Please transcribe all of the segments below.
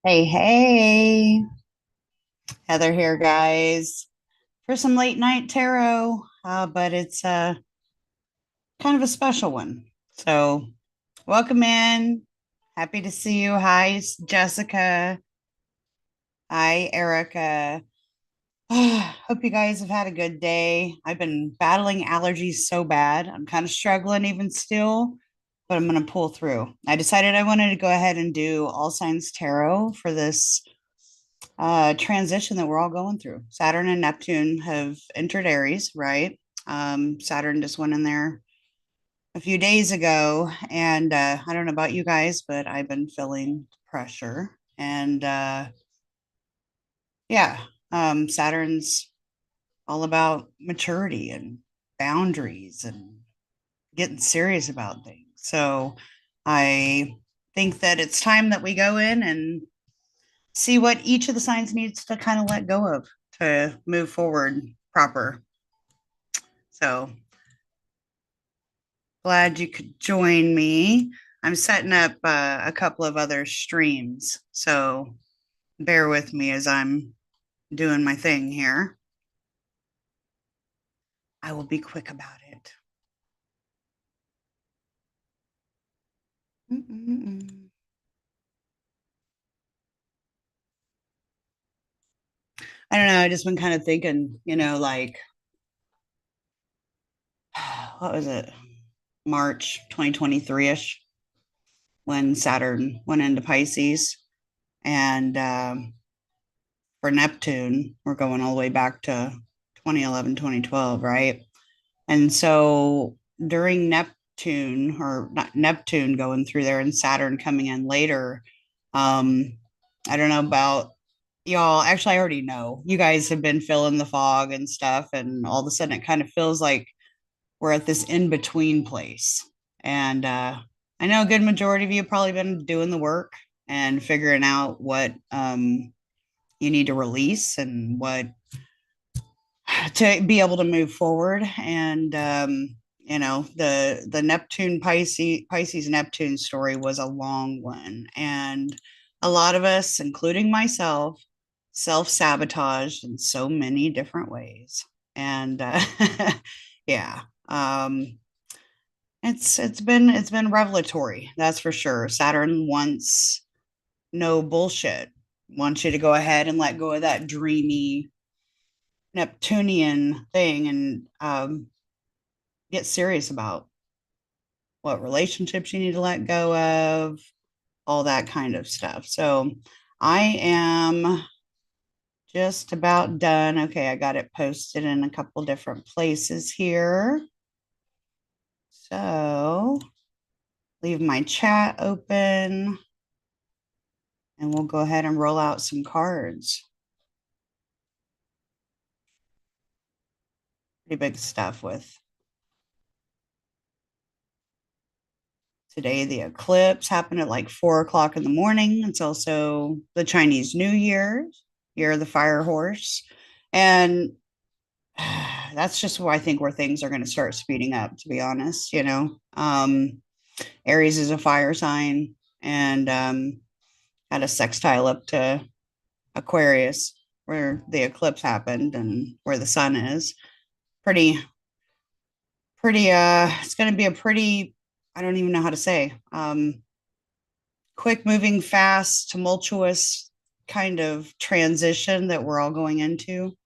Hey, hey, Heather here, guys, for some late night tarot, but it's kind of a special one. So, welcome in. Happy to see you. Hi, Jessica. Hi, Erica. Hope you guys have had a good day. I've been battling allergies so bad. I'm kind of struggling even still, but I'm going to pull through. I decided I wanted to go ahead and do all signs tarot for this transition that we're all going through. Saturn and Neptune have entered Aries, right? Saturn just went in there a few days ago, and I don't know about you guys, but I've been feeling pressure. And yeah, Saturn's all about maturity and boundaries and getting serious about things. So I think that it's time that we go in and see what each of the signs needs to kind of let go of to move forward proper. So glad you could join me. I'm setting up a couple of other streams, so bear with me as I'm doing my thing here. I will be quick about it. Mm-mm-mm. I don't know. I just been kind of thinking, like what was it? March 2023 ish when Saturn went into Pisces. And for Neptune, we're going all the way back to 2011, 2012, right? And so during Neptune, or not Neptune going through there and Saturn coming in later, um, I don't know about y'all. Actually, I already know. You guys have been feeling the fog and stuff, and all of a sudden it kind of feels like we're at this in between place. And I know a good majority of you have probably been doing the work and figuring out what you need to release and what to be able to move forward. And the Neptune Pisces Neptune story was a long one, and a lot of us, including myself, self-sabotaged in so many different ways. And yeah, it's been revelatory, that's for sure. Saturn wants no bullshit, wants you to go ahead and let go of that dreamy Neptunian thing and get serious about what relationships you need to let go of, all that kind of stuff. So I am just about done. Okay, I got it posted in a couple different places here. So leave my chat open and we'll go ahead and roll out some cards. Pretty big stuff with today. The eclipse happened at like 4 o'clock in the morning. It's also the Chinese New Year, year of the fire horse. And that's just where I think where things are going to start speeding up, to be honest. Aries is a fire sign and had a sextile up to Aquarius where the eclipse happened and where the sun is. Pretty, it's going to be a pretty, I don't even know how to say, quick moving, fast, tumultuous kind of transition that we're all going into.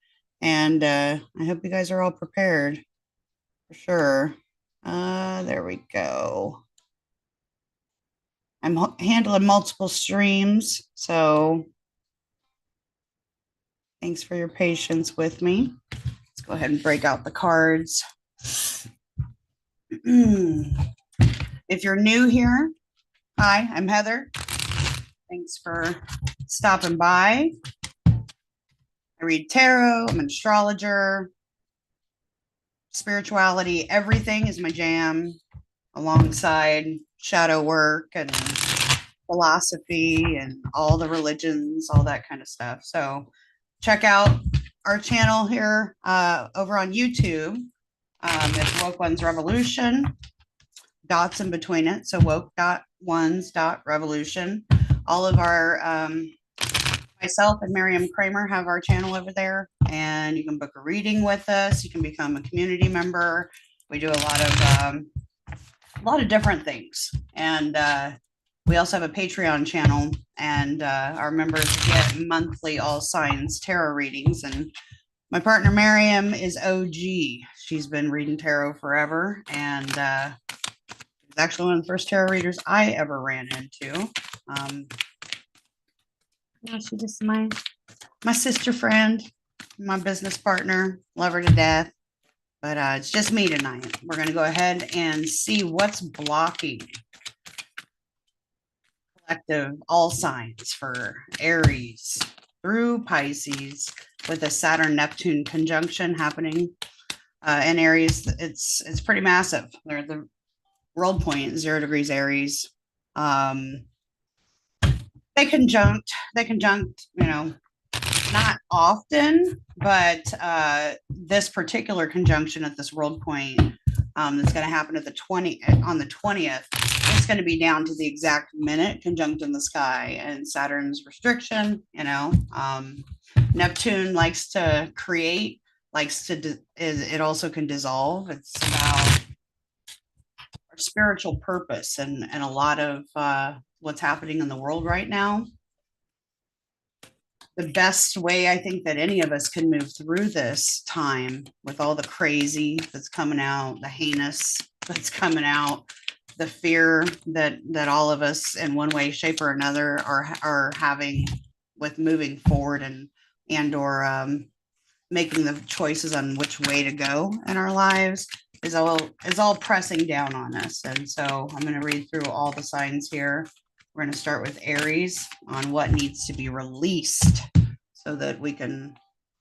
And I hope you guys are all prepared for sure. There we go. I'm handling multiple streams, so thanks for your patience with me. Let's go ahead and break out the cards. If you're new here, hi, I'm Heather. Thanks for stopping by. I read tarot, I'm an astrologer, spirituality, everything is my jam, alongside shadow work and philosophy and all the religions, all that kind of stuff. So check out our channel here over on YouTube. It's Woke.Ones.Revolution, dots in between it. So Woke.Ones.Revolution. All of our Myself and Miriam Kramer have our channel over there, and you can book a reading with us. You can become a community member. We do a lot of different things, and we also have a Patreon channel, and our members get monthly all signs tarot readings. And my partner Miriam is OG. She's been reading tarot forever, and it's actually one of the first tarot readers I ever ran into. No, she just my sister friend, my business partner, love her to death. But it's just me tonight. We're going to go ahead and see what's blocking collective all signs for Aries through Pisces with a Saturn Neptune conjunction happening in Aries. It's pretty massive. They're at the world point, 0 degrees Aries. They conjunct, not often, but this particular conjunction at this world point that's going to happen at on the 20th. It's going to be down to the exact minute conjunct in the sky, and Saturn's restriction. Neptune likes to create, it also can dissolve. It's about our spiritual purpose and a lot of what's happening in the world right now. The best way I think that any of us can move through this time with all the crazy that's coming out, the heinous that's coming out, the fear that all of us in one way, shape, or another are having with moving forward or making the choices on which way to go in our lives is all pressing down on us. And so I'm going to read through all the signs here. We're going to start with Aries on what needs to be released so that we can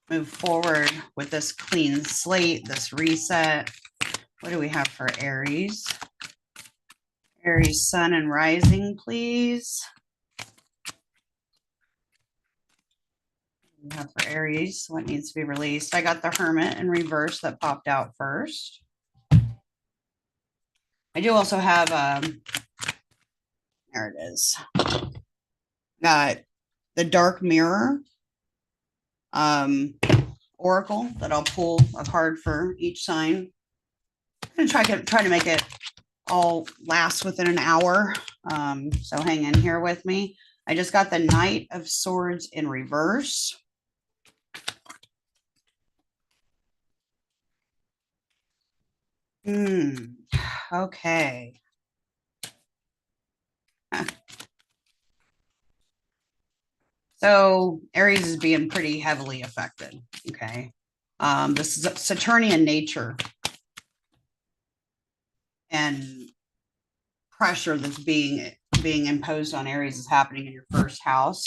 move forward with this clean slate, this reset. What do we have for Aries? Aries sun and rising, please. We have for Aries what needs to be released. I got the Hermit in reverse that popped out first. I do also have there it is. Got the Dark Mirror oracle that I'll pull a card for each sign. I'm gonna try to make it all last within an hour. So hang in here with me. I just got the Knight of Swords in reverse. Okay. So Aries is being pretty heavily affected. Okay. This is Saturnian nature and pressure that's being imposed on Aries is happening in your first house.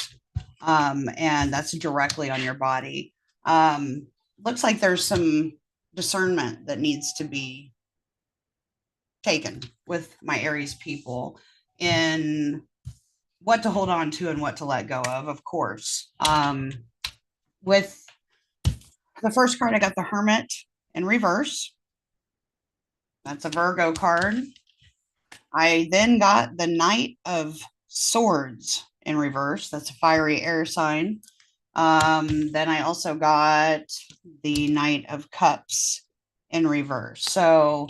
And that's directly on your body. Looks like there's some discernment that needs to be taken with my Aries people in what to hold on to and what to let go of course. With the first card, I got the Hermit in reverse. That's a Virgo card. I then got the Knight of Swords in reverse. That's a fiery air sign. Then I also got the Knight of Cups in reverse. So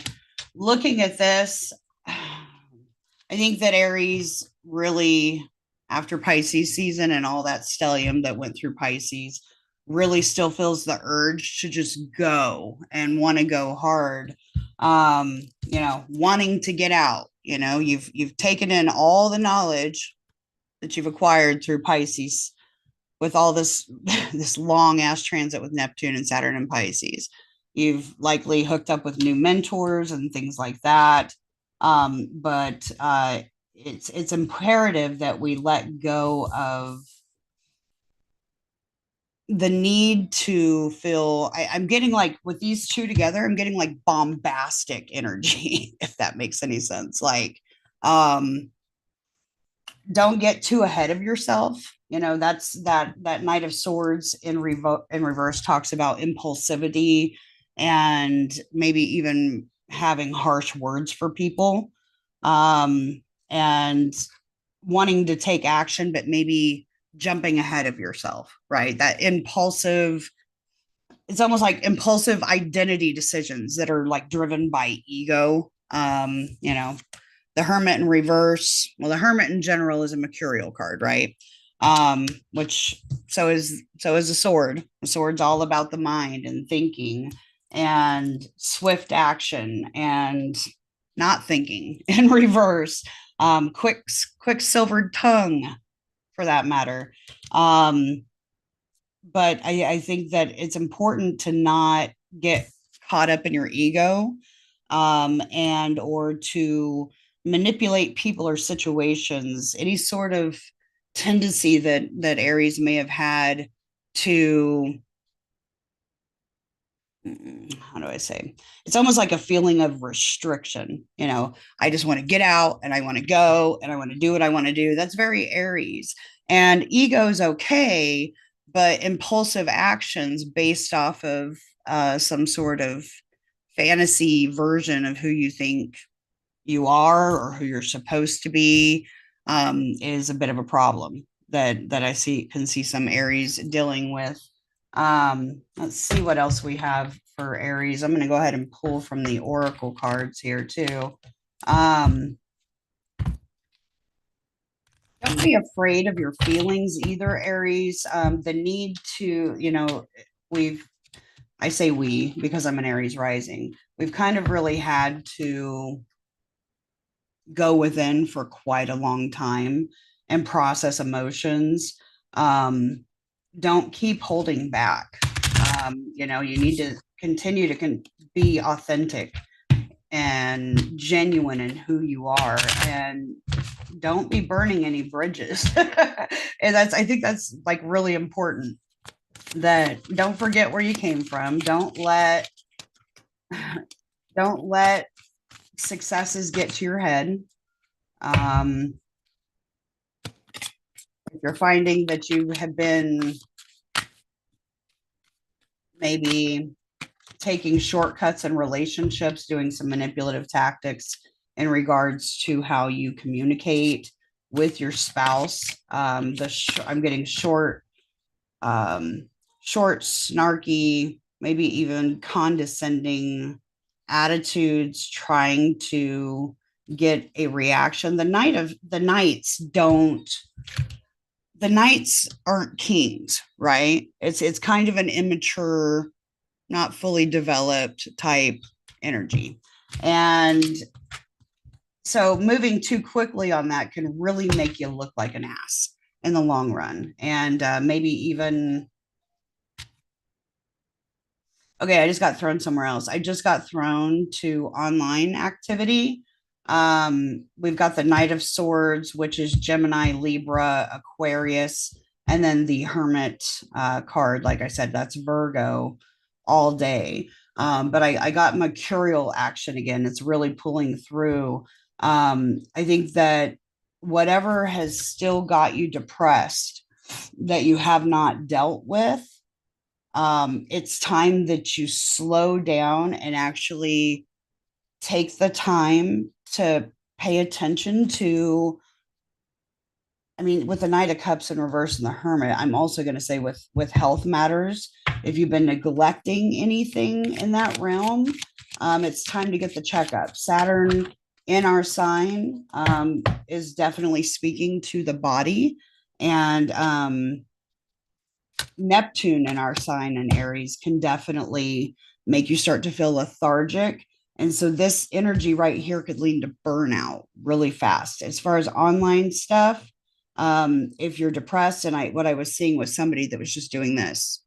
looking at this, I think that Aries really, after Pisces season and all that stellium that went through Pisces, really still feels the urge to just go and want to go hard. Wanting to get out. You've taken in all the knowledge that you've acquired through Pisces with all this this long ass transit with Neptune and Saturn and Pisces. You've likely hooked up with new mentors and things like that. But it's imperative that we let go of the need to feel. I'm getting like with these two together, I'm getting like bombastic energy, if that makes any sense. Like, don't get too ahead of yourself. That's that Knight of Swords in reverse talks about impulsivity and maybe even having harsh words for people, and wanting to take action, but maybe jumping ahead of yourself, right? That impulsive, it's almost like impulsive identity decisions that are like driven by ego. The hermit in reverse. Well, the hermit in general is a mercurial card, right? Which so is the sword. The sword's all about the mind and thinking and swift action and not thinking in reverse. Quick silvered tongue for that matter. But I think that it's important to not get caught up in your ego, and or to manipulate people or situations, any sort of tendency that Aries may have had to, how do I say, it's almost like a feeling of restriction. I just want to get out and I want to go and I want to do what I want to do. That's very Aries. And ego is okay, but impulsive actions based off of some sort of fantasy version of who you think you are or who you're supposed to be, is a bit of a problem that I can see some Aries dealing with. Let's see what else we have for Aries. I'm going to go ahead and pull from the Oracle cards here too. Don't be afraid of your feelings either, Aries. The need to, I say we because I'm an Aries rising. We've kind of really had to go within for quite a long time and process emotions. Don't keep holding back. You need to continue to be authentic and genuine in who you are, and don't be burning any bridges. And I think that's like really important, that don't forget where you came from. Don't let successes get to your head. If you're finding that you have been maybe taking shortcuts in relationships, doing some manipulative tactics in regards to how you communicate with your spouse, I'm getting short, snarky, maybe even condescending attitudes, trying to get a reaction. The knights aren't kings, right? It's kind of an immature, not fully developed type energy. And so moving too quickly on that can really make you look like an ass in the long run. And maybe even, okay, I just got thrown somewhere else. I just got thrown to online activity. We've got the Knight of Swords, which is Gemini, Libra, Aquarius, and then the Hermit card. Like I said, that's Virgo all day. But I got mercurial action again. It's really pulling through. I think that whatever has still got you depressed that you have not dealt with, it's time that you slow down and actually take the time to pay attention to. I mean, with the Knight of Cups in reverse and the Hermit, I'm also going to say with health matters, if you've been neglecting anything in that realm, it's time to get the checkup. Saturn in our sign is definitely speaking to the body, and Neptune in our sign in Aries can definitely make you start to feel lethargic. And so this energy right here could lead to burnout really fast. As far as online stuff, if you're depressed, and what I was seeing was somebody that was just doing this,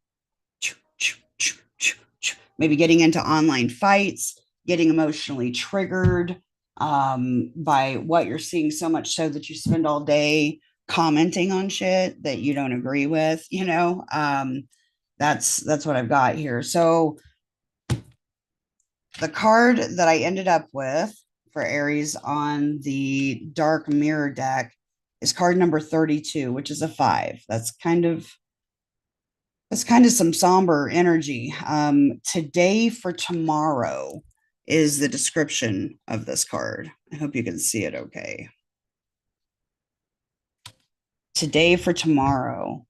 maybe getting into online fights, getting emotionally triggered by what you're seeing, so much so that you spend all day commenting on shit that you don't agree with. That's what I've got here. So the card that I ended up with for Aries on the dark mirror deck is card number 32, which is a 5. That's kind of some somber energy. Today for tomorrow is the description of this card. I hope you can see it okay. today for tomorrow.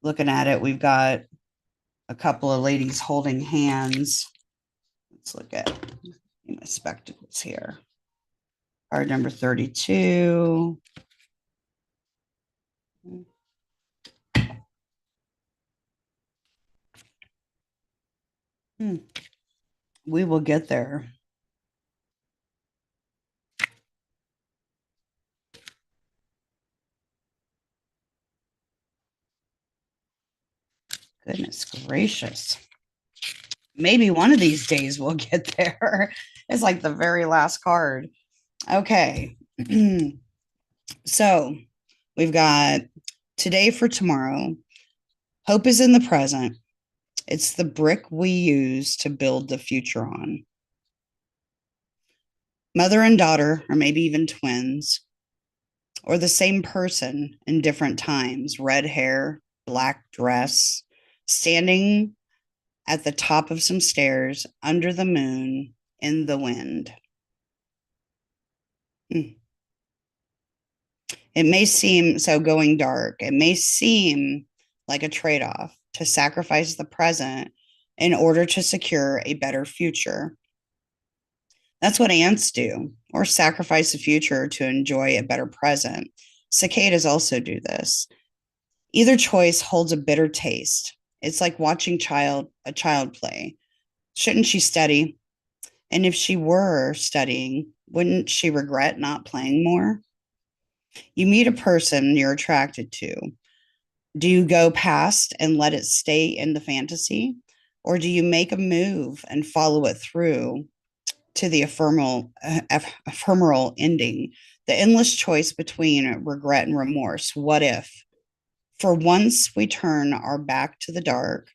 Looking at it, we've got a couple of ladies holding hands. Let's look at my spectacles here. Card number 32. We will get there. Goodness gracious. Maybe one of these days we'll get there. It's like the very last card. Okay. So we've got today for tomorrow. Hope is in the present. It's the brick we use to build the future on. Mother and daughter, or maybe even twins, or the same person in different times, red hair, black dress, standing at the top of some stairs under the moon in the wind. It may seem so going dark. It may seem like a trade off to sacrifice the present in order to secure a better future. That's what ants do, or sacrifice the future to enjoy a better present. Cicadas also do this. Either choice holds a bitter taste. It's like watching a child play. Shouldn't she study? And if she were studying, wouldn't she regret not playing more? You meet a person you're attracted to. Do you go past and let it stay in the fantasy? Or do you make a move and follow it through to the ephemeral ending, the endless choice between regret and remorse? What if, for once, we turn our back to the dark?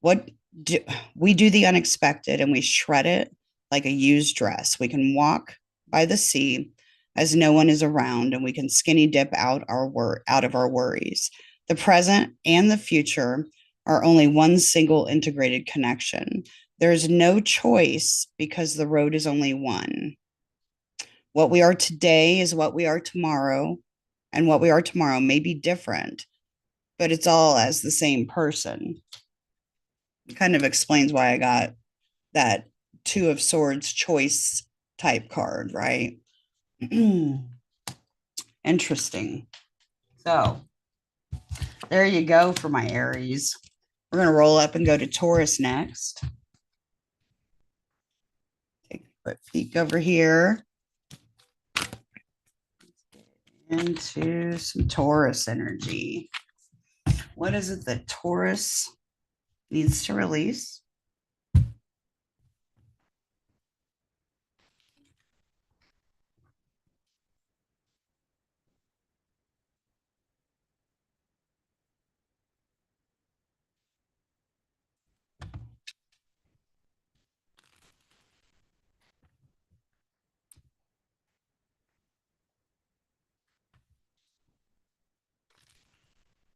What do we do the unexpected and we shred it like a used dress? We can walk by the sea as no one is around, and we can skinny dip out of our worries. The present and the future are only one single integrated connection. There is no choice because the road is only one. What we are today is what we are tomorrow, and what we are tomorrow may be different, but it's all as the same person. It kind of explains why I got that Two of Swords choice type card, right? Interesting. So there you go for my Aries. We're going to roll up and go to Taurus next. Take a quick peek over here into some Taurus energy. What is it that Taurus needs to release?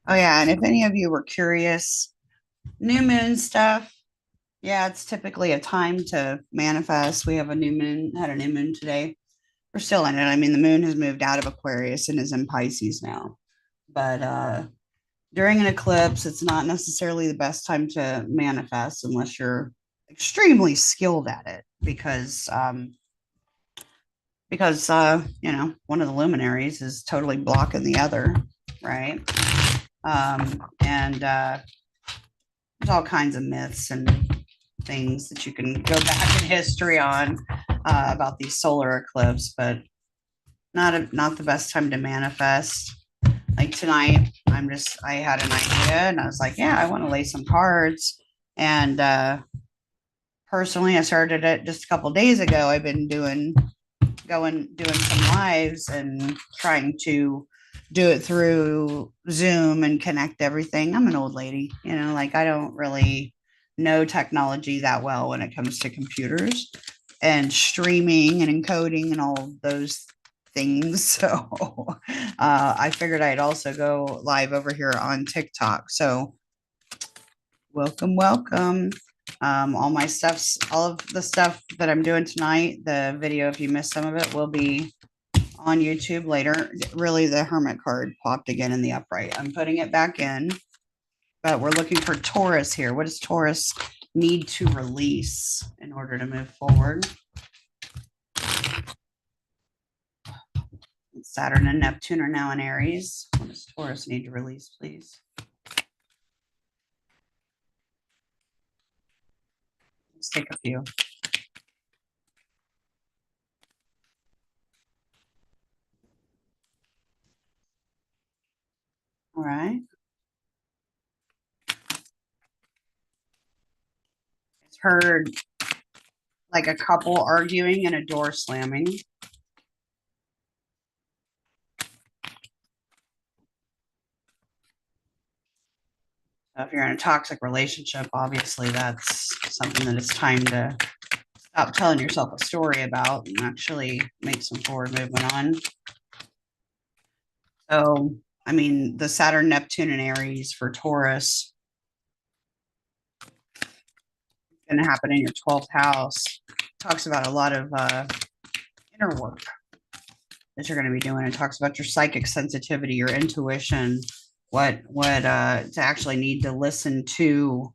Oh, yeah. And if any of you were curious, new moon stuff, yeah, it's typically a time to manifest. We have a new moon, had a new moon today. We're still in it. I mean, the moon has moved out of Aquarius and is in Pisces now. But during an eclipse, it's not necessarily the best time to manifest unless you're extremely skilled at it because you know, one of the luminaries is totally blocking the other, right? And there's all kinds of myths and things that you can go back in history on about these solar eclipse, but not the best time to manifest. Like tonight, I had an idea and I was like, yeah, I want to lay some cards. And personally, I started it just a couple days ago. I've been doing some lives and trying to do it through Zoom and connect everything. I'm an old lady, you know, like I don't really know technology that well when it comes to computers and streaming and encoding and all of those things. So I figured I'd also go live over here on TikTok. So welcome. All of the stuff that I'm doing tonight, the video, if you missed some of it, will be on YouTube later. Really, the Hermit card popped again in the upright. I'm putting it back in, but we're looking for Taurus here. What does Taurus need to release in order to move forward? Saturn and Neptune are now in Aries. What does Taurus need to release, please? Let's take a few. All right. It's heard like a couple arguing and a door slamming. If you're in a toxic relationship, obviously that's something that it's time to stop telling yourself a story about and actually make some forward movement on. So, I mean, the Saturn, Neptune, and Aries for Taurus going to happen in your 12th house. Talks about a lot of inner work that you're going to be doing. It talks about your psychic sensitivity, your intuition, what to actually need to listen to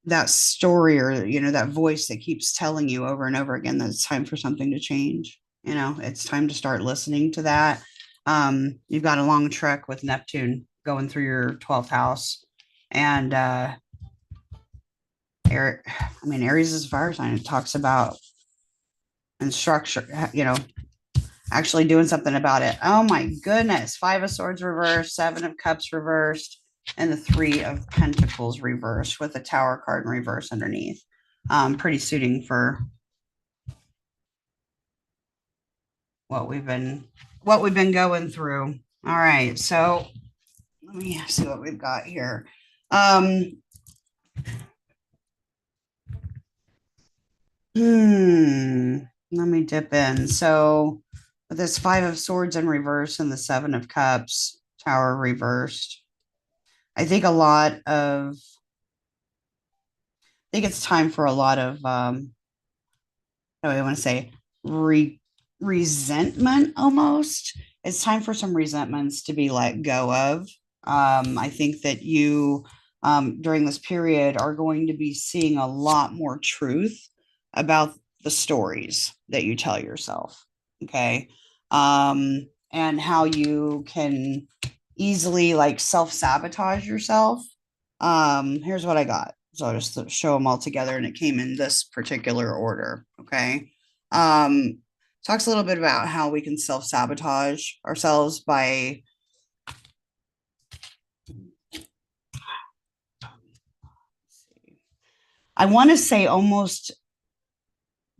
that story, or that voice that keeps telling you over and over again that it's time for something to change. It's time to start listening to that. You've got a long trek with Neptune going through your 12th house, and Aries is a fire sign. It talks about and structure, actually doing something about it. Oh my goodness. 5 of Swords reversed, 7 of Cups reversed, and the 3 of Pentacles reversed with the Tower card in reverse underneath. Pretty suiting for what we've been going through. All right, so let me see what we've got here. Let me dip in. So with this 5 of Swords in reverse and the 7 of Cups, Tower reversed, I think it's time for a lot of what do I want to say, resentment almost. It's time for some resentments to be let go of. I think that you during this period are going to be seeing a lot more truth about the stories that you tell yourself. Okay. And how you can easily like self-sabotage yourself. Here's what I got. So I'll just show them all together, and it came in this particular order. Okay. Talks a little bit about how we can self-sabotage ourselves by I want to say almost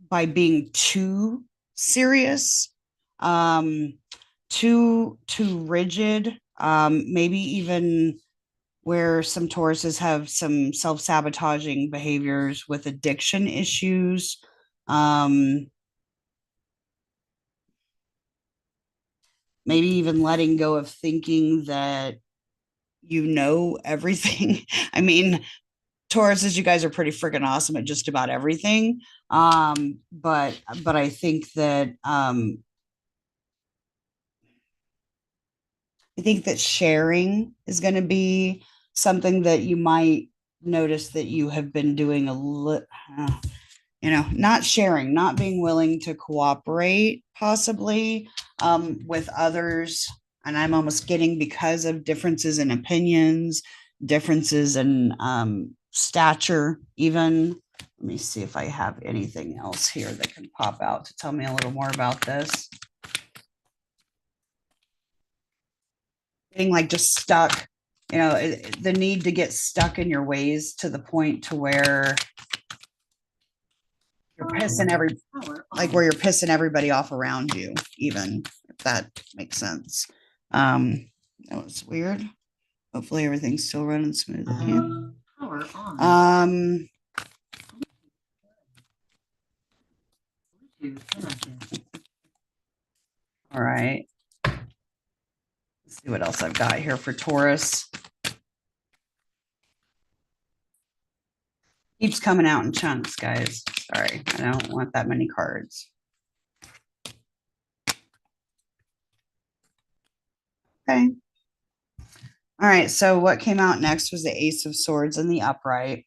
by being too serious, too rigid, maybe even where some Tauruses have some self-sabotaging behaviors with addiction issues. Maybe even letting go of thinking that everything. I mean, Tauruses, you guys are pretty freaking awesome at just about everything. But I think that sharing is going to be something that you might notice that you have been doing a little, not sharing, not being willing to cooperate, possibly with others. And I'm almost getting, because of differences in opinions, differences in stature, even. Let me see if I have anything else here that can pop out to tell me a little more about this. Getting like just stuck, the need to get stuck in your ways to the point to where you're pissing where you're pissing everybody off around you, even, if that makes sense. That was weird. Hopefully everything's still running smooth again. All right. Let's see what else I've got here for Taurus. Keeps coming out in chunks, guys. Sorry, I don't want that many cards. Okay. All right. So what came out next was the Ace of Swords in the upright.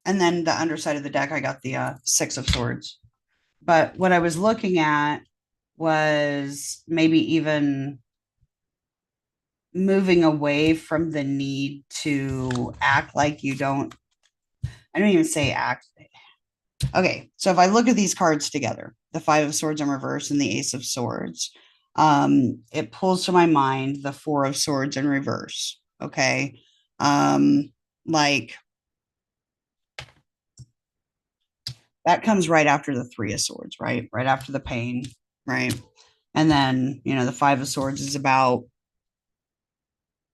And then the underside of the deck, I got the Six of Swords. But what I was looking at was maybe even moving away from the need to act like you don't. I don't even say act. Okay, so if I look at these cards together, the Five of Swords in reverse and the Ace of Swords, it pulls to my mind the Four of Swords in reverse. Okay, like that comes right after the Three of Swords, right? Right after the pain, right? And then, the Five of Swords is about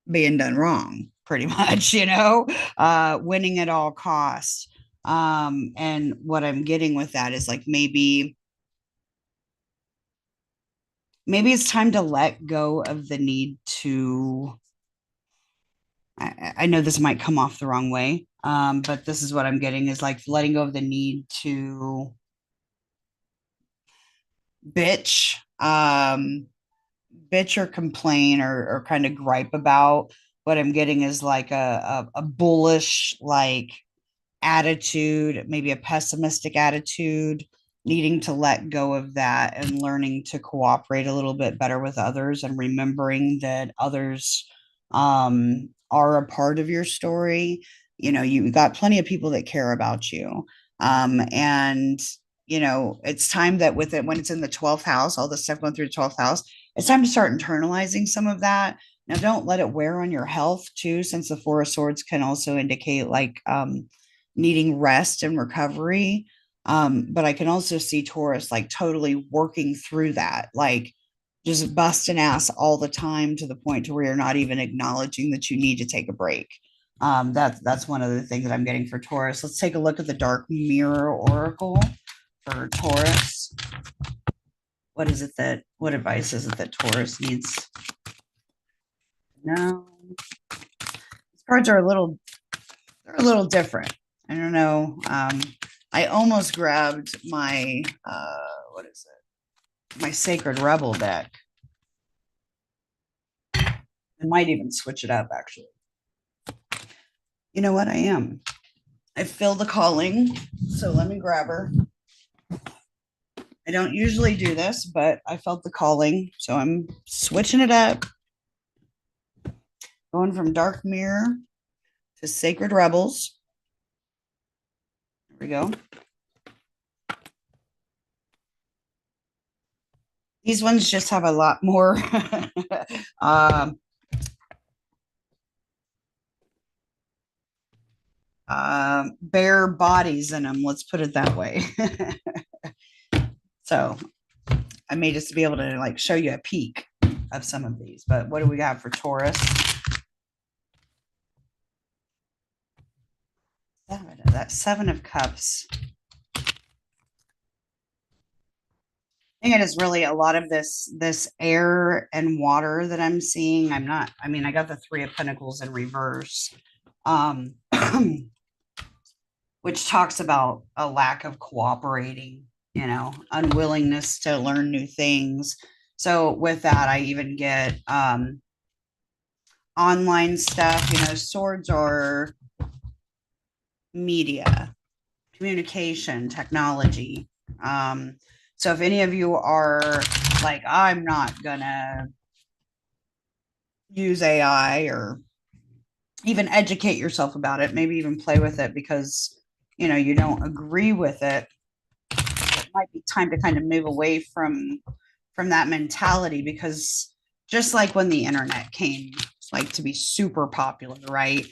being done wrong, pretty much, winning at all costs. And what I'm getting with that is like maybe it's time to let go of the need to. I know this might come off the wrong way, but this is what I'm getting is like letting go of the need to bitch, bitch or complain or kind of gripe about. What I'm getting is like a bullish like attitude, maybe a pessimistic attitude, needing to let go of that and learning to cooperate a little bit better with others and remembering that others are a part of your story. You got plenty of people that care about you. And it's time that with it, when it's in the 12th house, all the stuff going through the 12th house, it's time to start internalizing some of that. Now, don't let it wear on your health too, since the Four of Swords can also indicate like needing rest and recovery. But I can also see Taurus like totally working through that, like just busting ass all the time to the point to where you're not even acknowledging that you need to take a break. That's one of the things that I'm getting for Taurus. Let's take a look at the Dark Mirror Oracle for Taurus. What advice is it that Taurus needs? No, these cards are they're a little different. I don't know. I almost grabbed my what is it? My Sacred Rebel deck. I might even switch it up actually. You know what? I am. I feel the calling. So let me grab her. I don't usually do this, but I felt the calling. So I'm switching it up. Going from Dark Mirror to Sacred Rebels. There we go. These ones just have a lot more bare bodies in them. Let's put it that way. So I may just be able to like show you a peek of some of these. But what do we got for Taurus? That Seven of Cups. I think it is really a lot of this air and water that I'm seeing. I got the Three of Pentacles in reverse. Which talks about a lack of cooperating, unwillingness to learn new things. So with that, I even get online stuff. Swords are media, communication, technology. So if any of you are like, I'm not gonna use AI or even educate yourself about it, maybe even play with it because you don't agree with it, it might be time to kind of move away from that mentality, because just like when the internet came like to be super popular, right?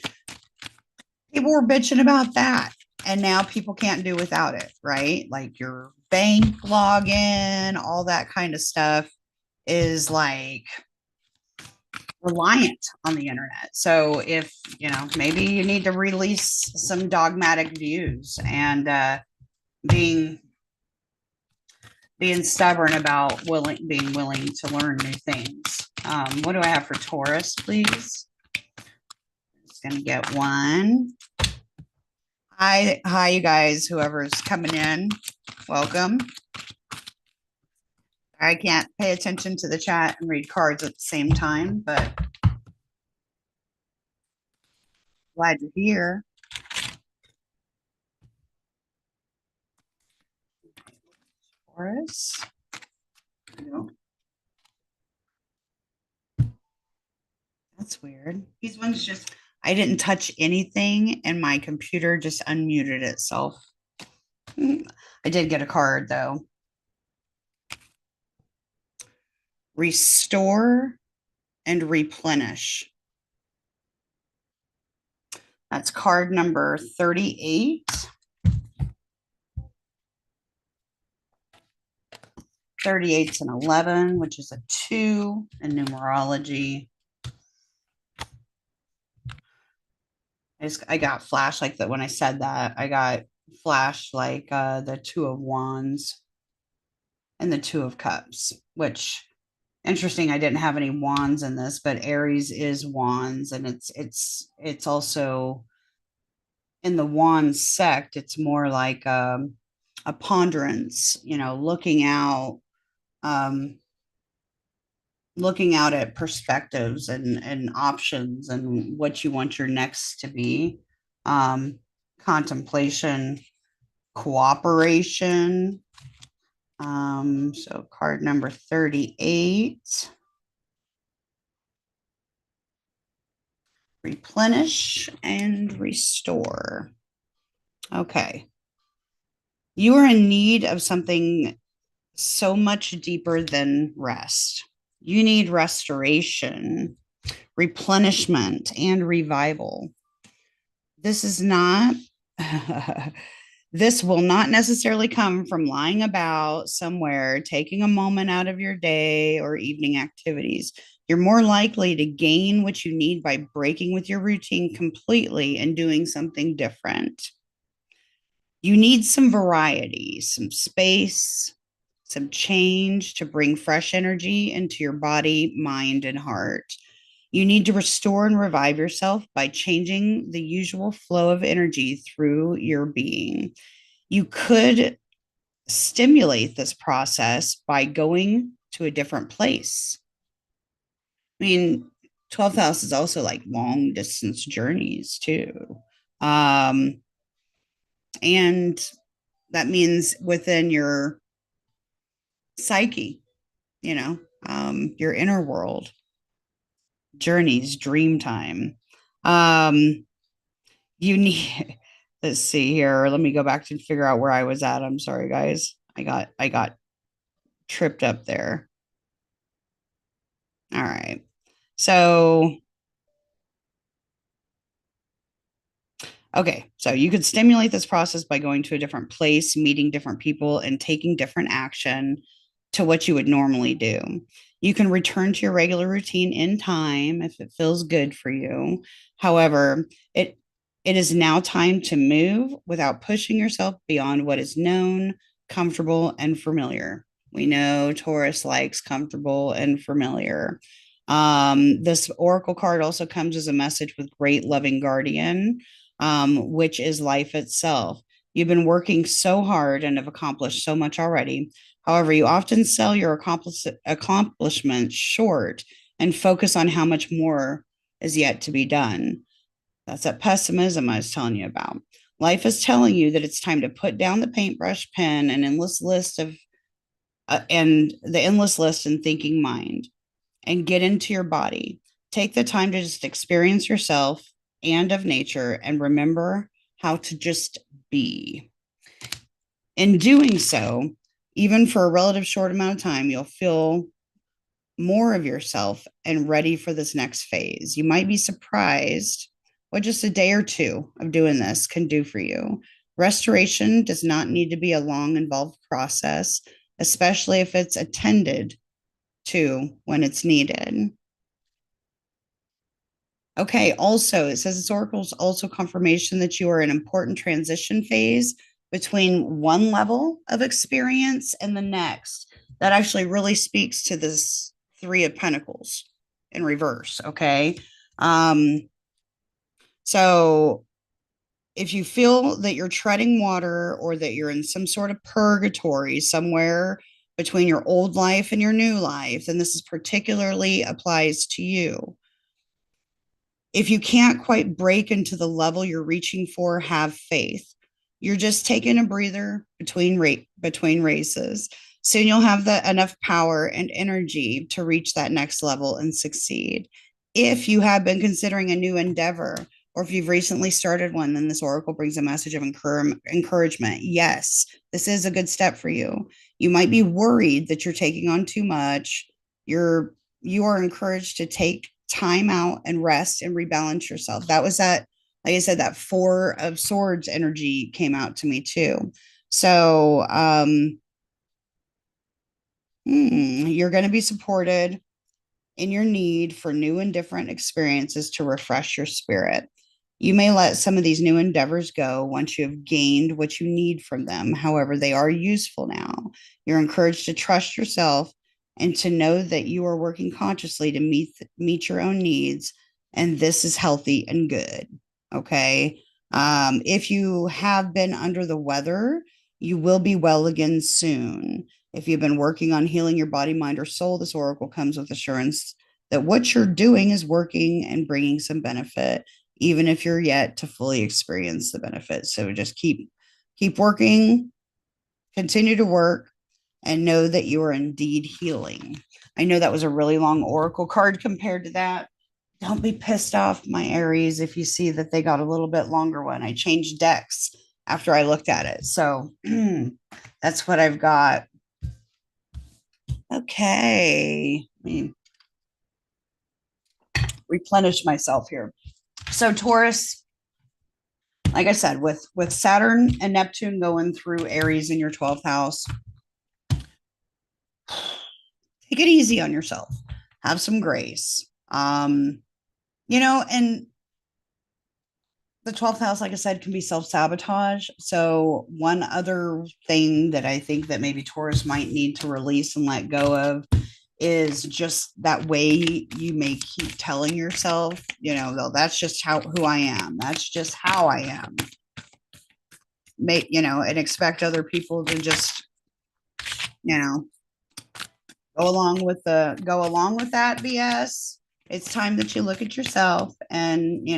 People were bitching about that, and now people can't do without it, right? Like your bank login, all that kind of stuff is like reliant on the internet. So if maybe you need to release some dogmatic views and being stubborn about being willing to learn new things. What do I have for Taurus, please? Just gonna get one. Hi, you guys, whoever's coming in, welcome. I can't pay attention to the chat and read cards at the same time, but glad you're here. Taurus. No, that's weird. These ones just, I didn't touch anything and my computer just unmuted itself. I did get a card though. Restore and replenish. That's card number 38. 38's an 11, which is a 2 in numerology. I got flashed like that when I said that. I got flashed like the 2 of Wands and the 2 of Cups, which interesting. I didn't have any wands in this, but Aries is wands, and it's also in the wand sect. It's more like a ponderance, um, looking out at perspectives and options and what you want your next to be. Um, contemplation, cooperation. So card number 38. Replenish and restore. Okay. You are in need of something so much deeper than rest. You need restoration, replenishment, and revival. This is not, this will not necessarily come from lying about somewhere, taking a moment out of your day or evening activities. You're more likely to gain what you need by breaking with your routine completely and doing something different. You need some variety, some space, some change to bring fresh energy into your body, mind, and heart. You need to restore and revive yourself by changing the usual flow of energy through your being. You could stimulate this process by going to a different place. I mean, 12th house is also like long distance journeys too. Um, and that means within your psyche, you know, your inner world, journeys, dream time. Um, you need, let's see here. Let me go back to figure out where I was at. I'm sorry, guys. I got tripped up there. All right. So, okay. So you could stimulate this process by going to a different place, meeting different people, and taking different action to what you would normally do. You can return to your regular routine in time if it feels good for you. However, it is now time to move without pushing yourself beyond what is known, comfortable, and familiar. We know Taurus likes comfortable and familiar. This oracle card also comes as a message with great loving guardian, which is life itself. You've been working so hard and have accomplished so much already. However, you often sell your accomplishments short and focus on how much more is yet to be done. That's that pessimism I was telling you about. Life is telling you that it's time to put down the paintbrush pen and the endless list and thinking mind and get into your body. Take the time to just experience yourself and of nature and remember how to just be. In doing so, even for a relative short amount of time, you'll feel more of yourself and ready for this next phase. You might be surprised what just a day or two of doing this can do for you. Restoration does not need to be a long, involved process, especially if it's attended to when it's needed. Okay, also, it says this oracle is also confirmation that you are in an important transition phase between one level of experience and the next. That actually really speaks to this Three of Pentacles in reverse. Okay. So if you feel that you're treading water or that you're in some sort of purgatory somewhere between your old life and your new life, then this is particularly applies to you. If you can't quite break into the level you're reaching for, have faith. You're just taking a breather between races. Soon you'll have enough power and energy to reach that next level and succeed. If you have been considering a new endeavor, or if you've recently started one, then this oracle brings a message of encouragement. Yes, this is a good step for you. You might be worried that you're taking on too much. You are encouraged to take time out and rest and rebalance yourself. That was that, like I said, that Four of Swords energy came out to me too. So you're going to be supported in your need for new and different experiences to refresh your spirit. You may let some of these new endeavors go once you have gained what you need from them. However, they are useful now. You're encouraged to trust yourself and to know that you are working consciously to meet your own needs, and this is healthy and good. Okay. If you have been under the weather, you will be well again soon. If you've been working on healing your body, mind, or soul, this oracle comes with assurance that what you're doing is working and bringing some benefit, even if you're yet to fully experience the benefit. So just keep working, continue to work, and know that you are indeed healing. I know that was a really long oracle card compared to that. Don't be pissed off, my Aries, if you see that they got a little bit longer one. I changed decks after I looked at it. So that's what I've got. Okay. Let me replenish myself here. So Taurus, like I said, with Saturn and Neptune going through Aries in your 12th house, take it easy on yourself. Have some grace. And the 12th house, like I said, can be self-sabotage. So one other thing that I think that maybe Taurus might need to release and let go of is just that way you may keep telling yourself, that's just who I am. That's just how I am. And expect other people to just, go along with that BS. It's time that you look at yourself and,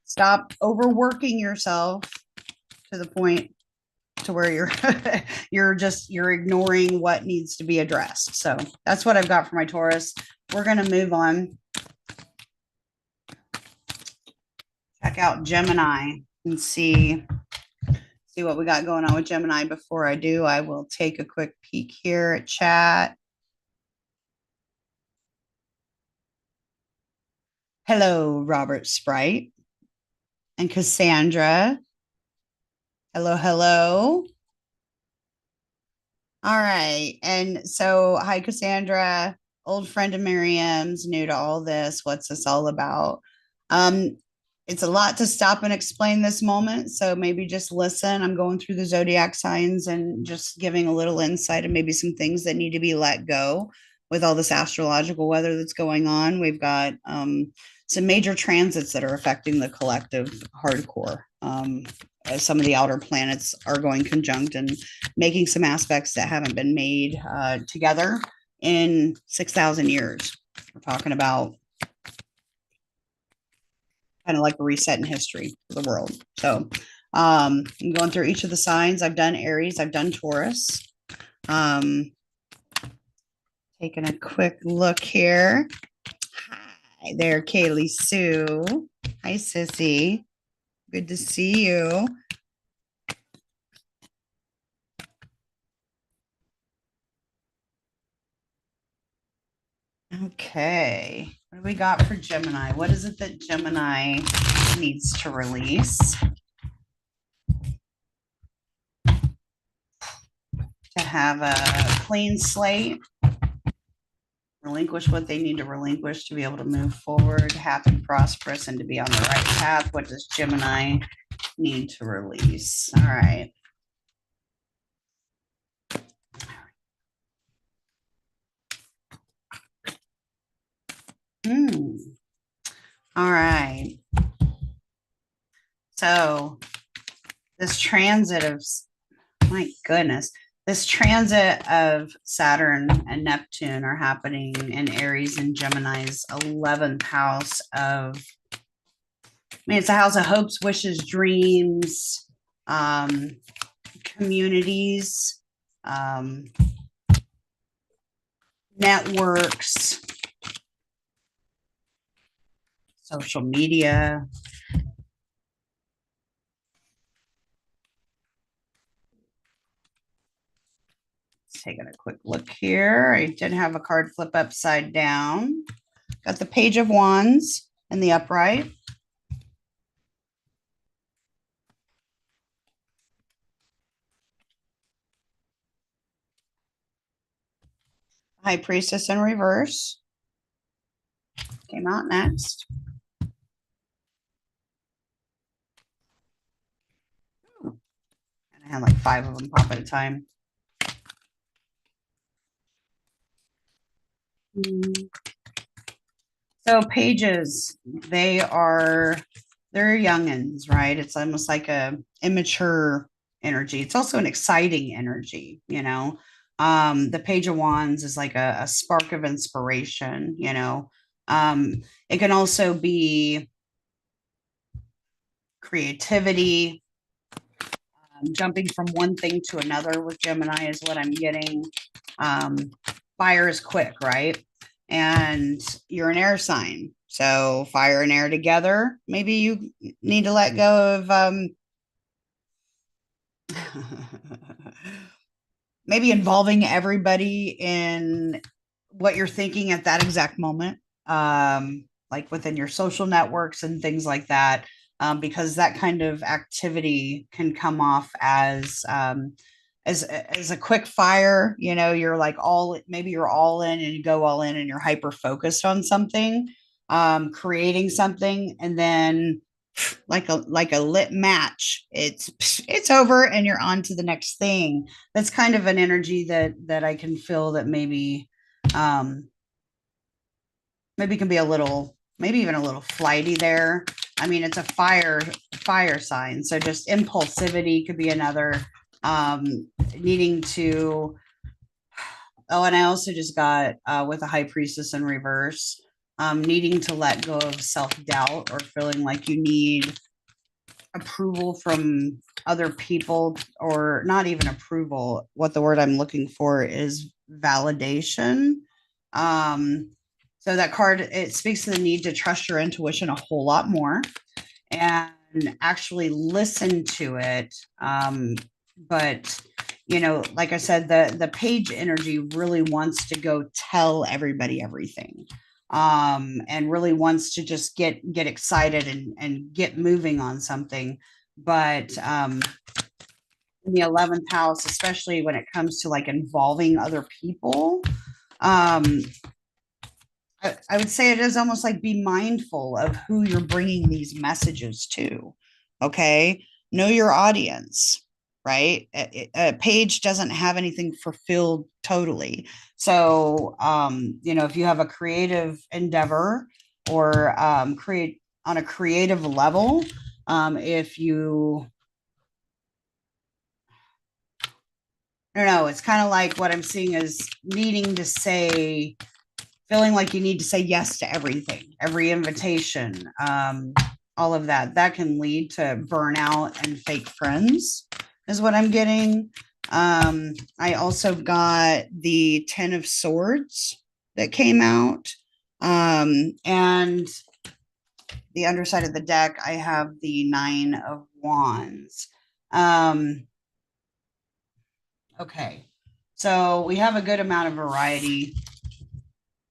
stop overworking yourself to the point to where you're ignoring what needs to be addressed. So that's what I've got for my Taurus. We're going to move on. Check out Gemini and see what we got going on with Gemini. Before I do, I will take a quick peek here at chat. Hello, Robert Sprite and Cassandra. Hello, hello. All right. And so, hi, Cassandra, old friend of Miriam's, new to all this. What's this all about? It's a lot to stop and explain this moment. So maybe just listen. I'm going through the zodiac signs and just giving a little insight and maybe some things that need to be let go with all this astrological weather that's going on. We've got some major transits that are affecting the collective hardcore. As some of the outer planets are going conjunct and making some aspects that haven't been made together in 6,000 years. We're talking about kind of like a reset in history for the world. So I'm going through each of the signs. I've done Aries, I've done Taurus. Taking a quick look here. Hi there, Kaylee Sue. Hi, Sissy. Good to see you. Okay. What do we got for Gemini? What is it that Gemini needs to release to have a clean slate? Relinquish what they need to relinquish to be able to move forward, happy, prosperous, and to be on the right path. What does Gemini need to release? All right. All right. So this transit of, my goodness, this transit of Saturn and Neptune are happening in Aries and Gemini's 11th house of, I mean, it's a house of hopes, wishes, dreams, communities, networks, social media. Taking a quick look here. I did have a card flip upside down. Got the Page of Wands in the upright. High Priestess in reverse. Came out next. And I had like 5 of them pop at a time. So pages, they're youngins, right? It's almost like a immature energy. It's also an exciting energy, you know. The Page of Wands is like a spark of inspiration, you know. It can also be creativity, jumping from one thing to another with Gemini is what I'm getting. Fire is quick, right? And you're an air sign. So fire and air together. Maybe you need to let go of maybe involving everybody in what you're thinking at that exact moment, like within your social networks and things like that, because that kind of activity can come off as a quick fire. You know, you're like maybe you're all in and you go all in and you're hyper focused on something, creating something, and then like a lit match, it's over and you're on to the next thing. That's kind of an energy that I can feel that um maybe can be a little, maybe even a little flighty there. I mean, it's a fire sign, so just impulsivity could be another, needing to, oh, and I also just got with a High Priestess in reverse, needing to let go of self-doubt or feeling like you need approval from other people, or not even approval. What the word I'm looking for is validation. Um, so that card, it speaks to the need to trust your intuition a whole lot more and actually listen to it. But you know, like I said, the page energy really wants to go tell everybody everything, and really wants to just get excited and get moving on something. But in the 11th house, especially when it comes to like involving other people, um, I would say it is almost like be mindful of who you're bringing these messages to. Okay. Know your audience, right? A page doesn't have anything fulfilled totally. So, you know, if you have a creative endeavor or create on a creative level, if you, I don't know, it's kind of like what I'm seeing is needing to say, feeling like you need to say yes to everything, every invitation, all of that. That can lead to burnout and fake friends, is what I'm getting. I also got the Ten of Swords that came out. And the underside of the deck, I have the Nine of Wands. Okay. So we have a good amount of variety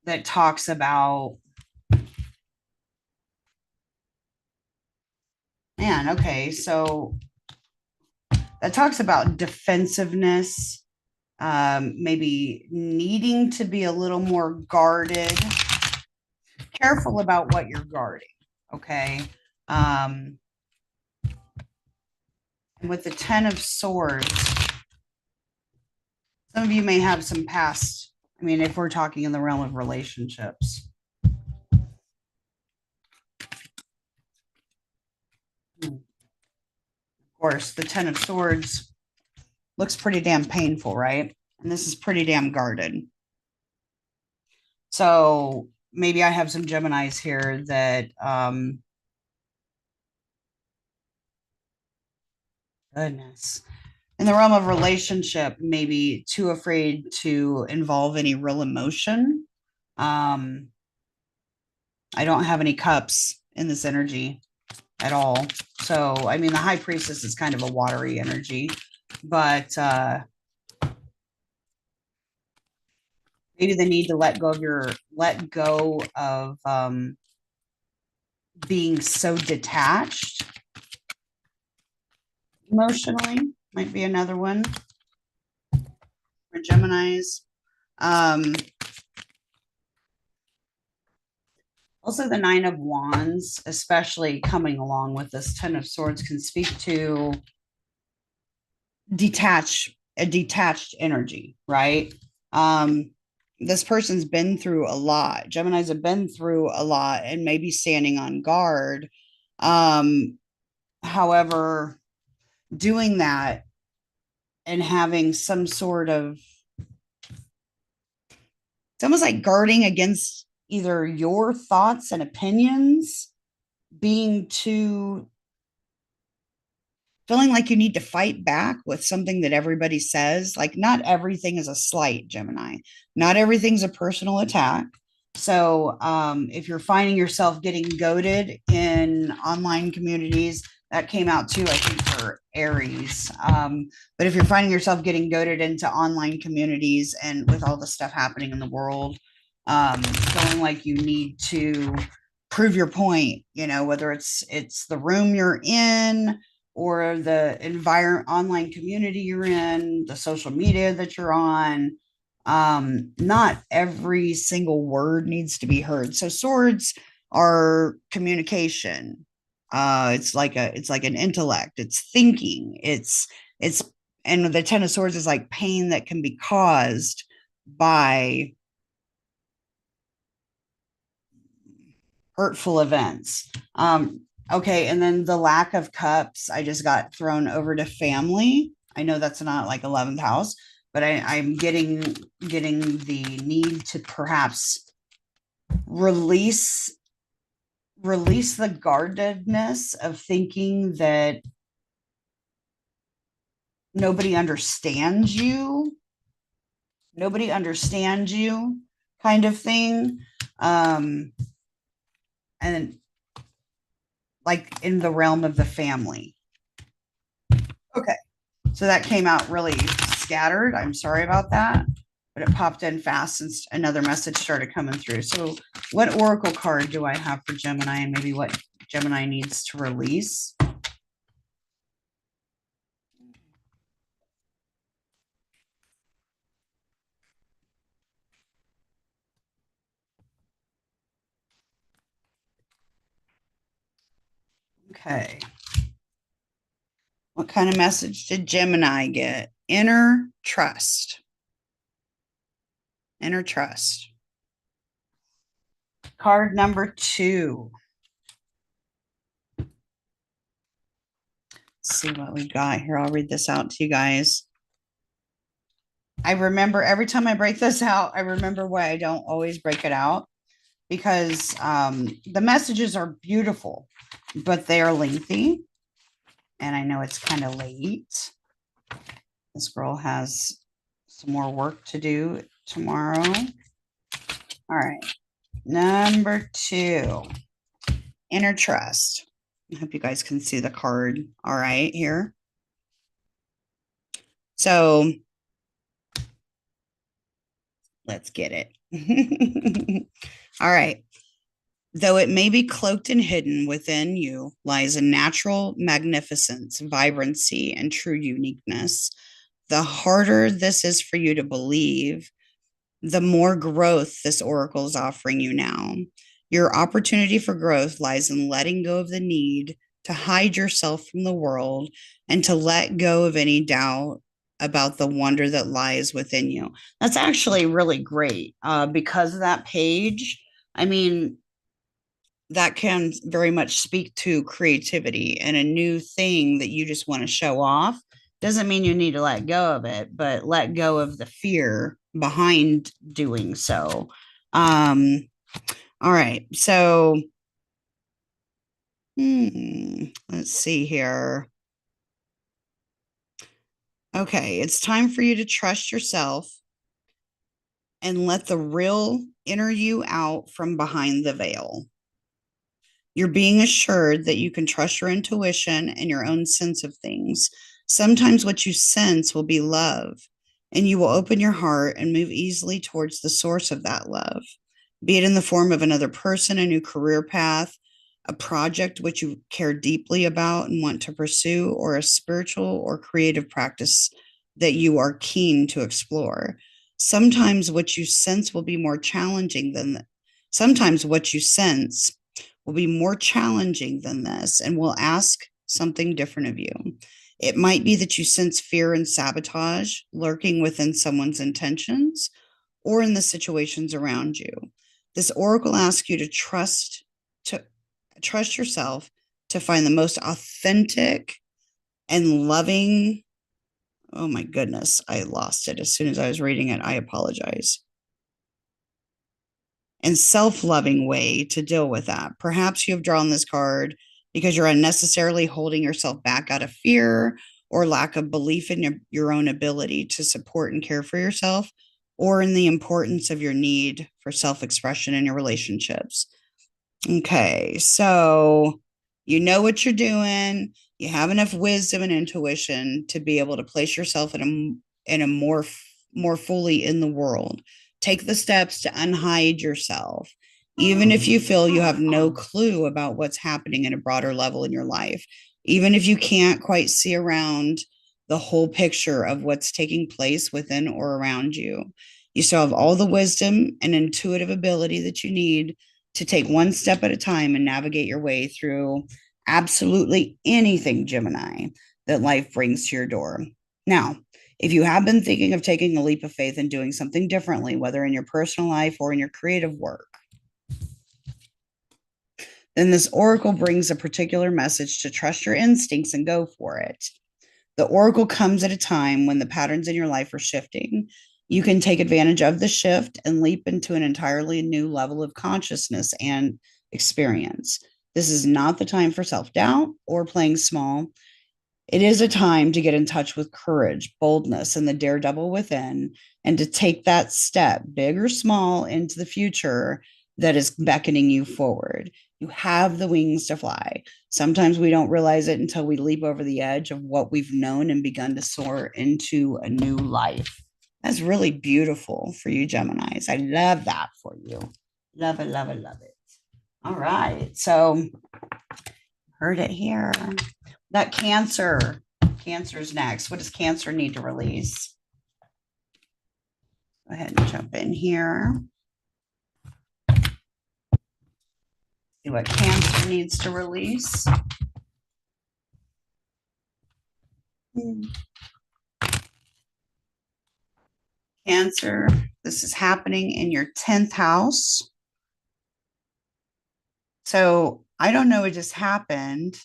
that talks about, man, okay, so that talks about defensiveness, maybe needing to be a little more guarded, careful about what you're guarding, okay? Um, and with the Ten of Swords, some of you may have some past, I mean, if we're talking in the realm of relationships. course, the Ten of Swords looks pretty damn painful, right? And this is pretty damn guarded. So maybe I have some Geminis here that, goodness, in the realm of relationship, maybe too afraid to involve any real emotion. Um, I don't have any cups in this energy at all. So, I mean, the high priestess is kind of a watery energy, but maybe the need to let go of being so detached emotionally might be another one for Geminis. Um, Also, the Nine of Wands, especially coming along with this Ten of Swords, can speak to a detached energy, right? Um, this person's been through a lot. Geminis have been through a lot and maybe standing on guard. Um, However, doing that and having some sort of, it's almost like guarding against either your thoughts and opinions being too, feeling like you need to fight back with something that everybody says. Like, not everything is a slight, Gemini. Not everything's a personal attack. So, if you're finding yourself getting goaded in online communities, that came out too, I think, for Aries. But if you're finding yourself getting goaded into online communities and with all the stuff happening in the world, feeling like you need to prove your point, whether it's the room you're in or the environment, online community you're in, the social media that you're on. Not every single word needs to be heard. So swords are communication. It's like an intellect. It's thinking. It's and the Ten of Swords is like pain that can be caused by hurtful events. Okay, and then the lack of cups, I just got thrown over to family. I know that's not like 11th house, but I'm getting the need to perhaps release release the guardedness of thinking that nobody understands you, nobody understands you, kind of thing. And like in the realm of the family. Okay. So that came out really scattered. I'm sorry about that, but it popped in fast since another message started coming through. So, what oracle card do I have for Gemini, and maybe what Gemini needs to release? Okay. What kind of message did Gemini get? Inner trust. Inner trust. Card number 2. Let's see what we got here. I'll read this out to you guys. I remember every time I break this out, I remember why I don't always break it out, because the messages are beautiful, but they are lengthy. And I know it's kind of late. This girl has some more work to do tomorrow. All right. Number 2, inner trust. I hope you guys can see the card. All right, here. So let's get it. All right. Though it may be cloaked and hidden, within you lies a natural magnificence, vibrancy, and true uniqueness. The harder this is for you to believe, the more growth this oracle is offering you now. Your opportunity for growth lies in letting go of the need to hide yourself from the world and to let go of any doubt about the wonder that lies within you. That's actually really great, because of that page. I mean, that can very much speak to creativity and a new thing that you just want to show off. Doesn't mean you need to let go of it, but let go of the fear behind doing so. All right. So, let's see here. Okay. It's time for you to trust yourself and let the real inner you out from behind the veil. You're being assured that you can trust your intuition and your own sense of things. Sometimes what you sense will be love, and you will open your heart and move easily towards the source of that love, be it in the form of another person, a new career path, a project which you care deeply about and want to pursue, or a spiritual or creative practice that you are keen to explore. Sometimes what you sense will be more challenging than sometimes what you sense will be more challenging than this and will ask something different of you. It might be that you sense fear and sabotage lurking within someone's intentions or in the situations around you. This oracle asks you to trust yourself to find the most authentic and loving. Oh my goodness, I lost it as soon as I was reading it. I apologize. And self-loving way to deal with that. Perhaps you have drawn this card because you're unnecessarily holding yourself back out of fear or lack of belief in your own ability to support and care for yourself, or in the importance of your need for self-expression in your relationships. Okay, so you know what you're doing. You have enough wisdom and intuition to be able to place yourself in a more fully in the world. Take the steps to unhide yourself, even if you feel you have no clue about what's happening at a broader level in your life, even if you can't quite see around the whole picture of what's taking place within or around you. You still have all the wisdom and intuitive ability that you need to take one step at a time and navigate your way through absolutely anything, Gemini, that life brings to your door. Now, if you have been thinking of taking a leap of faith and doing something differently, whether in your personal life or in your creative work, then this oracle brings a particular message to trust your instincts and go for it. The oracle comes at a time when the patterns in your life are shifting. You can take advantage of the shift and leap into an entirely new level of consciousness and experience. This is not the time for self doubt or playing small. It is a time to get in touch with courage, boldness, and the daredevil within, and to take that step, big or small, into the future that is beckoning you forward. You have the wings to fly. Sometimes we don't realize it until we leap over the edge of what we've known and begun to soar into a new life. That's really beautiful for you, Geminis. I love that for you. Love it, love it, love it. All right. So, heard it here. That Cancer. Cancer's next. What does Cancer need to release? Go ahead and jump in here. See what Cancer needs to release. Cancer, this is happening in your 10th house. So I don't know what just happened,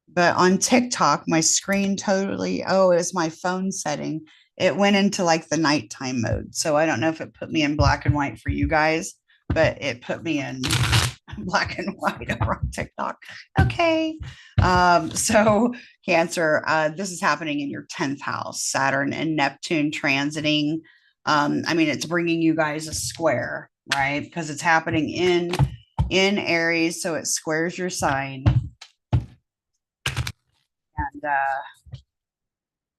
but on TikTok, my screen totally, oh, it was my phone setting. It went into like the nighttime mode. So I don't know if it put me in black and white for you guys, but it put me in black and white over on TikTok. Okay. So Cancer, this is happening in your 10th house, Saturn and Neptune transiting. I mean, it's bringing you guys a square, right? Because it's happening in Aries, so it squares your sign. And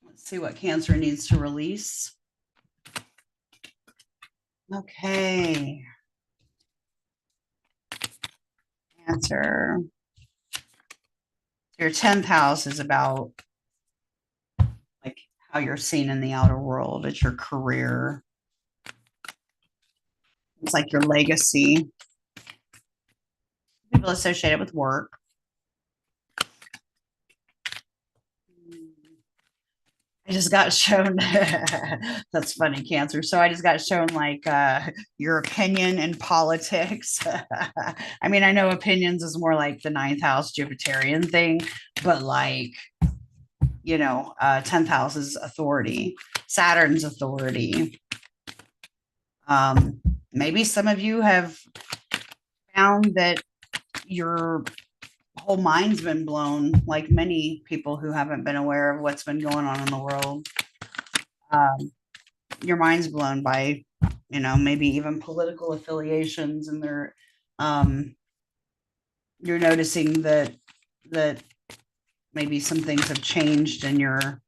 let's see what Cancer needs to release. Okay. Cancer. Your 10th house is about like how you're seen in the outer world. It's your career. It's like your legacy. People associated with work. I just got shown that's funny, Cancer. So I just got shown like your opinion in politics. I mean, I know opinions is more like the ninth house Jupiterian thing, but like, 10th house is authority, Saturn's authority. Maybe some of you have found that your whole mind's been blown, like many people who haven't been aware of what's been going on in the world. Um, your mind's blown by, maybe even political affiliations, and um, you're noticing that maybe some things have changed in your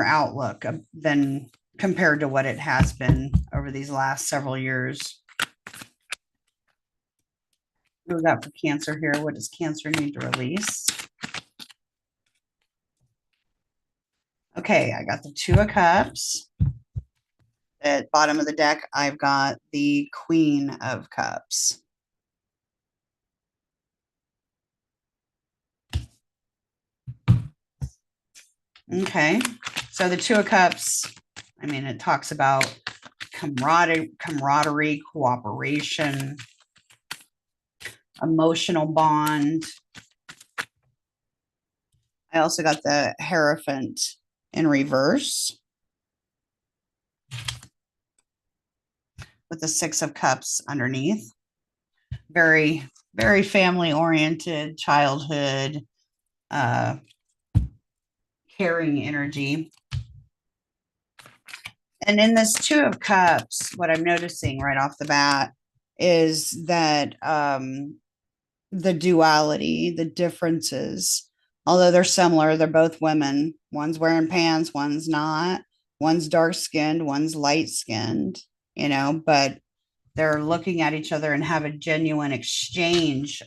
outlook than compared to what it has been over these last several years. What we got for Cancer here? What does Cancer need to release? Okay, I got the Two of Cups. At bottom of the deck, I've got the Queen of Cups. Okay, so the Two of Cups, I mean, it talks about camaraderie, cooperation, emotional bond. I also got the Hierophant in reverse with the Six of Cups underneath. Very, very family oriented, childhood, caring energy. And in this Two of Cups, what I'm noticing right off the bat is that the duality, the differences, although they're similar, they're both women. One's wearing pants, one's not. One's dark skinned, one's light skinned, but they're looking at each other and have a genuine exchange.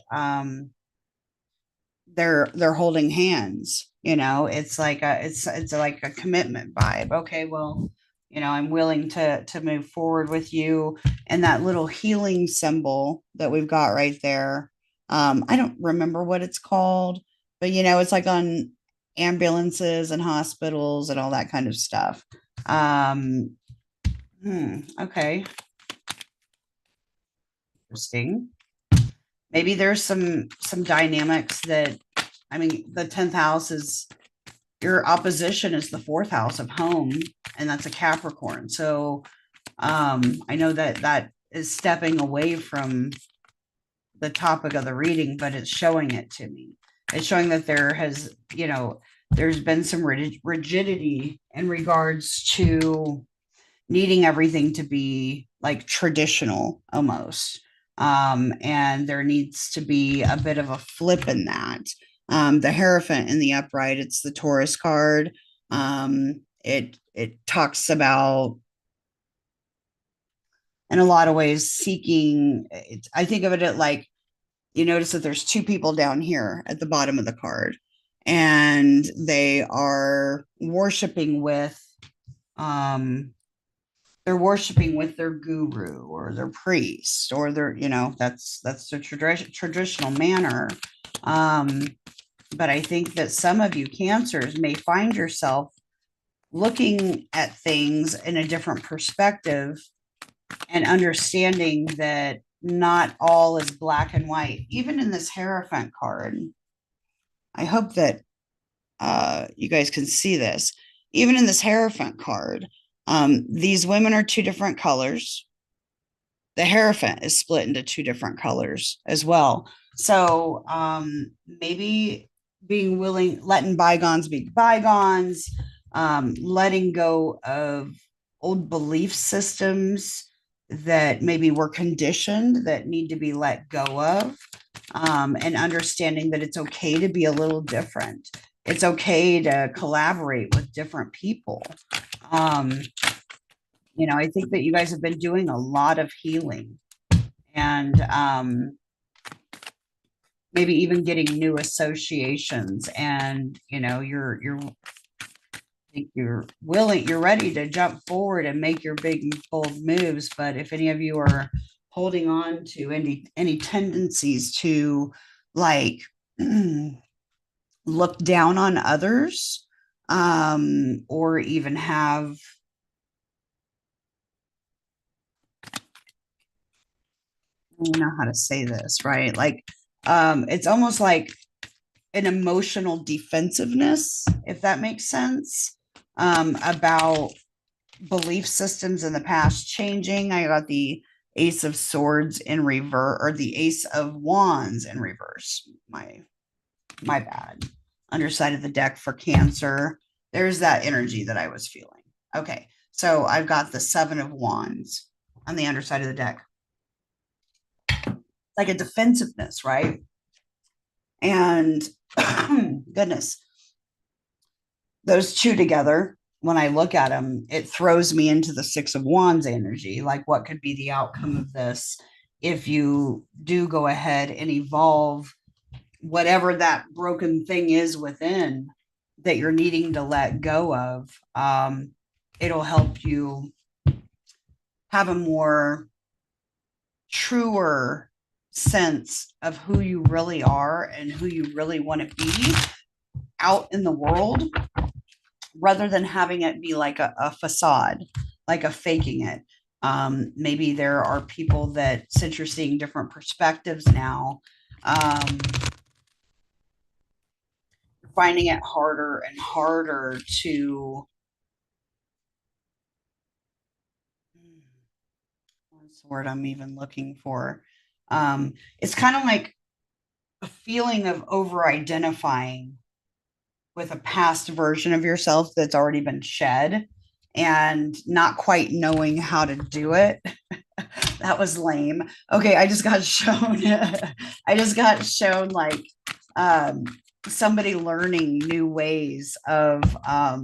They're holding hands. It's like it's like a commitment vibe. Okay, well, I'm willing to move forward with you. And that little healing symbol that we've got right there, I don't remember what it's called, but it's like on ambulances and hospitals and all that kind of stuff. Okay, interesting. Maybe there's some dynamics that, I mean, the 10th house is, your opposition is the fourth house of home, and that's a Capricorn. So I know that is stepping away from the topic of the reading, but it's showing it to me. It's showing that there's been some rigidity in regards to needing everything to be like traditional almost. And there needs to be a bit of a flip in that. The Hierophant in the upright, it's the Taurus card. It talks about, in a lot of ways, seeking. I think of it like, you notice that there's two people down here at the bottom of the card, and they are worshiping with they're worshiping with their guru or their priest, or their, that's the traditional manner. But I think that some of you Cancers may find yourself looking at things in a different perspective and understanding that not all is black and white. Even in this Hierophant card, I hope that you guys can see this. Even in this Hierophant card, these women are two different colors. The Hierophant is split into two different colors as well. So maybe being willing, letting bygones be bygones, letting go of old belief systems that maybe were conditioned that need to be let go of, and understanding that it's okay to be a little different. It's okay to collaborate with different people. I think that you guys have been doing a lot of healing, and maybe even getting new associations, and you're ready to jump forward and make your big bold moves. But if any of you are holding on to any tendencies to like look down on others, or even have, I don't know how to say this, right? Like, it's almost like an emotional defensiveness, if that makes sense, about belief systems in the past changing. I got the Ace of Swords in reverse, or the Ace of Wands in reverse. My bad. Underside of the deck for Cancer. There's that energy that I was feeling. Okay, so I've got the Seven of Wands on the underside of the deck, like a defensiveness, right? And goodness, those two together, when I look at them, it throws me into the Six of Wands energy. Like, what could be the outcome of this if you do go ahead and evolve whatever that broken thing is within that you're needing to let go of? It'll help you have a more truer sense of who you really are and who you really want to be out in the world, rather than having it be like a facade, like a faking it. Maybe there are people that, since you're seeing different perspectives now, finding it harder and harder to, what's the word I'm even looking for? It's kind of like a feeling of over identifying with a past version of yourself that's already been shed and not quite knowing how to do it. That was lame. Okay, I just got shown I just got shown like um somebody learning new ways of I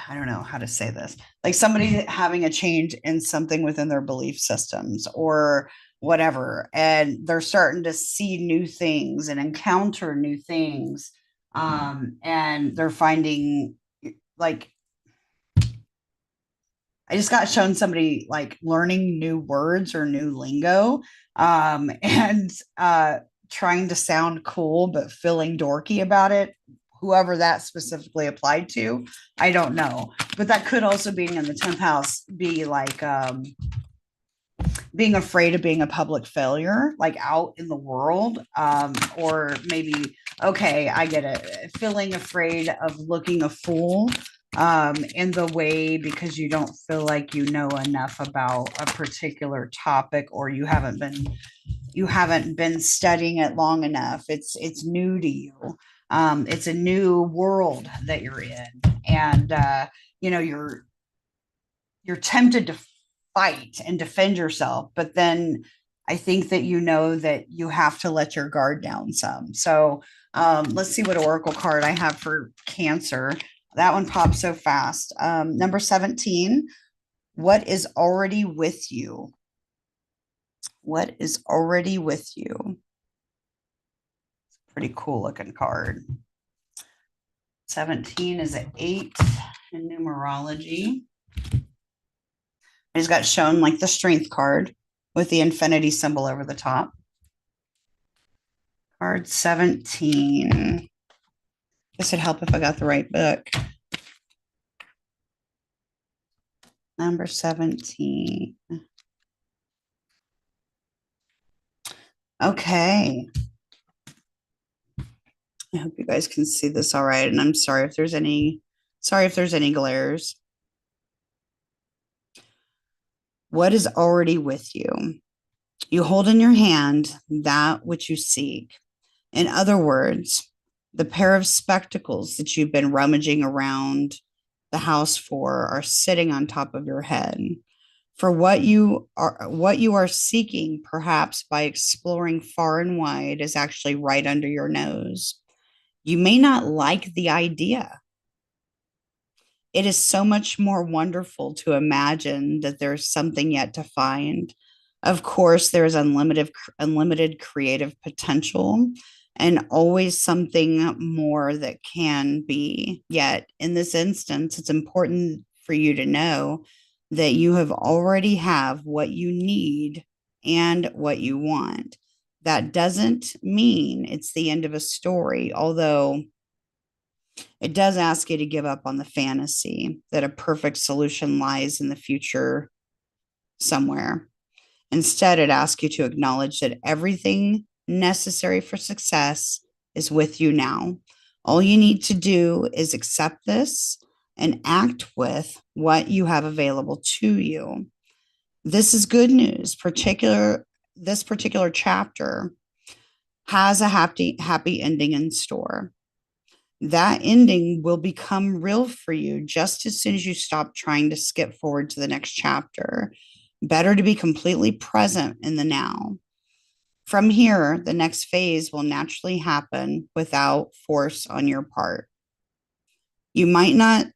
don't know how to say this. Like somebody having a change in something within their belief systems or whatever, and they're starting to see new things and encounter new things. And they're finding, like, I just got shown somebody like learning new words or new lingo, and trying to sound cool but feeling dorky about it. Whoever that specifically applied to, I don't know. But that could also, being in the 10th house, be like being afraid of being a public failure, like out in the world, or maybe, okay, I get it, feeling afraid of looking a fool in the way because you don't feel like you know enough about a particular topic, or you haven't been studying it long enough. It's new to you. It's a new world that you're in, and you're tempted to fight and defend yourself, but then I think that you know that you have to let your guard down some. So let's see what oracle card I have for Cancer. That one popped so fast. Number 17. What is already with you? What is already with you? Pretty cool looking card. 17 is an 8 in numerology. I just got shown like the strength card with the infinity symbol over the top. Card 17. This would help if I got the right book. Number 17. Okay. I hope you guys can see this all right. And I'm sorry if there's any glares. What is already with you? You hold in your hand that which you seek. In other words, the pair of spectacles that you've been rummaging around the house for are sitting on top of your head. For what you are seeking, perhaps by exploring far and wide, is actually right under your nose. You may not like the idea. It is so much more wonderful to imagine that there's something yet to find. Of course, there's unlimited creative potential and always something more that can be. Yet, in this instance, it's important for you to know that you have already have what you need and what you want. That doesn't mean it's the end of a story, although It does ask you to give up on the fantasy that a perfect solution lies in the future somewhere. Instead, it asks you to acknowledge that everything necessary for success is with you now. All you need to do is accept this and act with what you have available to you. This is good news. This particular chapter has a happy ending in store. That ending will become real for you just as soon as you stop trying to skip forward to the next chapter. Better to be completely present in the now. From here, the next phase will naturally happen without force on your part. You might not,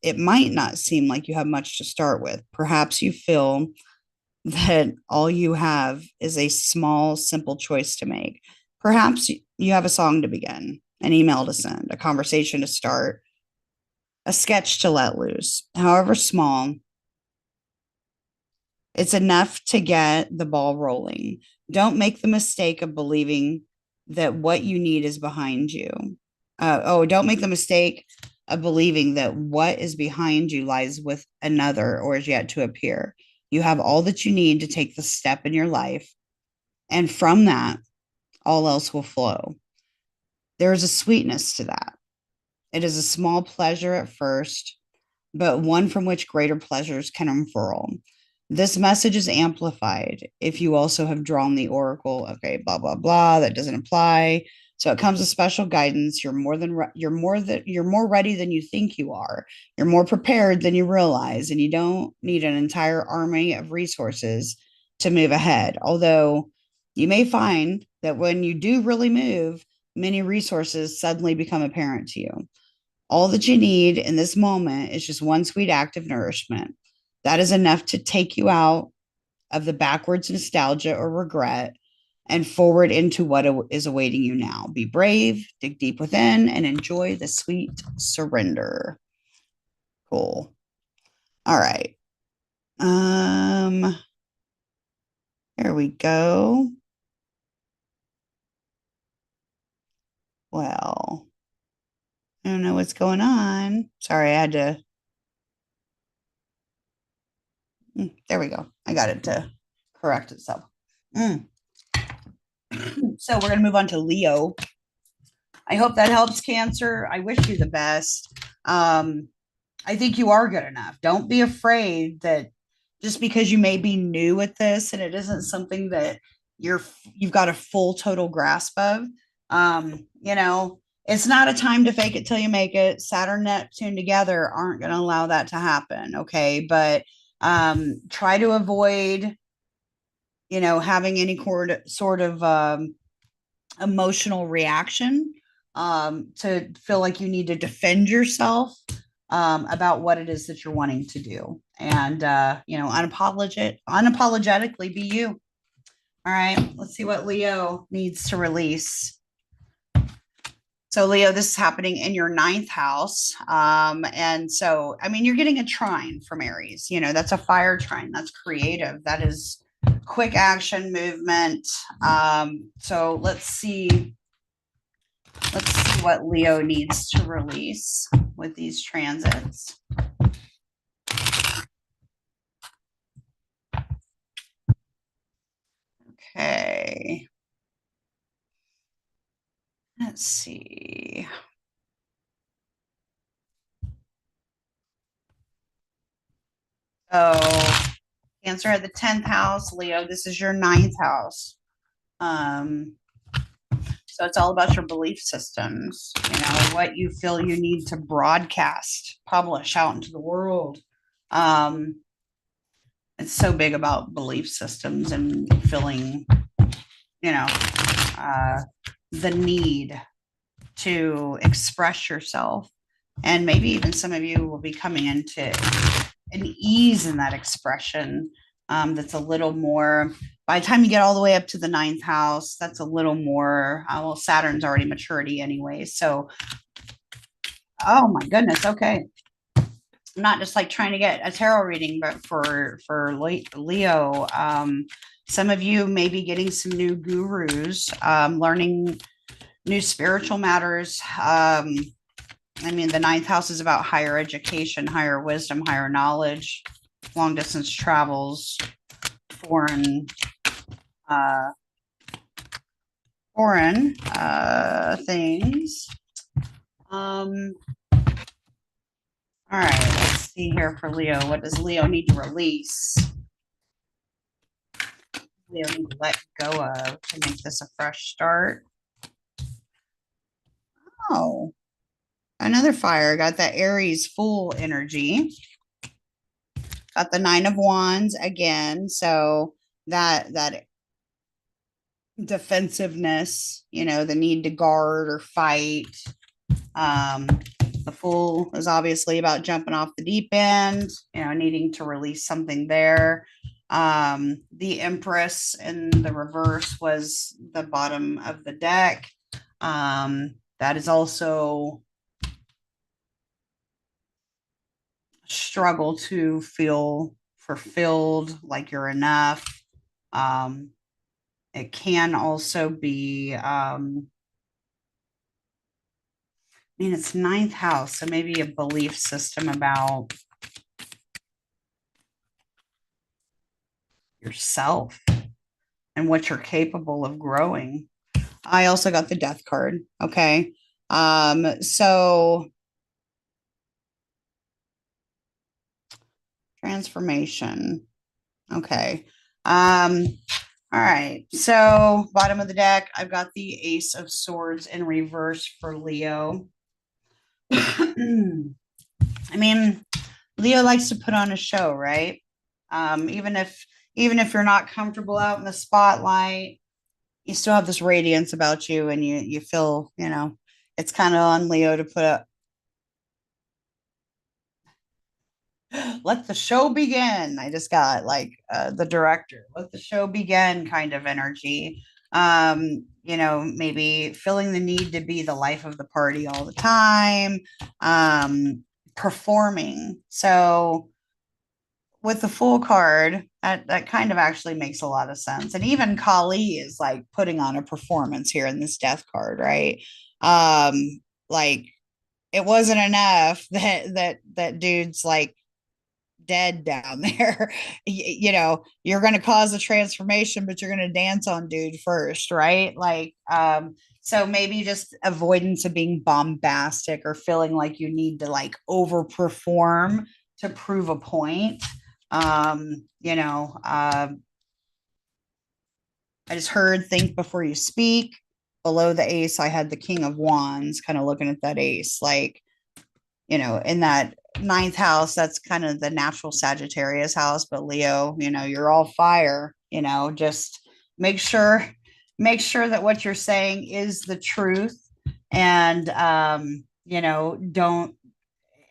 it might not seem like you have much to start with. Perhaps you feel that all you have is a small, simple choice to make. Perhaps you have a song to begin, an email to send, a conversation to start, a sketch to let loose. However small, it's enough to get the ball rolling. Don't make the mistake of believing that what you need is behind you. Don't make the mistake of believing that what is behind you lies with another or is yet to appear. You have all that you need to take the step in your life. And from that, all else will flow. There is a sweetness to that. It is a small pleasure at first, but one from which greater pleasures can unfurl. This message is amplified if you also have drawn the oracle. Okay, blah blah blah. That doesn't apply. So it comes with special guidance. You're more ready than you think you are. You're more prepared than you realize, and you don't need an entire army of resources to move ahead. Although you may find that when you do really move, many resources suddenly become apparent to you. All that you need in this moment is just one sweet act of nourishment. That is enough to take you out of the backwards nostalgia or regret and forward into what is awaiting you now. Be brave, dig deep within, and enjoy the sweet surrender. Cool. All right. Here we go. Well, I don't know what's going on. Sorry, I had to. There we go. I got it to correct itself. So we're going to move on to Leo. I hope that helps, Cancer. I wish you the best. I think you are good enough. Don't be afraid that just because you may be new at this and it isn't something that you've got a full total grasp of. It's not a time to fake it till you make it. Saturn, Neptune together aren't going to allow that to happen. Okay, but try to avoid, having any sort of emotional reaction to feel like you need to defend yourself about what it is that you're wanting to do. And, unapologetically be you. All right, let's see what Leo needs to release. So, Leo, this is happening in your ninth house. And so, you're getting a trine from Aries. That's a fire trine. That's creative. That is quick action movement. So let's see what Leo needs to release with these transits. Okay. Let's see. Oh, Cancer at the 10th house. Leo, this is your ninth house. So it's all about your belief systems, what you feel you need to broadcast, publish out into the world. It's so big about belief systems and feeling, the need to express yourself. And maybe even some of you will be coming into an ease in that expression that's a little more, by the time you get all the way up to the ninth house, that's a little more, Saturn's already maturity anyway. So, oh my goodness. Okay. I'm not just like trying to get a tarot reading, but for Leo, some of you may be getting some new gurus, learning new spiritual matters, I mean, the ninth house is about higher education, higher wisdom, higher knowledge, long distance travels, foreign, uh, things. Um, all right, let's see here for Leo. What does Leo need to release? Leo need to let go of to make this a fresh start. Oh, another fire. Got that Aries full energy. Got the Nine of Wands again. So that defensiveness, the need to guard or fight. Um, the Fool is obviously about jumping off the deep end, needing to release something there. The Empress in the reverse was the bottom of the deck. That is also struggle to feel fulfilled, like you're enough. It can also be, it's ninth house, so maybe a belief system about yourself and what you're capable of growing. I also got the Death card. Okay. So transformation. Okay. All right. So bottom of the deck, I've got the Ace of Swords in reverse for Leo. I mean, Leo likes to put on a show, right? Even if you're not comfortable out in the spotlight, you still have this radiance about you, and you feel, it's kind of on Leo to put up, let the show begin. I just got like the director, let the show begin kind of energy. Maybe feeling the need to be the life of the party all the time, performing. So with the Fool card, that kind of actually makes a lot of sense. And even Kali is like putting on a performance here in this Death card, right? Like it wasn't enough that dude's like dead down there. You're going to cause a transformation, but you're going to dance on dude first, right? Like, so maybe just avoidance of being bombastic or feeling like you need to like overperform to prove a point. I just heard think before you speak. Below the ace, I had the King of Wands, kind of looking at that ace, like, in that ninth house, that's kind of the natural Sagittarius house. But Leo, you're all fire, just make sure, that what you're saying is the truth. And, don't,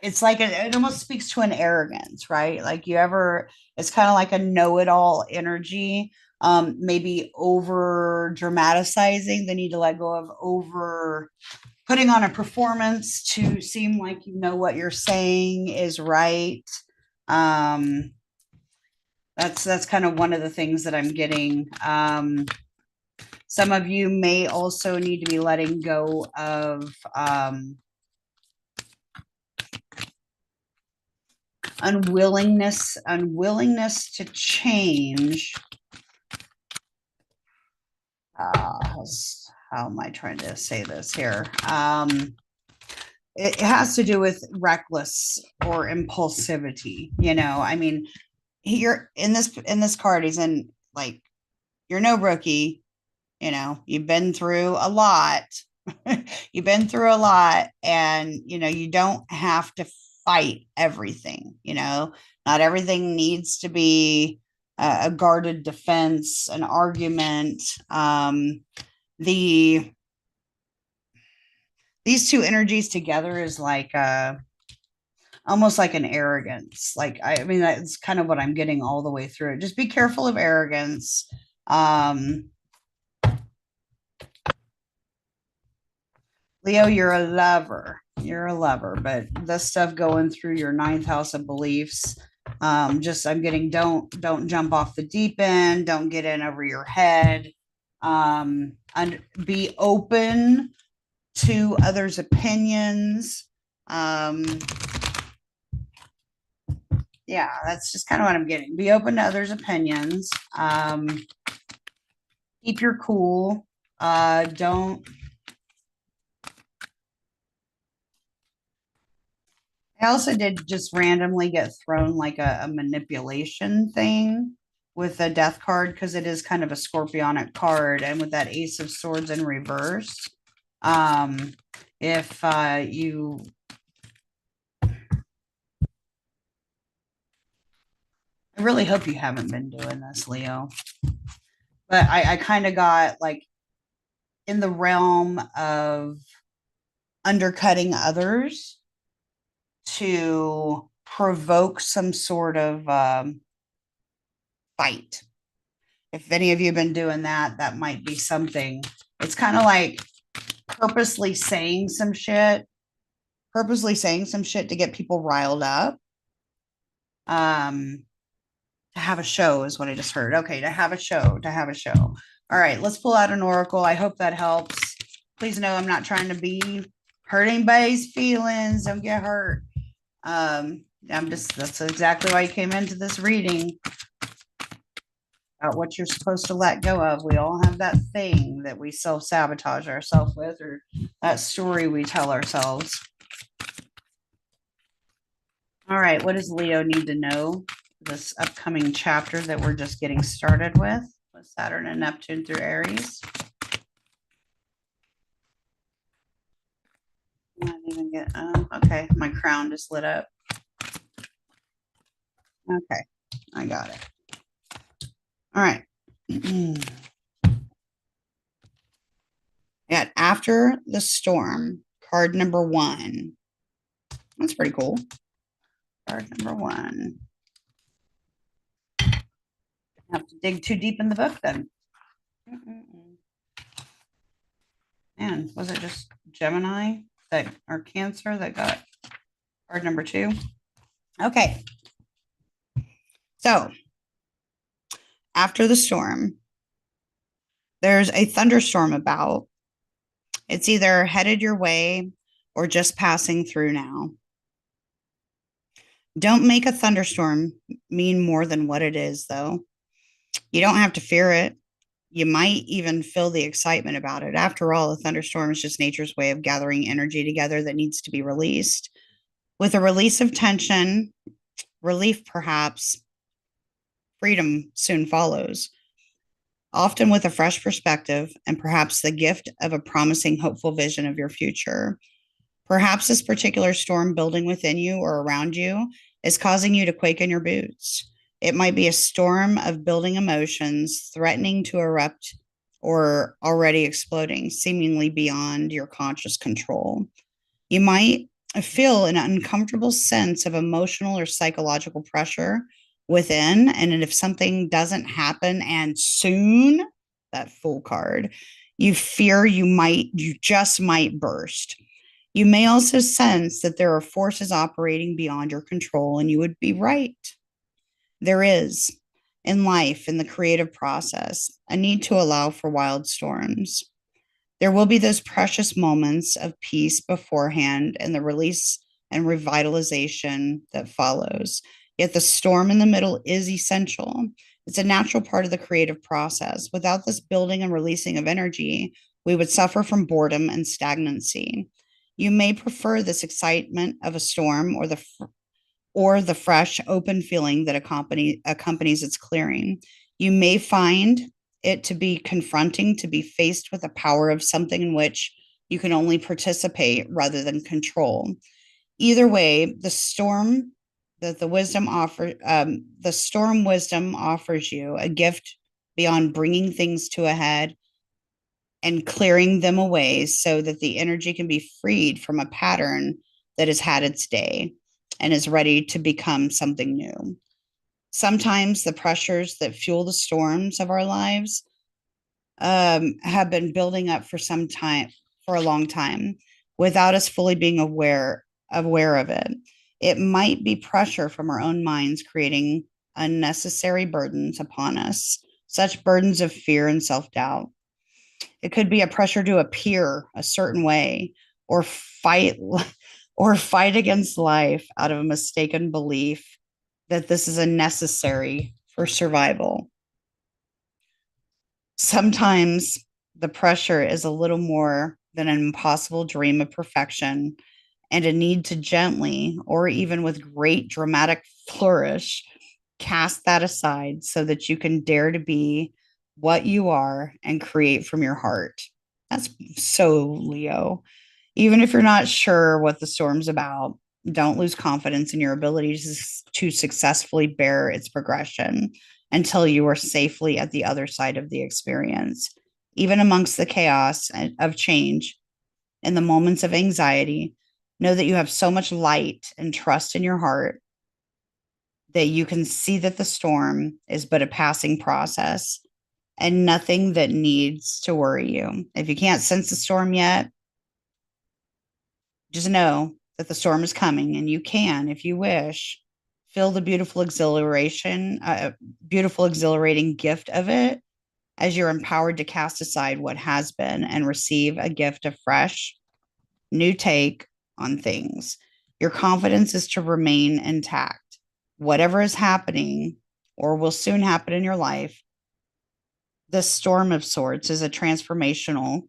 it's like it almost speaks to an arrogance, right? Like it's kind of like a know-it-all energy. Maybe over dramatizing the need to let go of, over putting on a performance to seem like you know what you're saying is right. um that's kind of one of the things that I'm getting. Some of you may also need to be letting go of unwillingness to change. How am I trying to say this here? It has to do with reckless or impulsivity. I mean, you're in this card, he's in like, you're no rookie. You've been through a lot. You've been through a lot, and you don't have to fight everything. Not everything needs to be a guarded defense, an argument. The These two energies together is like almost like an arrogance. Like, I mean, that's kind of what I'm getting all the way through. Just be careful of arrogance. Leo, you're a lover. You're a lover, but this stuff going through your ninth house of beliefs. Just I'm getting, don't jump off the deep end. Don't get in over your head. And be open to others' opinions. Um, yeah, that's just kind of what I'm getting. Be open to others' opinions. Keep your cool. Don't. I also did just randomly get thrown like a manipulation thing with the death card because it is kind of a scorpionic card, and with that ace of swords in reverse. Um, if you I really hope you haven't been doing this, Leo. But I kind of got like in the realm of undercutting others to provoke some sort of fight. If any of you have been doing that, that might be something. It's kind of like purposely saying some shit, to get people riled up. To have a show is what I just heard. Okay, to have a show, to have a show. All right, let's pull out an oracle. I hope that helps. Please know I'm not trying to be hurt anybody's feelings. Don't get hurt. That's exactly why you came into this reading about what you're supposed to let go of. We all have that thing that we self-sabotage ourselves with, or that story we tell ourselves. All right, what does Leo need to know this upcoming chapter that we're just getting started with Saturn and Neptune through Aries? I didn't even get, okay, my crown just lit up. Okay, I got it. All right. At After the Storm, card number 1. That's pretty cool. Card number 1. Have to dig too deep in the book then. Man, was it just Gemini that or Cancer that got card number 2? Okay. So, after the storm, there's a thunderstorm about. It's either headed your way or just passing through now. Don't make a thunderstorm mean more than what it is, though. You don't have to fear it. You might even feel the excitement about it. After all, a thunderstorm is just nature's way of gathering energy together that needs to be released. With a release of tension, relief perhaps, freedom soon follows, often with a fresh perspective and perhaps the gift of a promising, hopeful vision of your future. Perhaps this particular storm building within you or around you is causing you to quake in your boots. It might be a storm of building emotions threatening to erupt or already exploding, seemingly beyond your conscious control. You might feel an uncomfortable sense of emotional or psychological pressure within. And if something doesn't happen and soon, that Fool card, you fear you just might burst. You may also sense that there are forces operating beyond your control, and you would be right. There is, in life, in the creative process, a need to allow for wild storms. There will be those precious moments of peace beforehand and the release and revitalization that follows. Yet the storm in the middle is essential. It's a natural part of the creative process. Without this building and releasing of energy, we would suffer from boredom and stagnancy. You may prefer this excitement of a storm or the fresh, open feeling that accompanies its clearing. You may find it to be confronting to be faced with the power of something in which you can only participate rather than control. Either way, the storm wisdom offers you a gift beyond bringing things to a head and clearing them away so that the energy can be freed from a pattern that has had its day and is ready to become something new. Sometimes the pressures that fuel the storms of our lives have been building up for a long time, without us fully being aware of it. It might be pressure from our own minds creating unnecessary burdens upon us, such burdens of fear and self-doubt. It could be a pressure to appear a certain way or fight or fight against life out of a mistaken belief that this is a necessary for survival. Sometimes the pressure is a little more than an impossible dream of perfection and a need to gently, or even with great dramatic flourish, cast that aside so that you can dare to be what you are and create from your heart. That's so Leo. Even if you're not sure what the storm's about, don't lose confidence in your ability to successfully bear its progression until you are safely at the other side of the experience. Even amongst the chaos of change, in the moments of anxiety, know that you have so much light and trust in your heart that you can see that the storm is but a passing process and nothing that needs to worry you. If you can't sense the storm yet, just know that the storm is coming and you can, if you wish, feel the beautiful, exhilarating gift of it as you're empowered to cast aside what has been and receive a gift of fresh, new take on things. Your confidence is to remain intact. Whatever is happening or will soon happen in your life, this storm of sorts is a transformational,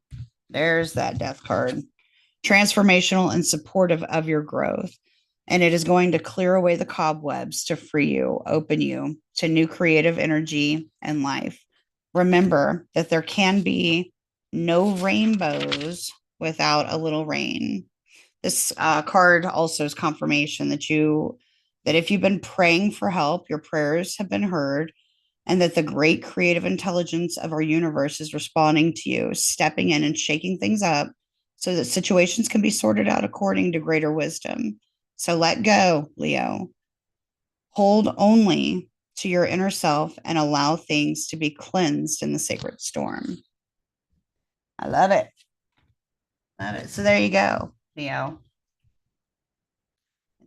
there's that death card, transformational and supportive of your growth. And it is going to clear away the cobwebs to free you, open you to new creative energy and life. Remember that there can be no rainbows without a little rain. This card also is confirmation that if you've been praying for help, your prayers have been heard, and that the great creative intelligence of our universe is responding to you, stepping in and shaking things up so that situations can be sorted out according to greater wisdom. So let go, Leo. Hold only to your inner self and allow things to be cleansed in the sacred storm. I love it. Love it. So there you go, Leo.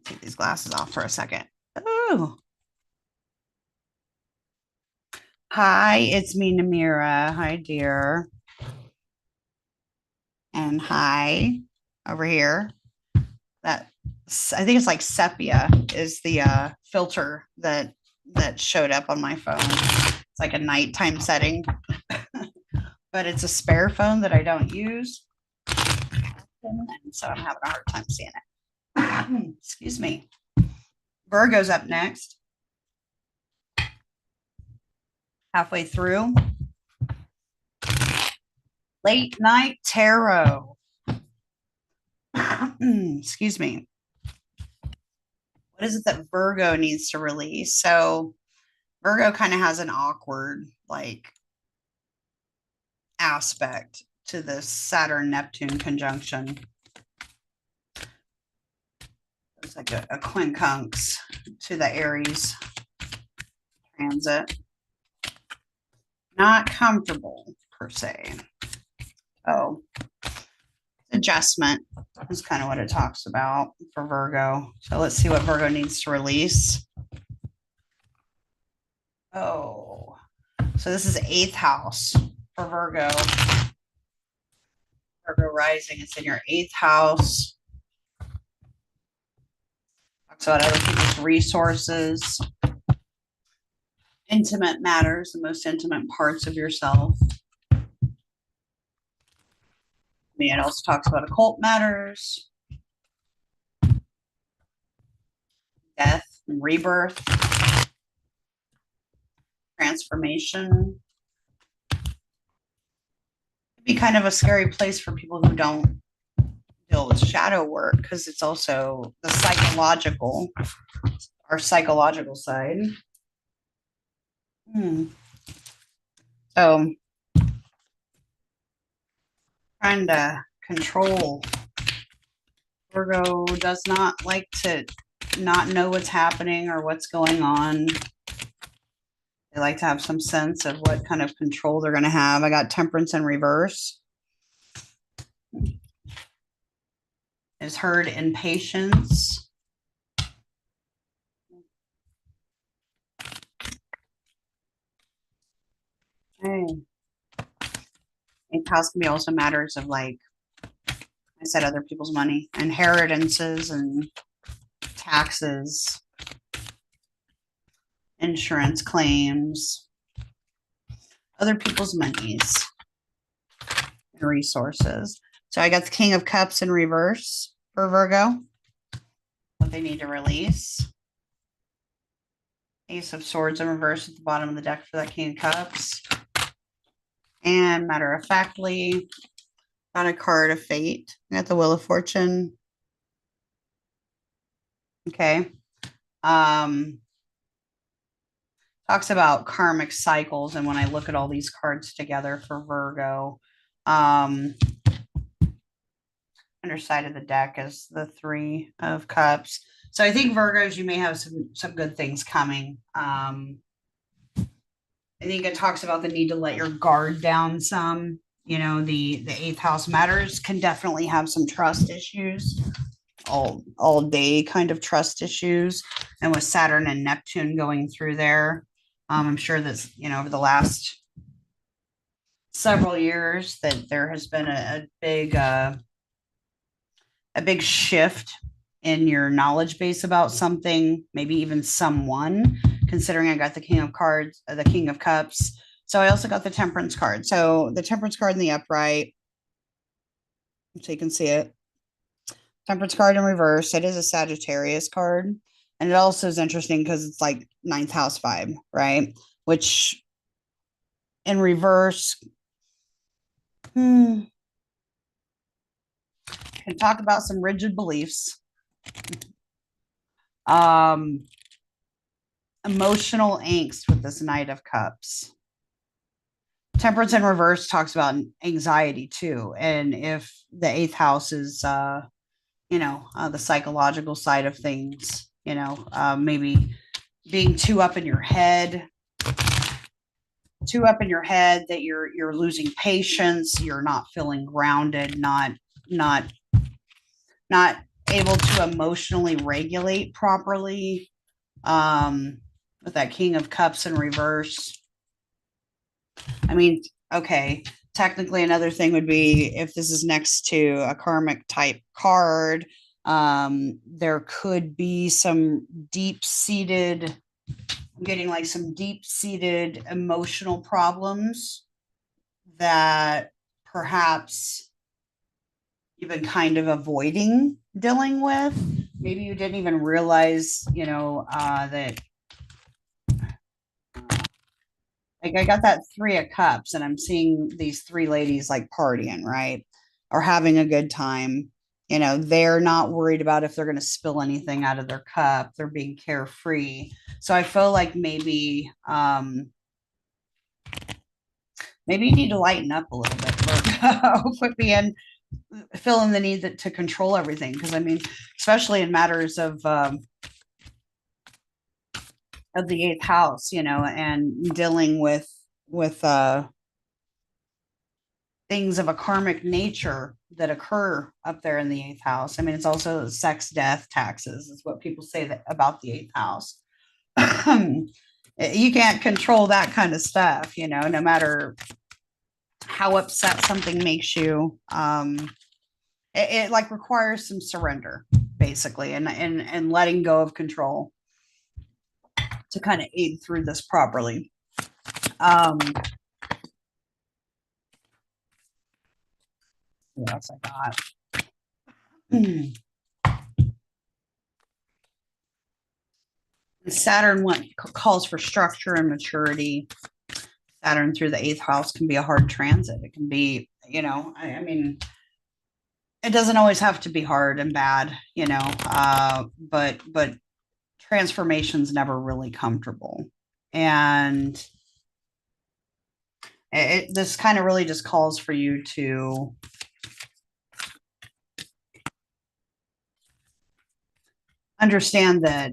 Take these glasses off for a second. Oh, hi, it's me, Namira. Hi, dear. And hi over here. That I think it's like sepia is the filter that showed up on my phone. It's like a nighttime setting, but it's a spare phone that I don't use, and so I'm having a hard time seeing it. Excuse me. Virgo's up next. Halfway through. Late night tarot. Excuse me. What is it that Virgo needs to release? So Virgo kind of has an awkward like aspect to the Saturn Neptune conjunction. It's like a quincunx to the Aries transit. Not comfortable per se. Oh, adjustment is kind of what it talks about for Virgo. So let's see what Virgo needs to release. Oh, so this is 8th house for Virgo. Virgo rising, it's in your 8th house. Talks about other people's resources, intimate matters, the most intimate parts of yourself. I mean, it also talks about occult matters, death and rebirth, transformation. It'd be kind of a scary place for people who don't deal with shadow work because it's also the our psychological side. So trying to control. Virgo does not like to not know what's happening or what's going on. They like to have some sense of what kind of control they're going to have. I got Temperance in reverse. Is heard in patience. Okay. 8th house can be also matters of like I said other people's money, inheritances and taxes, insurance claims, other people's monies and resources. So I got the King of Cups in reverse for Virgo, what they need to release. Ace of Swords in reverse at the bottom of the deck for that King of Cups. And matter of factly, got a card of fate. I got the Wheel of Fortune. Okay. Talks about karmic cycles. And when I look at all these cards together for Virgo, underside of the deck is the Three of Cups. So I think Virgos, you may have some good things coming. I think it talks about the need to let your guard down some. You know, the eighth house matters can definitely have some trust issues, all day kind of trust issues. And with Saturn and Neptune going through there, I'm sure that's, you know, over the last several years that there has been a big shift in your knowledge base about something, maybe even someone, considering I got the King of Cards, the King of Cups. So I also got the Temperance card. So the Temperance card in the upright, so you can see it. Temperance card in reverse. It is a Sagittarius card. And it also is interesting because it's like ninth house vibe, right? Which in reverse, can talk about some rigid beliefs. Emotional angst with this Knight of Cups. Temperance in reverse talks about anxiety too. And if the eighth house is, the psychological side of things, maybe being too up in your head that you're losing patience, you're not feeling grounded, not able to emotionally regulate properly. With that King of Cups in reverse. I mean, okay, technically another thing would be if this is next to a karmic type card, there could be some deep-seated, I'm getting like some deep-seated emotional problems that perhaps you've been kind of avoiding dealing with. Maybe you didn't even realize, that like I got that Three of Cups and I'm seeing these three ladies like partying, right? Or having a good time. They're not worried about if they're going to spill anything out of their cup. They're being carefree. So I feel like maybe you need to lighten up a little bit, Virgo. Quit being feeling the need to control everything. Because I mean, especially in matters of the eighth house, and dealing with things of a karmic nature that occur up there in the eighth house. I mean, it's also sex, death, taxes is what people say that about the eighth house. You can't control that kind of stuff, no matter how upset something makes you. It like requires some surrender, basically, and letting go of control to kind of aid through this properly. What else I got? Saturn calls for structure and maturity. Saturn through the eighth house can be a hard transit. It can be, I mean, it doesn't always have to be hard and bad, but transformation's never really comfortable. And this kind of really just calls for you to understand that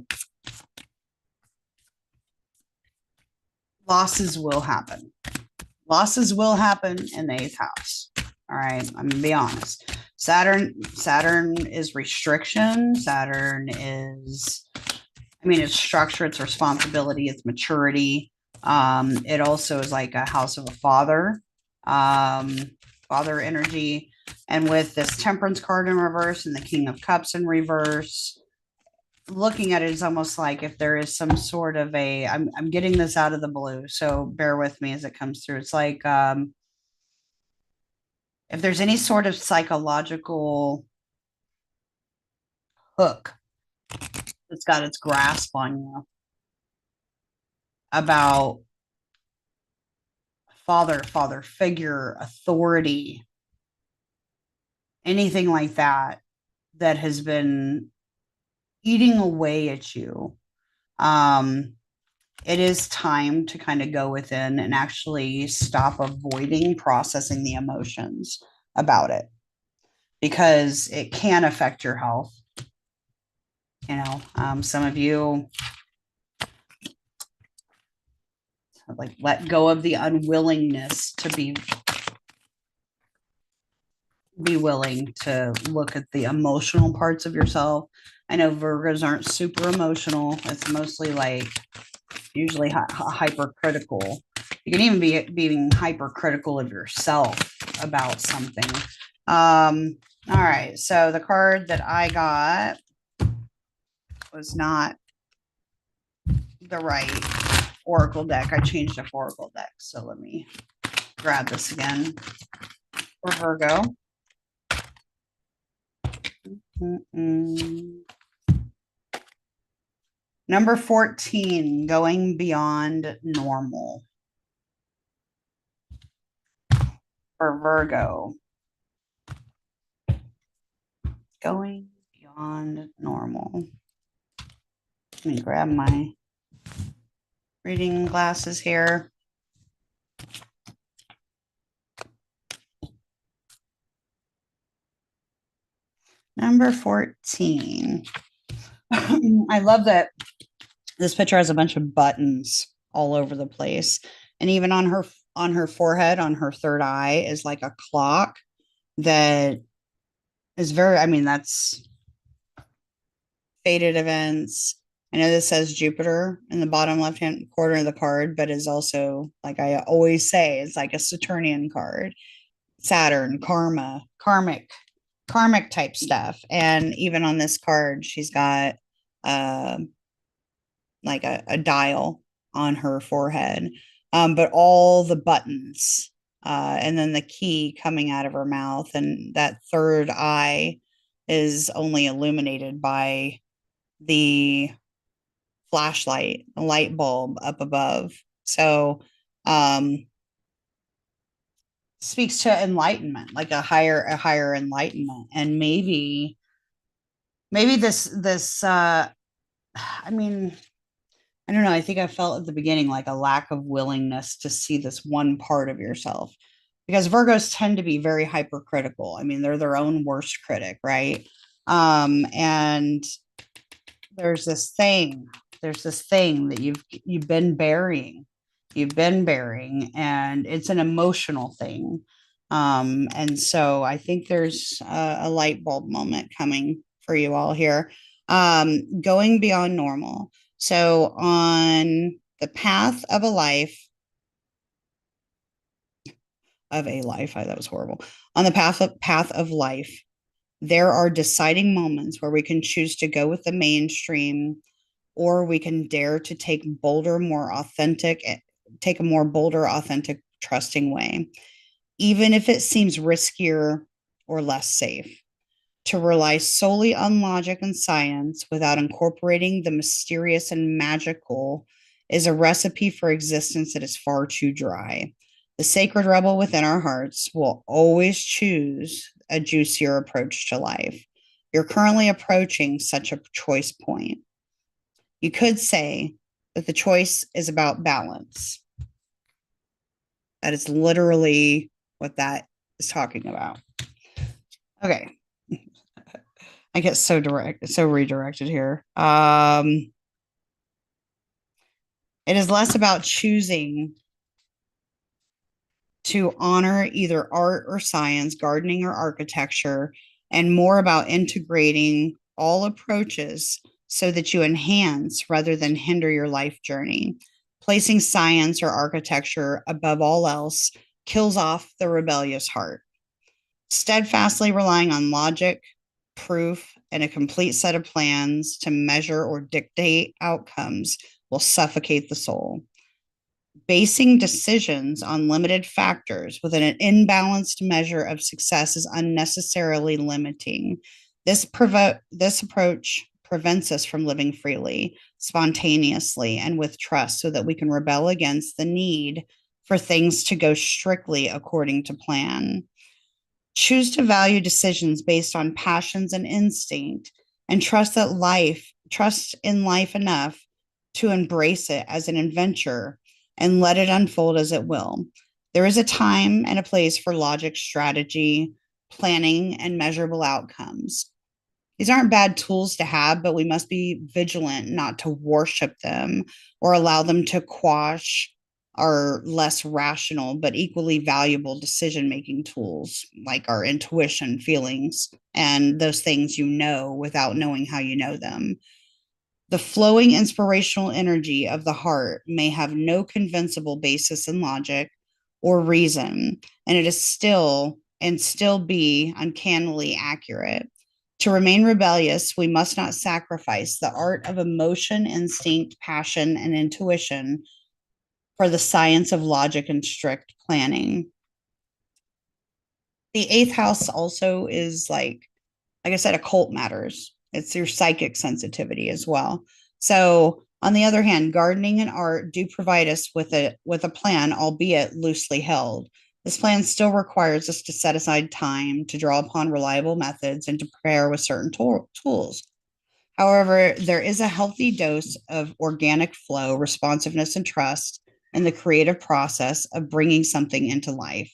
losses will happen. Losses will happen in the eighth house. All right, I'm gonna be honest. Saturn is restriction. Saturn is, it's structure, it's responsibility, it's maturity. It also is like a house of a father, father energy. And with this Temperance card in reverse and the King of Cups in reverse, looking at it is almost like if there is some sort of I'm getting this out of the blue, so bear with me as it comes through. It's like if there's any sort of psychological hook that's got its grasp on you about father figure, authority, anything like that, that has been eating away at you. It is time to kind of go within and actually stop avoiding processing the emotions about it, because it can affect your health. Some of you like let go of the unwillingness to be willing to look at the emotional parts of yourself. I know Virgos aren't super emotional. It's mostly like usually hypercritical. You can even be being hypercritical of yourself about something. All right. So the card that I got was not the right Oracle deck. I changed the Oracle deck. So let me grab this again for Virgo. Number 14, going beyond normal. For Virgo. Going beyond normal. Let me grab my reading glasses here. Number 14. I love that this picture has a bunch of buttons all over the place. And even on her forehead, on her third eye, is like a clock that is that's fated events. I know this says Jupiter in the bottom left-hand corner of the card, but is also, like I always say, it's like a Saturnian card. Saturn, karma, karmic type stuff. And even on this card, she's got like a dial on her forehead, but all the buttons, and then the key coming out of her mouth, and that third eye is only illuminated by the flashlight, the light bulb up above. So speaks to enlightenment, like a higher enlightenment. And maybe this I mean, I don't know. I think I felt at the beginning like a lack of willingness to see this one part of yourself, because Virgos tend to be very hypercritical. I mean, they're their own worst critic, right? And there's this thing, that you've been burying, and it's an emotional thing. And so I think there's a light bulb moment coming for you all here. Going beyond normal. So on the path of a life, that was horrible. On the path of life, there are deciding moments where we can choose to go with the mainstream, or we can dare to take a more bolder, authentic, trusting way, even if it seems riskier or less safe. To rely solely on logic and science without incorporating the mysterious and magical is a recipe for existence that is far too dry. The sacred rebel within our hearts will always choose a juicier approach to life. You're currently approaching such a choice point. You could say that the choice is about balance. That is literally what that is talking about. Okay. I get so redirected here. It is less about choosing to honor either art or science, gardening or architecture, and more about integrating all approaches so that you enhance rather than hinder your life journey. Placing science or architecture above all else kills off the rebellious heart. Steadfastly relying on logic, proof, and a complete set of plans to measure or dictate outcomes will suffocate the soul. Basing decisions on limited factors with an imbalanced measure of success is unnecessarily limiting. This approach prevents us from living freely, spontaneously, and with trust so that we can rebel against the need for things to go strictly according to plan. Choose to value decisions based on passions and instinct, and trust in life enough to embrace it as an adventure and let it unfold as it will. There is a time and a place for logic, strategy, planning, and measurable outcomes. These aren't bad tools to have, but we must be vigilant not to worship them or allow them to quash our less rational but equally valuable decision making tools like our intuition, feelings, and those things you know without knowing how you know them. The flowing inspirational energy of the heart may have no convincible basis in logic or reason, and it is still be uncannily accurate. To remain rebellious, we must not sacrifice the art of emotion, instinct, passion, and intuition for the science of logic and strict planning. The eighth house also is like I said, occult matters. It's your psychic sensitivity as well. So on the other hand, gardening and art do provide us with a plan, albeit loosely held. This plan still requires us to set aside time to draw upon reliable methods and to prepare with certain tools. However, there is a healthy dose of organic flow, responsiveness, and trust in the creative process of bringing something into life.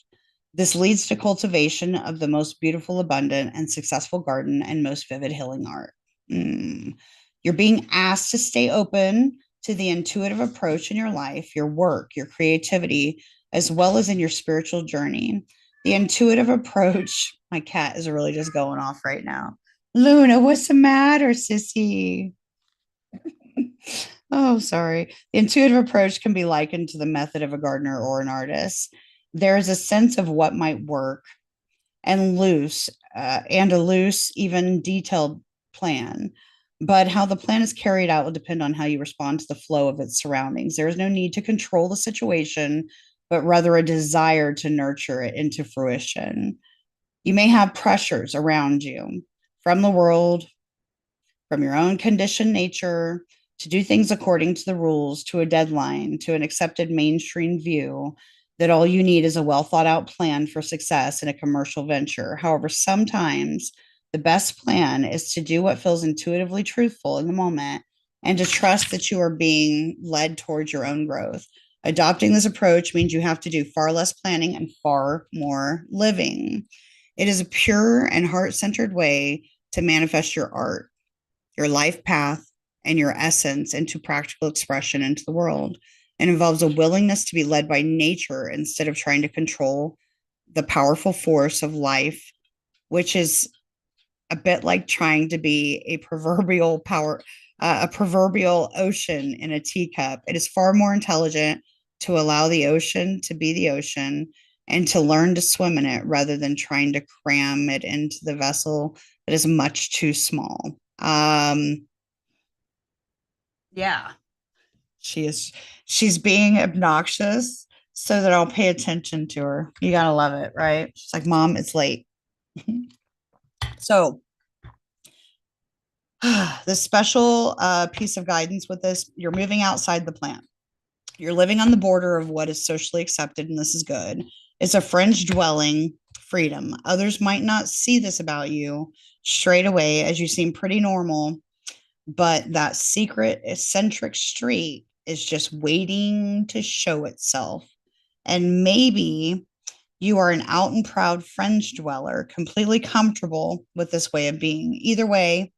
This leads to cultivation of the most beautiful, abundant, and successful garden and most vivid healing art. Mm. You're being asked to stay open to the intuitive approach in your life, your work, your creativity, as well as in your spiritual journey. The intuitive approach, my cat is really just going off right now. Luna, what's the matter, sissy? Oh, sorry. The intuitive approach can be likened to the method of a gardener or an artist. There is a sense of what might work and a loose, even detailed plan. But how the plan is carried out will depend on how you respond to the flow of its surroundings. There is no need to control the situation, but rather a desire to nurture it into fruition. You may have pressures around you from the world, from your own conditioned nature, to do things according to the rules, to a deadline, to an accepted mainstream view that all you need is a well thought out plan for success in a commercial venture. However, sometimes the best plan is to do what feels intuitively truthful in the moment and to trust that you are being led towards your own growth. Adopting this approach means you have to do far less planning and far more living. It is a pure and heart centered way to manifest your art, your life path, and your essence into practical expression into the world. It involves a willingness to be led by nature instead of trying to control the powerful force of life, which is a bit like trying to be a proverbial ocean in a teacup. It is far more intelligent to allow the ocean to be the ocean and to learn to swim in it rather than trying to cram it into the vessel that is much too small. Yeah, she's being obnoxious so that I'll pay attention to her. You gotta love it, right? She's like, Mom, it's late. So the special piece of guidance with this, you're moving outside the plan. You're living on the border of what is socially accepted, and this is good. It's a fringe dwelling freedom. Others might not see this about you straight away as you seem pretty normal, but that secret eccentric street is just waiting to show itself. And maybe you are an out and proud fringe dweller, completely comfortable with this way of being. Either way,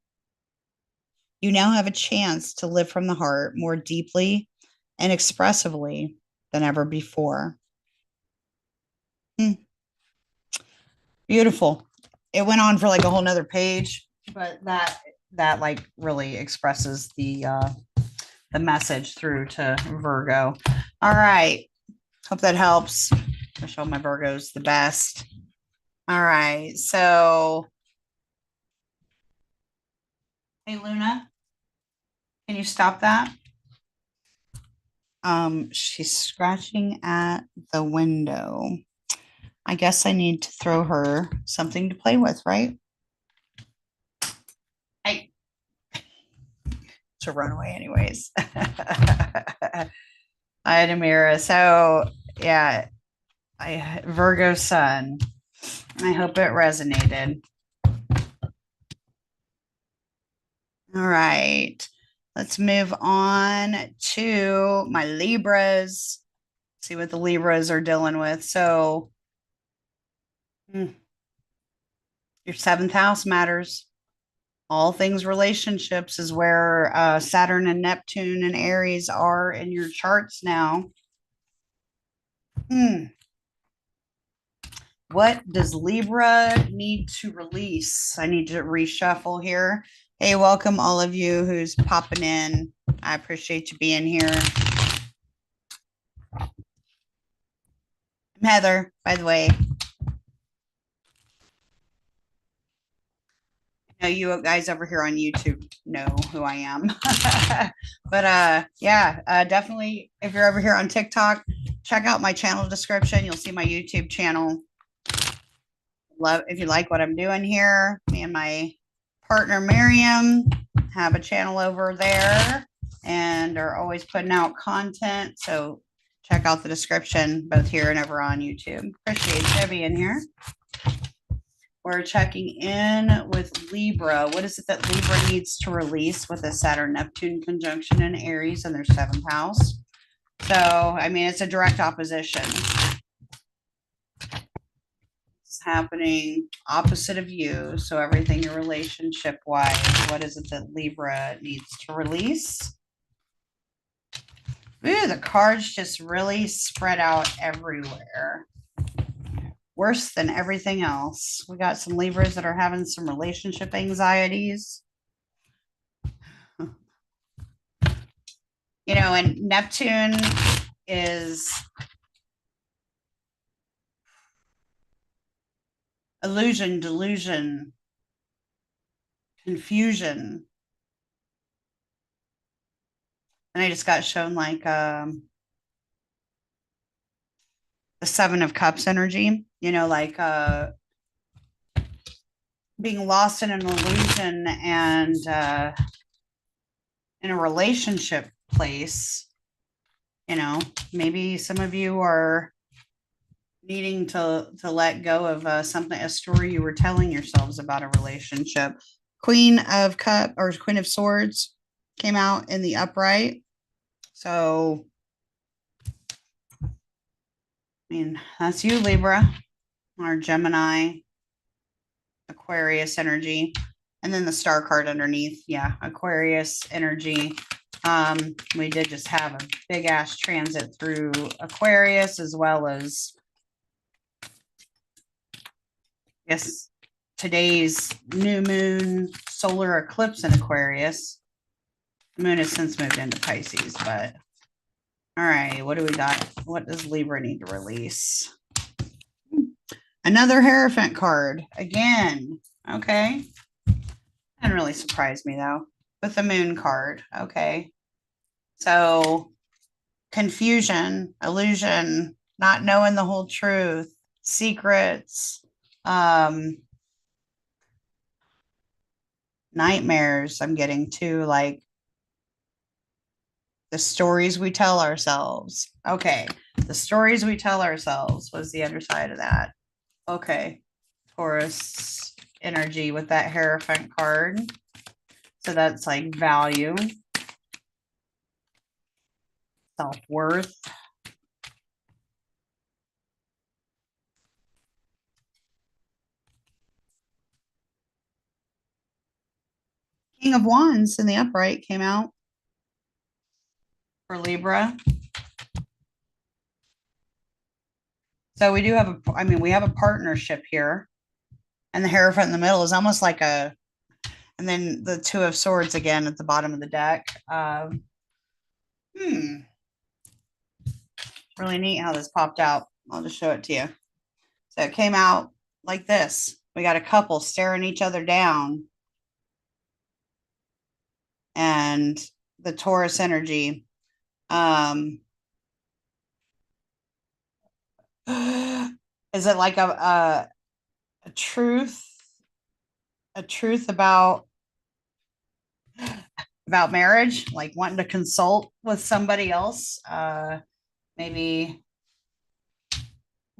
you now have a chance to live from the heart more deeply and expressively than ever before. Beautiful. It went on for like a whole nother page, but that like really expresses the message through to Virgo. All right. Hope that helps. I show my Virgos the best. All right. So, hey, Luna, can you stop that? She's scratching at the window. I guess I need to throw her something to play with, right? Hey, to run away anyways. Hi, Amira. So, yeah, I Virgo sun. I hope it resonated. All right. Let's move on to my Libras. See what the Libras are dealing with. So, your seventh house matters. All things relationships is where Saturn and Neptune and Aries are in your charts now. Hmm. What does Libra need to release? I need to reshuffle here. Hey, welcome all of you who's popping in. I appreciate you being here. I'm Heather, by the way. I know you guys over here on YouTube know who I am. But yeah, definitely if you're over here on TikTok, check out my channel description. You'll see my YouTube channel. Love if you like what I'm doing here. Me and my partner Miriam have a channel over there and are always putting out content. So check out the description both here and over on YouTube. Appreciate you being here. We're checking in with Libra. What is it that Libra needs to release with a Saturn Neptune conjunction in Aries in their seventh house? So, I mean, it's a direct opposition. It's happening opposite of you. So, everything your relationship wise, what is it that Libra needs to release? Ooh, the cards just really spread out everywhere. Worse than everything else. We got some Libras that are having some relationship anxieties. And Neptune is illusion, delusion, confusion. And I just got shown like the Seven of Cups energy, like being lost in an illusion and in a relationship place. Maybe some of you are needing to let go of a story you were telling yourselves about a relationship. Queen of Cup or Queen of Swords came out in the upright. So, I mean, that's you, Libra, or Gemini, Aquarius energy. And then the star card underneath. Yeah, Aquarius energy. We did just have a big ass transit through Aquarius as well as, I guess, today's new moon solar eclipse in Aquarius. The moon has since moved into Pisces, but all right, what do we got? What does Libra need to release? Another Hierophant card again. Okay. Didn't really surprise me though. With the moon card. Okay. So confusion, illusion, not knowing the whole truth, secrets, nightmares. I'm getting to like the stories we tell ourselves. Okay. The stories we tell ourselves was the other side of that. Okay. Taurus energy with that Hierophant card. So that's like value, self-worth. King of Wands in the upright came out for Libra. So we do have we have a partnership here. And the Hierophant in the middle is almost like and then the Two of Swords again at the bottom of the deck. Really neat how this popped out. I'll just show it to you. So it came out like this. We got a couple staring each other down, and the Taurus energy. Is it like a truth, a truth about marriage, like wanting to consult with somebody else? Maybe.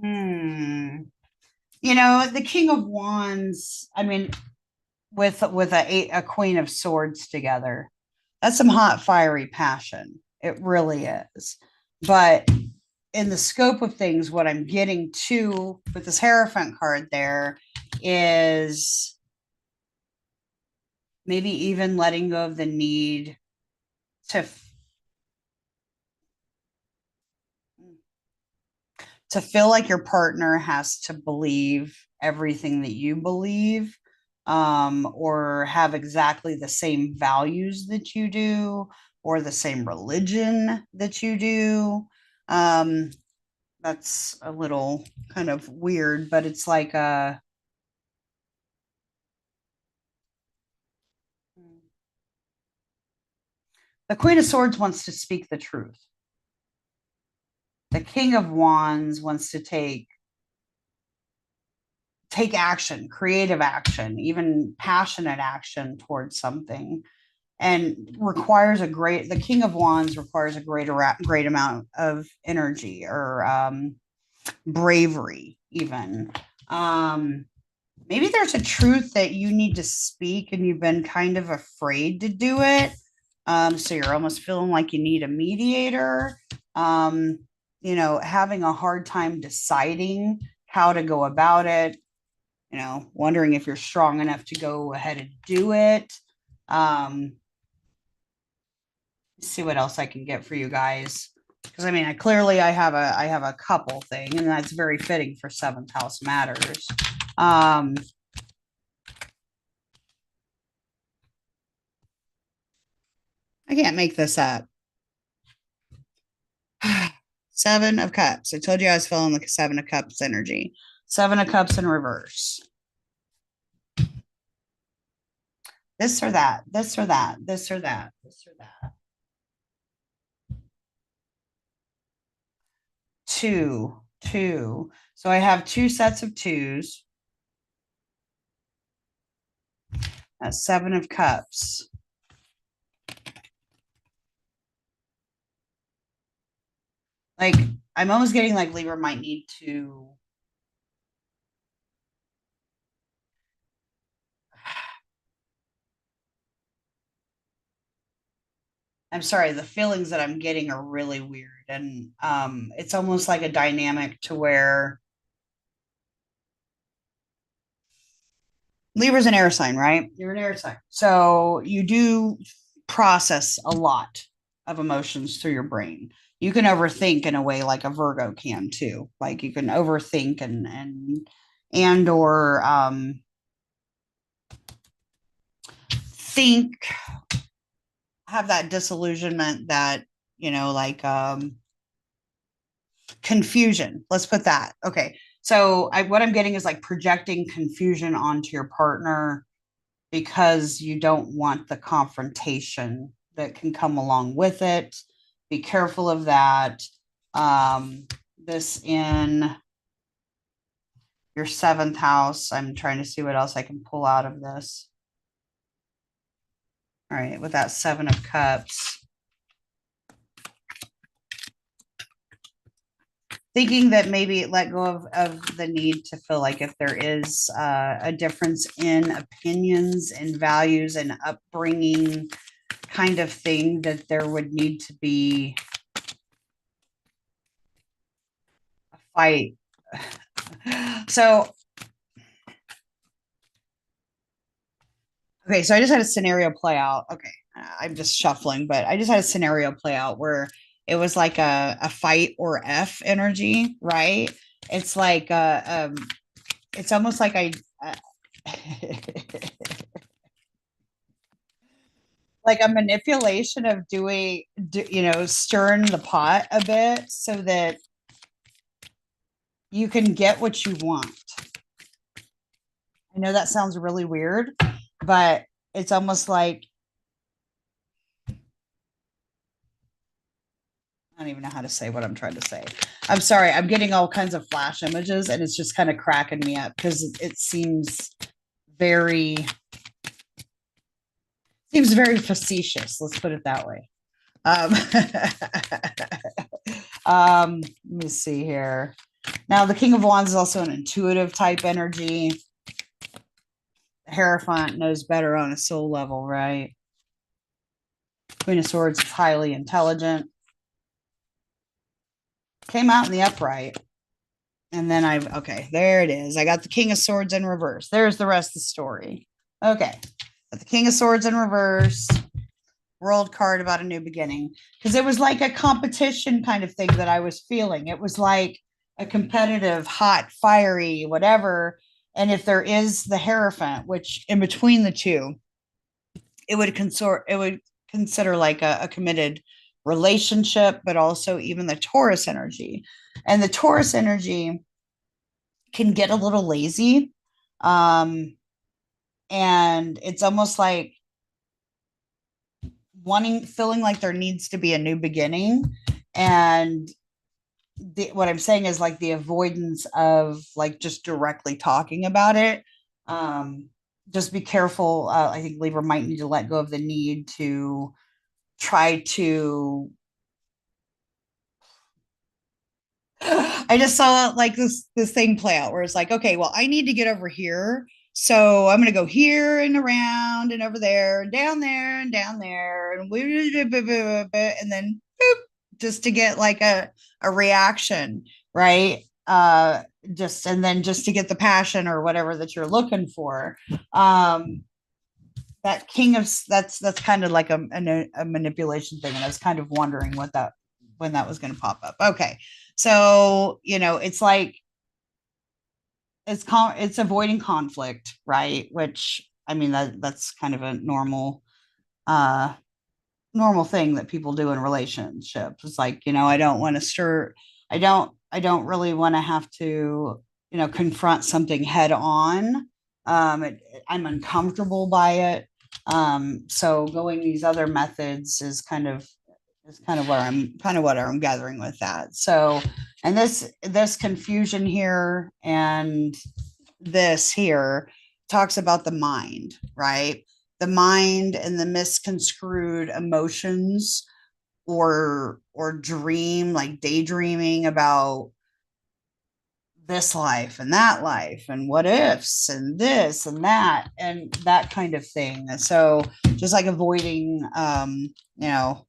Hmm. The King of Wands. I mean, with a Queen of Swords together, that's some hot, fiery passion. It really is. But in the scope of things, what I'm getting to with this Hierophant card there is maybe even letting go of the need to feel like your partner has to believe everything that you believe, or have exactly the same values that you do, or the same religion that you do. um, that's a little kind of weird, but it's like the Queen of Swords wants to speak the truth. The King of Wands wants to take action, creative action, even passionate action towards something, and requires the King of Wands requires a great amount of energy, or bravery even. um Maybe there's a truth that you need to speak and you've been kind of afraid to do it. So you're almost feeling like you need a mediator. um Having a hard time deciding how to go about it, wondering if you're strong enough to go ahead and do it. See what else I can get for you guys, because I mean, I have a couple thing, and that's very fitting for seventh house matters. um I can't make this up. Seven of Cups. I told you I was feeling like a Seven of Cups energy. Seven of Cups in reverse. This or that, this or that, this or that, this or that. Two. So I have two sets of twos. That's Seven of Cups. Like, I'm almost getting like Libra might need to. I'm sorry, the feelings that I'm getting are really weird. And it's almost like a dynamic to where Libra's an air sign, right? You're an air sign. So you do process a lot of emotions through your brain. You can overthink in a way like a Virgo can too. Like you can overthink and or think, have that disillusionment that, like confusion. Let's put that. Okay. So what I'm getting is like projecting confusion onto your partner because you don't want the confrontation that can come along with it. Be careful of that. This in your seventh house. I'm trying to see what else I can pull out of this. All right, with that Seven of Cups. Thinking that maybe let go of the need to feel like if there is a difference in opinions and values and upbringing kind of thing, that there would need to be a fight. So, okay, so I just had a scenario play out. Okay, I'm just shuffling, but I just had a scenario play out where it was like a fight or F energy, right? It's like it's almost like like a manipulation of stirring the pot a bit so that you can get what you want. I know that sounds really weird, but it's almost like I don't even know how to say what I'm trying to say. I'm sorry. I'm getting all kinds of flash images and it's just kind of cracking me up because it very seems very facetious. Let's put it that way. Um, let me see here. Now, the King of Wands is also an intuitive type energy. The Hierophant knows better on a soul level, right? Queen of Swords is highly intelligent. Came out in the upright. And then okay, there it is. I got the King of Swords in reverse. There's the rest of the story. Okay. Got the King of Swords in reverse. World card about a new beginning. Because it was like a competition kind of thing that I was feeling. It was like a competitive, hot, fiery, whatever. And if there is the Hierophant, which in between the two, it would consider like a committed relationship, but also even the Taurus energy. And the Taurus energy can get a little lazy. And it's almost like feeling like there needs to be a new beginning. And what I'm saying is like the avoidance of like just directly talking about it. Just be careful. I think Libra might need to let go of the need to try to I just saw like this thing play out where it's like, okay, well, I need to get over here. So I'm gonna go here and around and over there and down there and down there and then boop, just to get like a reaction, right? Just and then just to get the passion or whatever that you're looking for. That king of that's kind of like a manipulation thing, and I was kind of wondering what that when that was going to pop up. Okay, so it's like it's avoiding conflict, right? Which I mean that's kind of a uh normal thing that people do in relationships. It's like I don't want to stir. I don't really want to have to confront something head on. I'm uncomfortable by it. So going these other methods is kind of what I'm gathering with that. So, and this confusion here and this here talks about the mind, right? The mind and the misconstrued emotions or dream, like daydreaming about this life and that life and what ifs and this and that kind of thing. And so just like you know,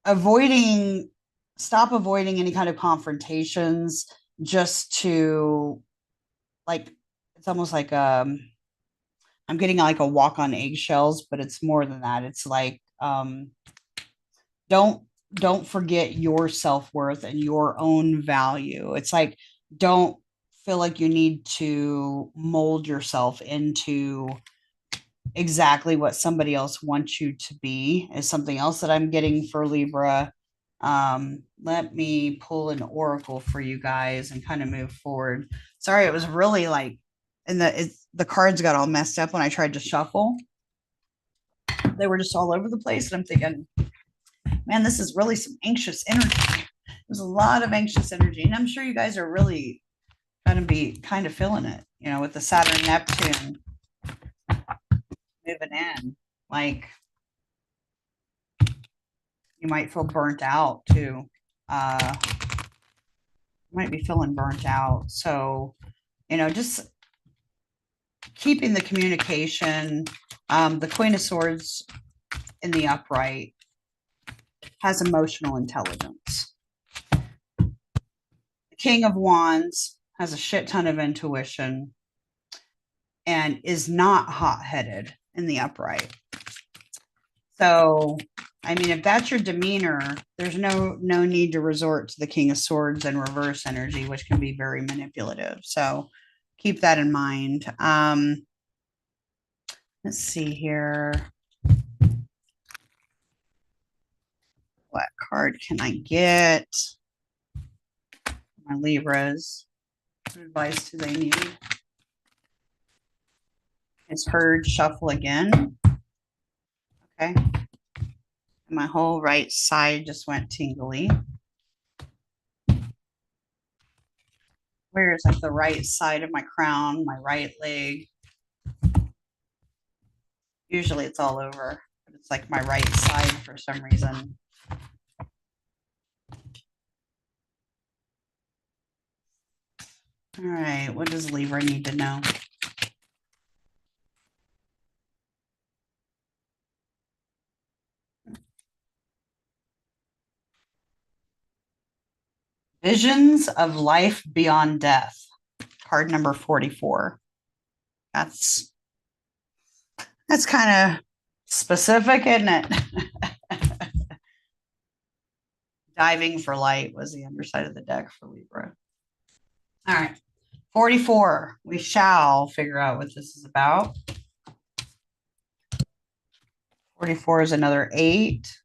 avoiding stop avoiding any kind of confrontations just to like it's almost like I'm getting like a walk on eggshells, but it's more than that. It's like don't don't forget your self-worth and your own value. It's like don't feel like you need to mold yourself into exactly what somebody else wants you to be is something else that I'm getting for Libra. Let me pull an oracle for you guys and kind of move forward. Sorry, it was really like, and the cards got all messed up when I tried to shuffle. They were just all over the place, and I'm thinking, man, this is really some anxious energy. There's a lot of anxious energy, and I'm sure you guys are really going to be kind of feeling it, with the Saturn Neptune moving in. Like you might feel burnt out too. Might be feeling burnt out. So, just keeping the communication. The Queen of Swords in the upright has emotional intelligence. The King of Wands has a shit ton of intuition and is not hot-headed in the upright. So, I mean, if that's your demeanor, there's no need to resort to the King of Swords and reverse energy, which can be very manipulative. So keep that in mind. Let's see here. What card can I get? My Libras. What advice do they need? It's heard shuffle again. Okay. My whole right side just went tingly. Where is like the right side of my crown, my right leg? Usually it's all over, but it's like my right side for some reason. All right, what does Libra need to know? Visions of life beyond death. Card number 44. That's kind of specific, isn't it? Diving for light was the underside of the deck for Libra. All right. 44. We shall figure out what this is about. 44 is another 8.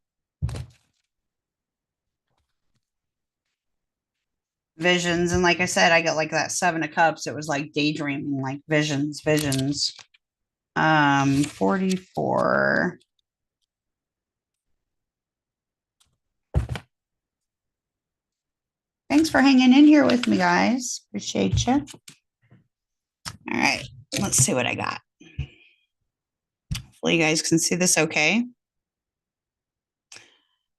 Visions. And like I said, I got like that 7 of Cups. It was like daydreaming, like visions. 44. Thanks for hanging in here with me, guys. Appreciate you. All right, let's see what I got. Hopefully you guys can see this okay.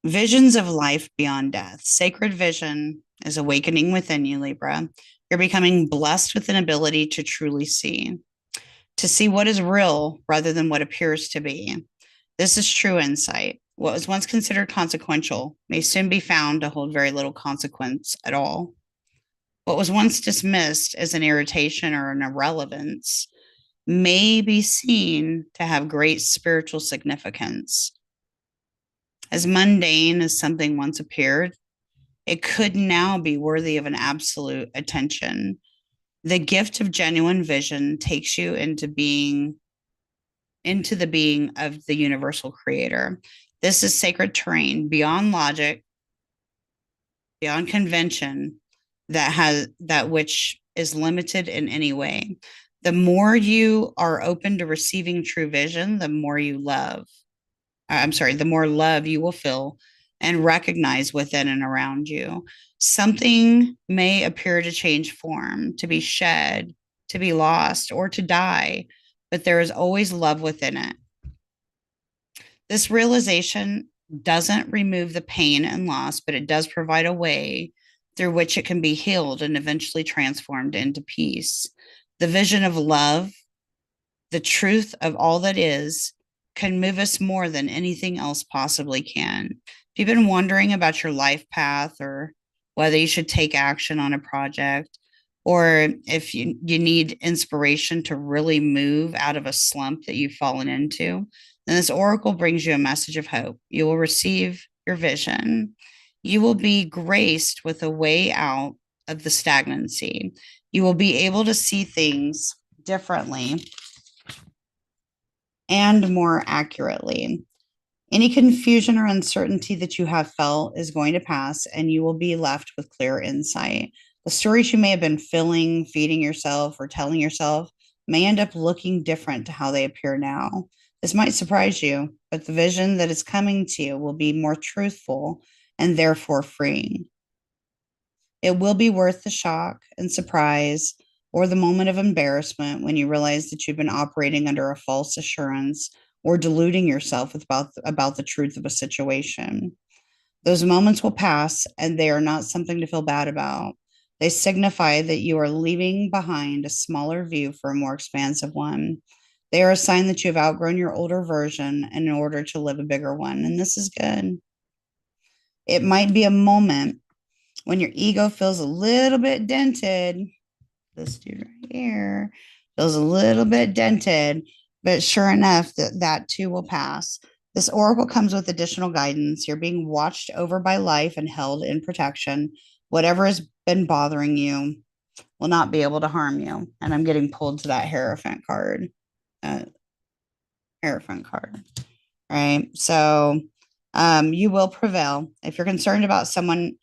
Visions of life beyond death. Sacred vision is awakening within you, Libra. You're becoming blessed with an ability to truly see what is real rather than what appears to be. This is true insight. What was once considered consequential may soon be found to hold very little consequence at all. What was once dismissed as an irritation or an irrelevance may be seen to have great spiritual significance. As mundane as something once appeared, it could now be worthy of an absolute attention. The gift of genuine vision takes you into the being of the universal creator. This is sacred terrain beyond logic, beyond convention, that which is limited in any way. The more you are open to receiving true vision, the more love you will feel and recognize within and around you. Something may appear to change form, to be shed, to be lost, or to die, but there is always love within it. This realization doesn't remove the pain and loss, but it does provide a way through which it can be healed and eventually transformed into peace. The vision of love, the truth of all that is, can move us more than anything else possibly can. If you've been wondering about your life path or whether you should take action on a project, or if you need inspiration to really move out of a slump that you've fallen into, then this oracle brings you a message of hope. You will receive your vision. You will be graced with a way out of the stagnancy. You will be able to see things differently and more accurately. Any confusion or uncertainty that you have felt is going to pass, and you will be left with clear insight. The stories you may have been feeding yourself, or telling yourself may end up looking different to how they appear now. This might surprise you, but the vision that is coming to you will be more truthful and therefore freeing. It will be worth the shock and surprise or the moment of embarrassment when you realize that you've been operating under a false assurance or deluding yourself about the truth of a situation. Those moments will pass, and they are not something to feel bad about. They signify that you are leaving behind a smaller view for a more expansive one. They are a sign that you have outgrown your older version in order to live a bigger one, and this is good. It might be a moment when your ego feels a little bit dented. This dude right here feels a little bit dented, but sure enough, that too will pass. This oracle comes with additional guidance. You're being watched over by life and held in protection. Whatever has been bothering you will not be able to harm you. And I'm getting pulled to that Hierophant card. Right? So you will prevail. If you're concerned about someone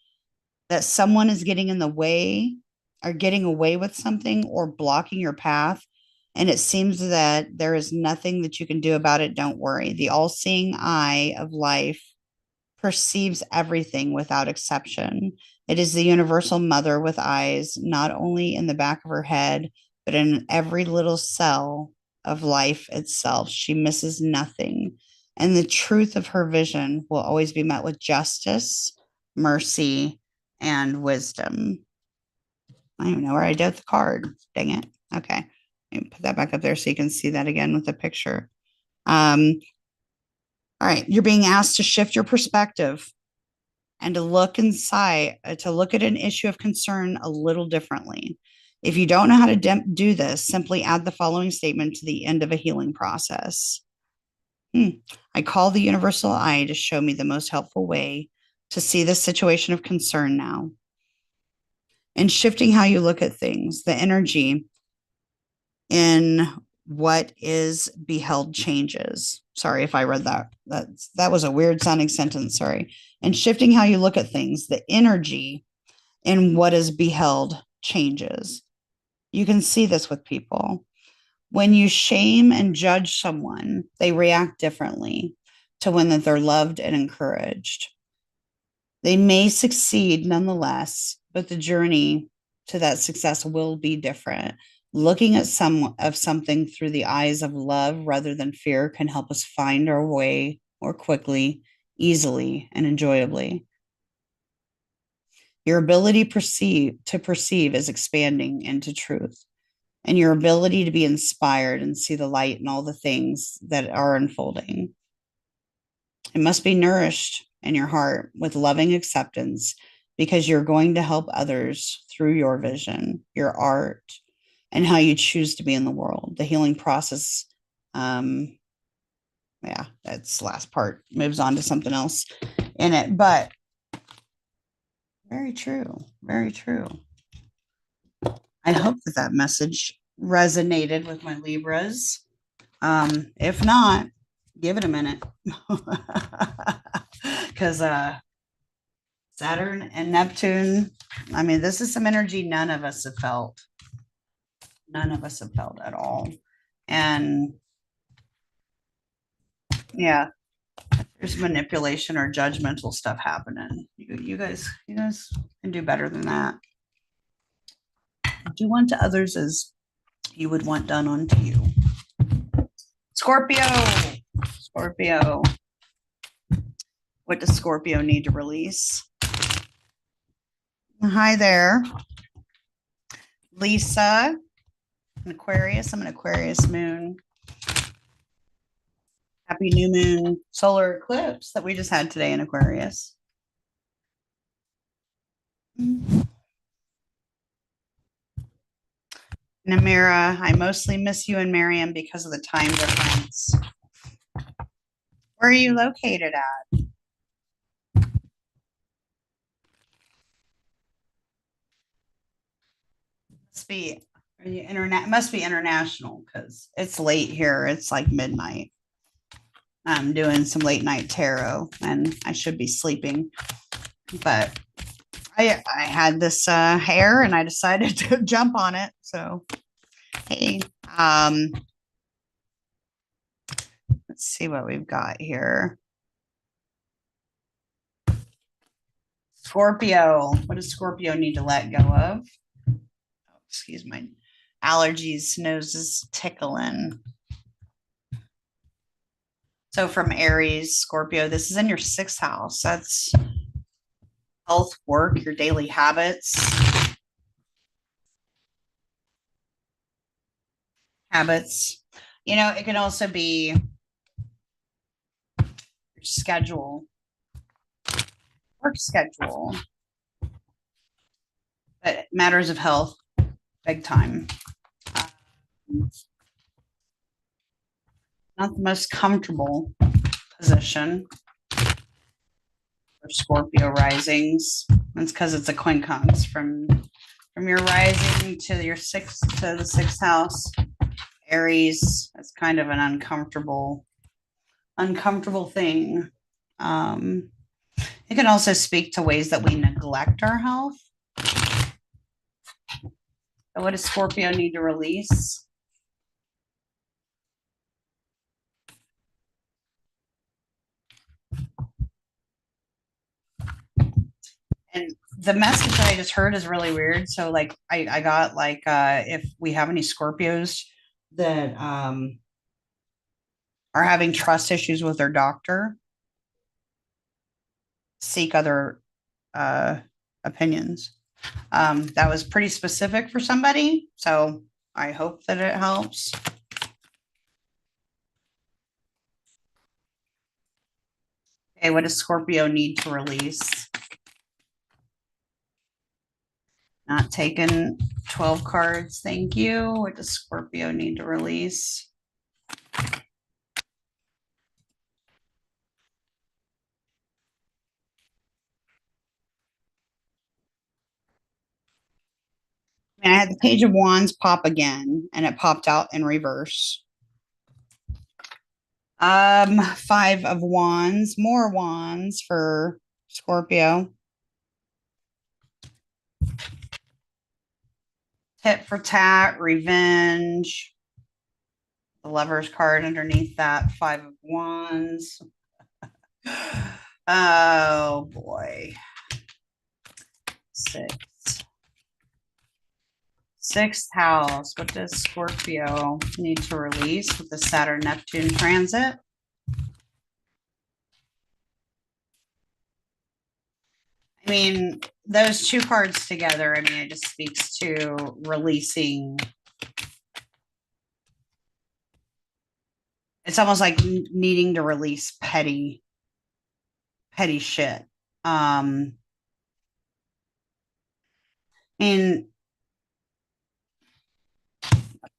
is getting in the way or getting away with something or blocking your path, and it seems that there is nothing that you can do about it. Don't worry. The all-seeing eye of life perceives everything without exception. It is the universal mother with eyes, not only in the back of her head, but in every little cell of life itself. She misses nothing. And the truth of her vision will always be met with justice, mercy, and wisdom. I don't even know where I did the card. Dang it. Okay. Let me put that back up there so you can see that again with the picture. All right. You're being asked to shift your perspective and to look inside, to look at an issue of concern a little differently. If you don't know how to do this, simply add the following statement to the end of a healing process. I call the universal eye to show me the most helpful way to see this situation of concern now. And shifting how you look at things, the energy in what is beheld changes. Sorry if I read that. That was a weird sounding sentence. Sorry. And shifting how you look at things, the energy in what is beheld changes. You can see this with people. When you shame and judge someone, they react differently to when that they're loved and encouraged. They may succeed nonetheless, but the journey to that success will be different. Looking at something through the eyes of love rather than fear can help us find our way more quickly, easily, and enjoyably. Your ability to perceive is expanding into truth, and your ability to be inspired and see the light in all the things that are unfolding. It must be nourished in your heart with loving acceptance, because you're going to help others through your vision, your art, and how you choose to be in the world. The healing process, that's the last part, moves on to something else in it, but very true, very true. I hope that message resonated with my Libras. If not, give it a minute. Because Saturn and Neptune, I mean, this is some energy none of us have felt. None of us have felt at all. And yeah, there's manipulation or judgmental stuff happening. You guys can do better than that. Do unto others as you would want done unto you. Scorpio. Scorpio. What does Scorpio need to release? Hi there. Lisa, an Aquarius. I'm an Aquarius moon. Happy new moon solar eclipse that we just had today in Aquarius. Namira, I mostly miss you and Miriam because of the time difference. Where are you located at? Must be international because it's late here. It's like midnight. I'm doing some late night tarot and I should be sleeping, but I had this hair and I decided to jump on it. So hey, let's see what we've got here. Scorpio. What does Scorpio need to let go of? Oh, excuse my allergies. Nose is tickling. So from Aries, Scorpio, this is in your 6th house. That's health, work, your daily habits. You know, it can also be your schedule, work schedule, but matters of health, big time. Not the most comfortable position for Scorpio risings. That's because it's a quincunx from your rising to your 6th to the 6th house. Aries, that's kind of an uncomfortable thing. It can also speak to ways that we neglect our health. So what does Scorpio need to release? And the message that I just heard is really weird. So like I got like if we have any Scorpios that are having trust issues with their doctor, seek other uh opinions. That was pretty specific for somebody, so I hope that it helps. Okay, what does Scorpio need to release? Not taking 12 cards. Thank you. What does Scorpio need to release? And I had the Page of Wands pop again, and it popped out in reverse. Five of Wands, more wands for Scorpio. Tit for tat, revenge. The Lover's card underneath that, Five of Wands. Oh boy. Sixth house. What does Scorpio need to release with the Saturn Neptune transit? I mean, those two cards together, I mean, it just speaks to releasing. It's almost like needing to release petty shit. And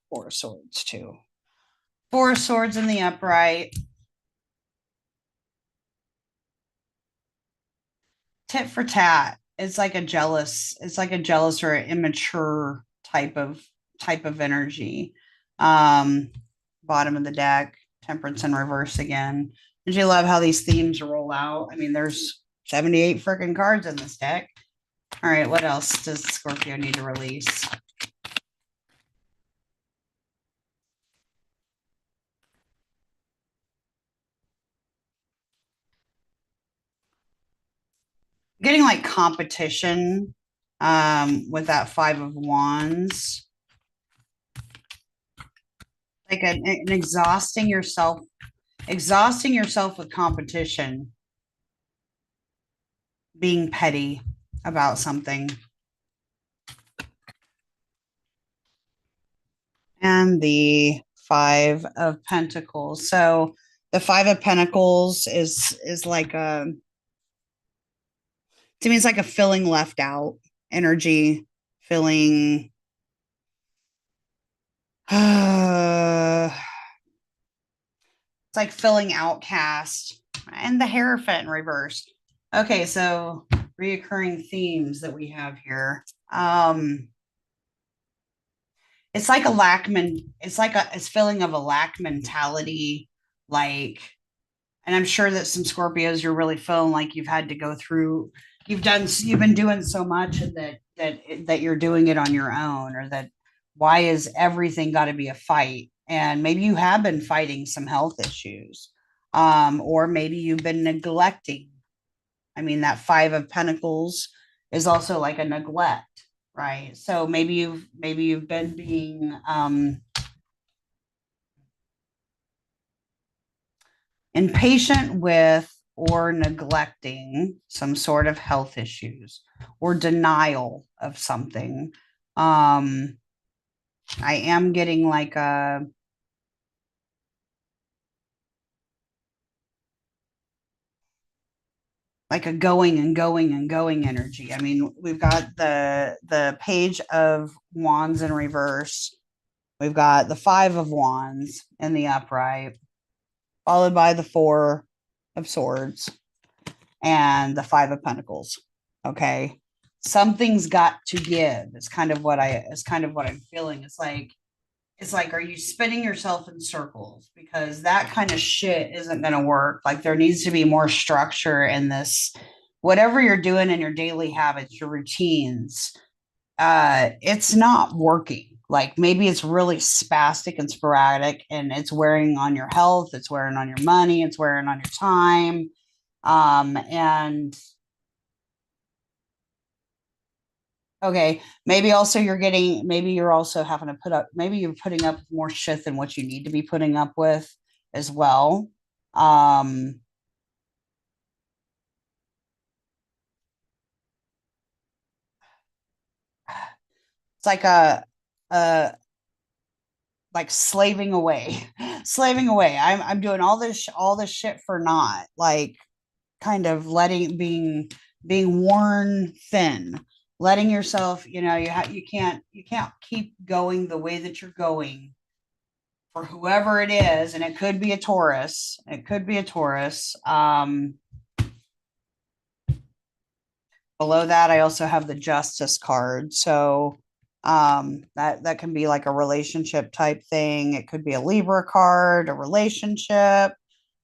Four of Swords too. Four of Swords in the upright. Tit for tat. It's like a jealous. It's like a jealous or immature type of energy. Um, Bottom of the deck. Temperance in reverse again. Did you love how these themes roll out? I mean, there's 78 freaking cards in this deck. All right, what else does Scorpio need to release? Getting like competition with that Five of Wands. Like an exhausting yourself with competition, being petty about something. And the Five of Pentacles. So the Five of Pentacles is like a, to me it's like a feeling left out energy, feeling it's like feeling outcast. And the Hierophant in reverse. Okay, so reoccurring themes that we have here. It's like a it's feeling of a lack mentality, like, and I'm sure that some Scorpios you're really feeling like you've had to go through, you've been doing so much and that you're doing it on your own, or that why is everything got to be a fight? And maybe you have been fighting some health issues, or maybe you've been neglecting. I mean, that Five of Pentacles is also like a neglect, right? So maybe you've been being impatient with or neglecting some sort of health issues or denial of something. I am getting like a going and going and going energy. I mean, we've got the Page of Wands in reverse. We've got the Five of Wands in the upright, followed by the Four of Swords and the Five of Pentacles. Okay. Something's got to give. It's kind of what I'm feeling. It's like, are you spinning yourself in circles? Because that kind of shit isn't going to work. Like, there needs to be more structure in this. Whatever you're doing in your daily habits, your routines, it's not working. Like, maybe it's really spastic and sporadic, and it's wearing on your health, it's wearing on your money, it's wearing on your time. And Okay, maybe also you're getting, maybe you're also having to put up, maybe you're putting up with more shit than what you need to be putting up with as well. Um, it's like a like slaving away, slaving away. I'm doing all this shit for naught. Like kind of letting being worn thin, letting yourself, you can't keep going the way that you're going for whoever it is, and it could be a Taurus. It could be a Taurus. Below that, I also have the Justice card. So that can be like a relationship type thing. It could be a Libra card, a relationship.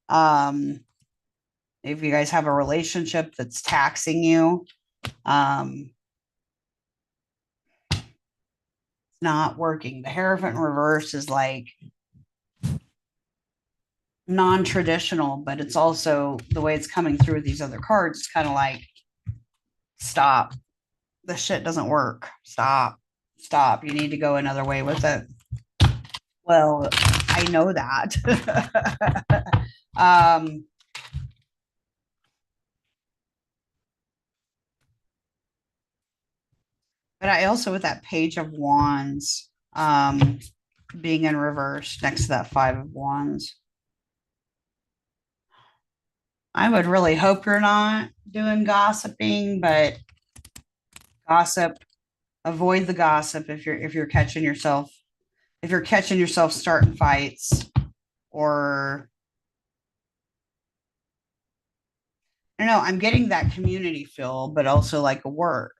Um, if you guys have a relationship that's taxing you, um, it's not working. The Hierophant reverse is like non-traditional, but it's also the way it's coming through with these other cards. It's kind of like stop. The shit doesn't work. Stop. Stop. You need to go another way with it. Well, I know that. um, but I also, with that Page of Wands being in reverse next to that Five of Wands, I would really hope you're not doing gossiping, but gossip, avoid the gossip if you're catching yourself starting fights or I don't know, I'm getting that community feel, but also like a work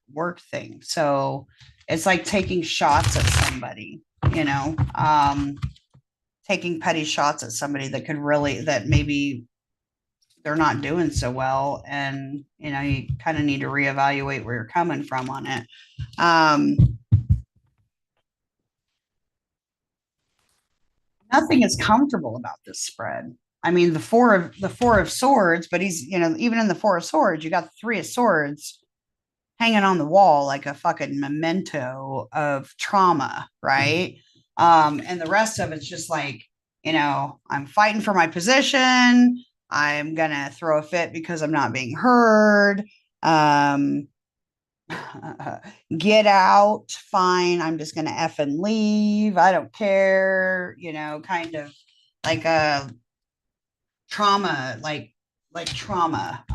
thing. So it's like taking shots at somebody, you know, taking petty shots at somebody that could really that maybe they're not doing so well, and you kind of need to reevaluate where you're coming from on it. Um, Nothing is comfortable about this spread. I mean, the four of swords, but he's even in the four of swords, you got the three of swords hanging on the wall like a fucking memento of trauma, right? And the rest of it's just like, I'm fighting for my position. I'm gonna throw a fit because I'm not being heard. Um, get out, fine. I'm just gonna F and leave. I don't care, kind of like a trauma, like trauma.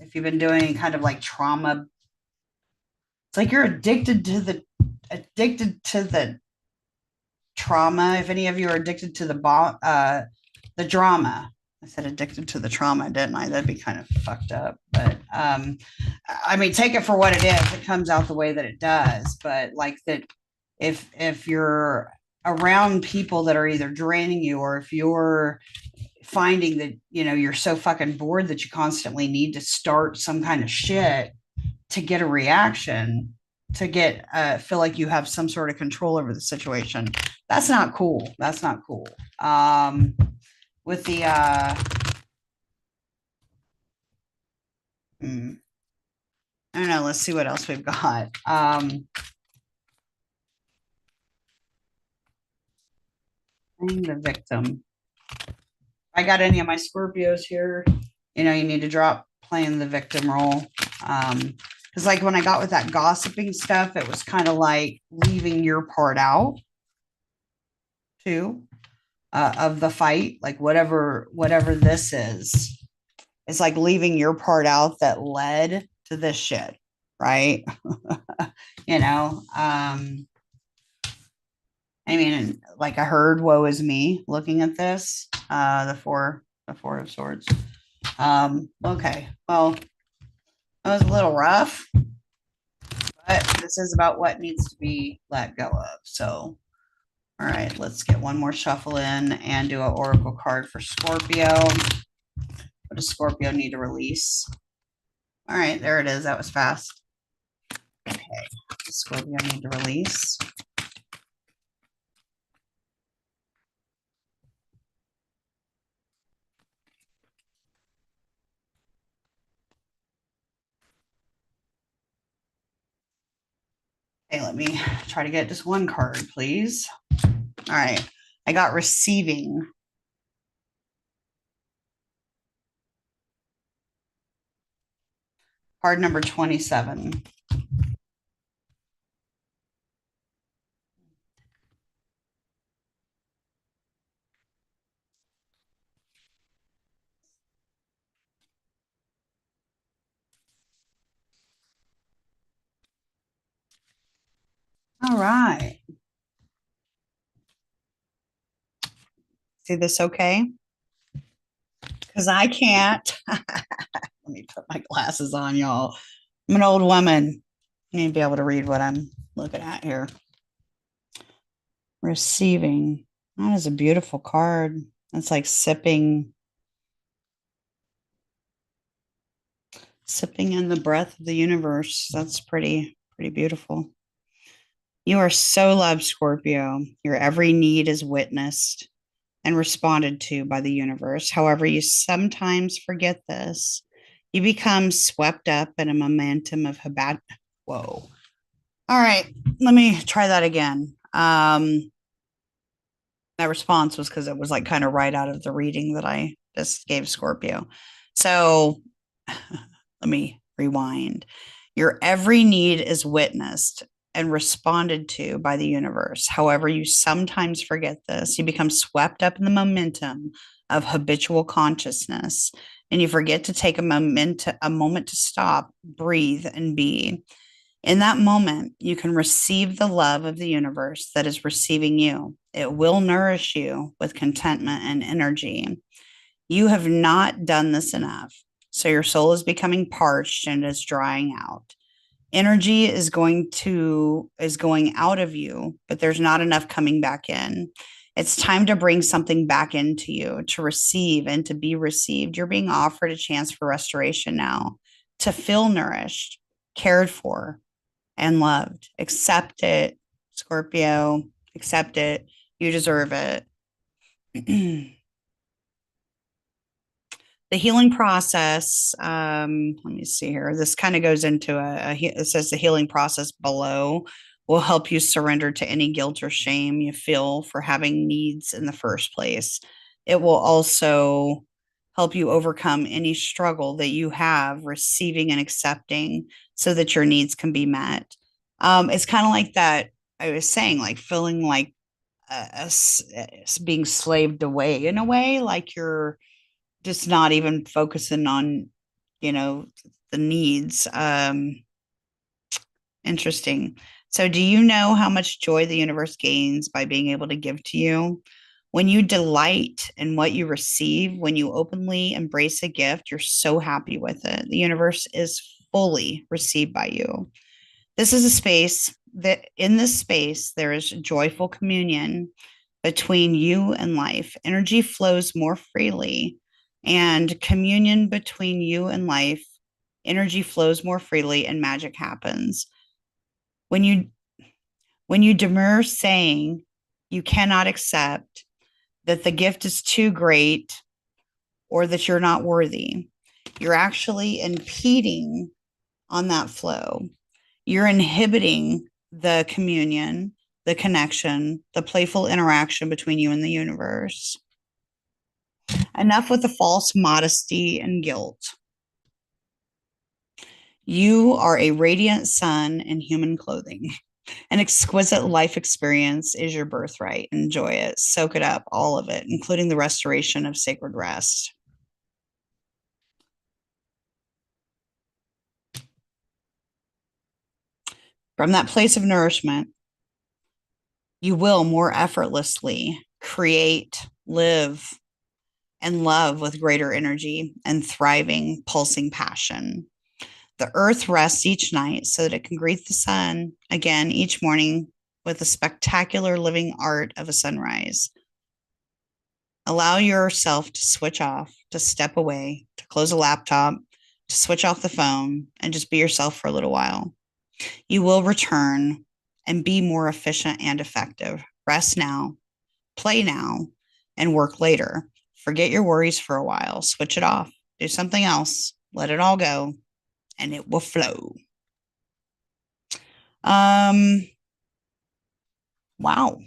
If you've been doing kind of like trauma, it's like you're addicted to the trauma. If any of you are addicted to the drama, I said addicted to the trauma, didn't I? That'd be kind of fucked up. But I mean, take it for what it is. It comes out the way that it does. But like that, if you're around people that are either draining you, or if you're finding that you're so fucking bored that you constantly need to start some kind of shit to get a reaction, to get feel like you have some sort of control over the situation. That's not cool. That's not cool. With the I don't know. Let's see what else we've got. Playing the victim. I got any of my Scorpios here. You need to drop playing the victim role. Because like when I got with that gossiping stuff, it was kind of like leaving your part out too, of the fight. Like whatever this is, it's like leaving your part out that led to this shit, right? you know, I mean, like I heard, woe is me looking at this, the four of swords. Okay, well, that was a little rough, but this is about what needs to be let go of. So, all right, let's get one more shuffle in and do an oracle card for Scorpio. What does Scorpio need to release? All right, there it is. That was fast. Okay, Scorpio need to release. Okay, let me try to get just one card, please. All right. I got receiving. Card number 27. All right. See this okay? Because I can't. Let me put my glasses on, y'all. I'm an old woman. I need to be able to read what I'm looking at here. Receiving. That is a beautiful card. It's like sipping in the breath of the universe. That's pretty beautiful. You are so loved, Scorpio. Your every need is witnessed and responded to by the universe. However, you sometimes forget this. You become swept up in a momentum of habit. Whoa. All right, let me try that again. That response was because it was like kind of right out of the reading that I just gave Scorpio. So let me rewind. Your every need is witnessed and responded to by the universe. However, you sometimes forget this. You become swept up in the momentum of habitual consciousness, and you forget to take a moment to stop, breathe, and be. In that moment, you can receive the love of the universe that is receiving you. It will nourish you with contentment and energy. You have not done this enough. So your soul is becoming parched and is drying out. Energy is going out of you, but there's not enough coming back in. It's time to bring something back into you, to receive and to be received. You're being offered a chance for restoration now, to feel nourished, cared for, and loved. Accept it, Scorpio. Accept it. You deserve it. The healing process, let me see here. This kind of goes into it says the healing process below will help you surrender to any guilt or shame you feel for having needs in the first place. It will also help you overcome any struggle that you have receiving and accepting so that your needs can be met. It's kind of like that. I was saying, like feeling like being slaved away in a way, like you're just not even focusing on, you know, the needs. Interesting. So, do you know how much joy the universe gains by being able to give to you? When you delight in what you receive, when you openly embrace a gift, you're so happy with it. The universe is fully received by you. This is a space that in this space, there is joyful communion between you and life. Energy flows more freely, and communion between you and life, energy flows more freely, and magic happens. When you demur saying you cannot accept, that the gift is too great, or that you're not worthy, you're actually impeding on that flow. You're inhibiting the communion, the connection, the playful interaction between you and the universe. Enough with the false modesty and guilt. You are a radiant sun in human clothing. An exquisite life experience is your birthright. Enjoy it, soak it up, all of it, including the restoration of sacred rest. From that place of nourishment, you will more effortlessly create, live, and love with greater energy and thriving, pulsing passion. The earth rests each night so that it can greet the sun again each morning with the spectacular living art of a sunrise. Allow yourself to switch off, to step away, to close a laptop, to switch off the phone, and just be yourself for a little while. You will return and be more efficient and effective. Rest now, play now, and work later. Forget your worries for a while, switch it off, do something else, let it all go, and it will flow. Um, wow,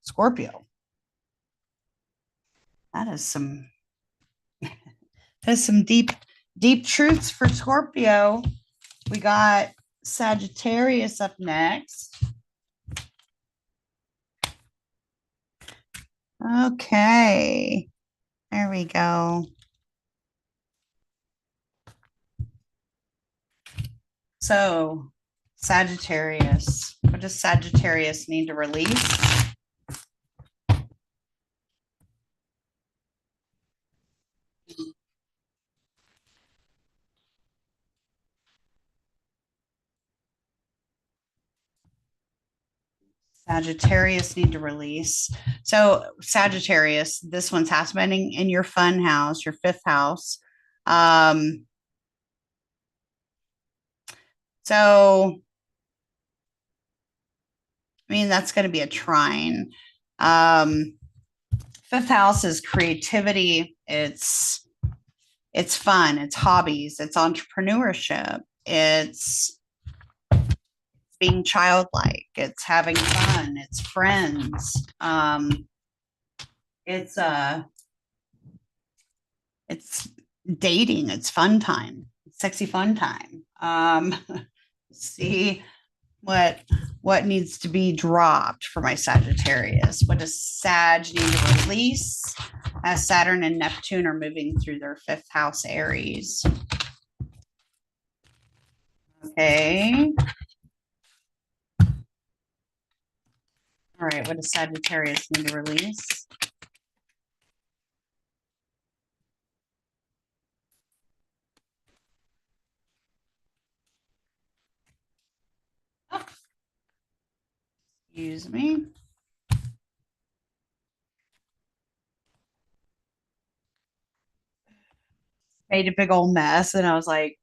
Scorpio. That is some deep truths for Scorpio. We got Sagittarius up next. Okay, there we go. So, Sagittarius. What does Sagittarius need to release? Sagittarius need to release. So, Sagittarius, this one's happening in your fun house, your fifth house. So, I mean, that's going to be a trine. Um, fifth house is creativity. It's fun. It's hobbies. It's entrepreneurship. It's being childlike. It's having fun. It's friends. It's it's dating. It's fun time. Sexy fun time. See what needs to be dropped for my Sagittarius. What does Sag need to release as Saturn and Neptune are moving through their fifth house, Aries? Okay. All right. What does Sagittarius need to release? Excuse me. Made a big old mess, and I was like,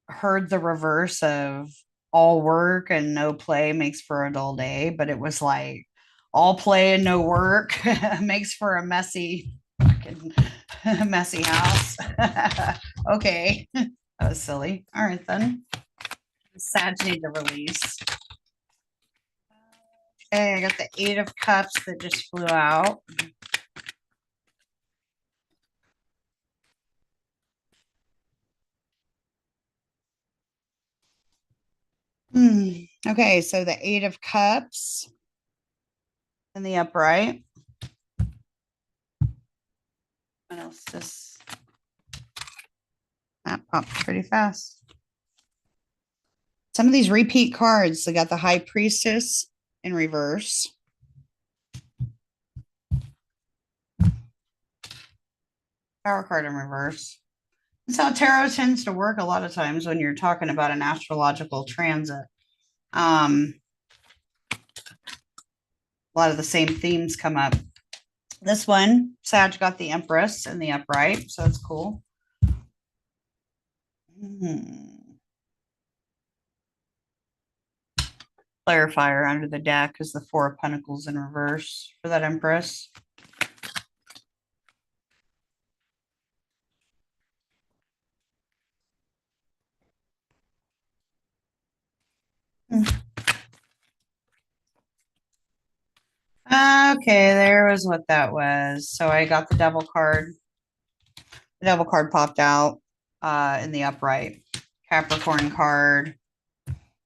heard the reverse of all work and no play makes for a dull day, but it was like all play and no work makes for a messy fucking messy house. Okay. That was silly. All right then. Sad need to release. Okay, I got the Eight of Cups that just flew out. Okay, so the Eight of Cups in the upright. What else? That popped pretty fast. Some of these repeat cards, they got the High Priestess in reverse. Power card in reverse. That's how tarot tends to work a lot of times when you're talking about an astrological transit. A lot of the same themes come up. This one, Sag got the Empress in the upright, so it's cool. Clarifier under the deck is the Four of Pentacles in reverse for that Empress. Okay, there was what that was. So I got the Devil card. The Devil card popped out in the upright. Capricorn card.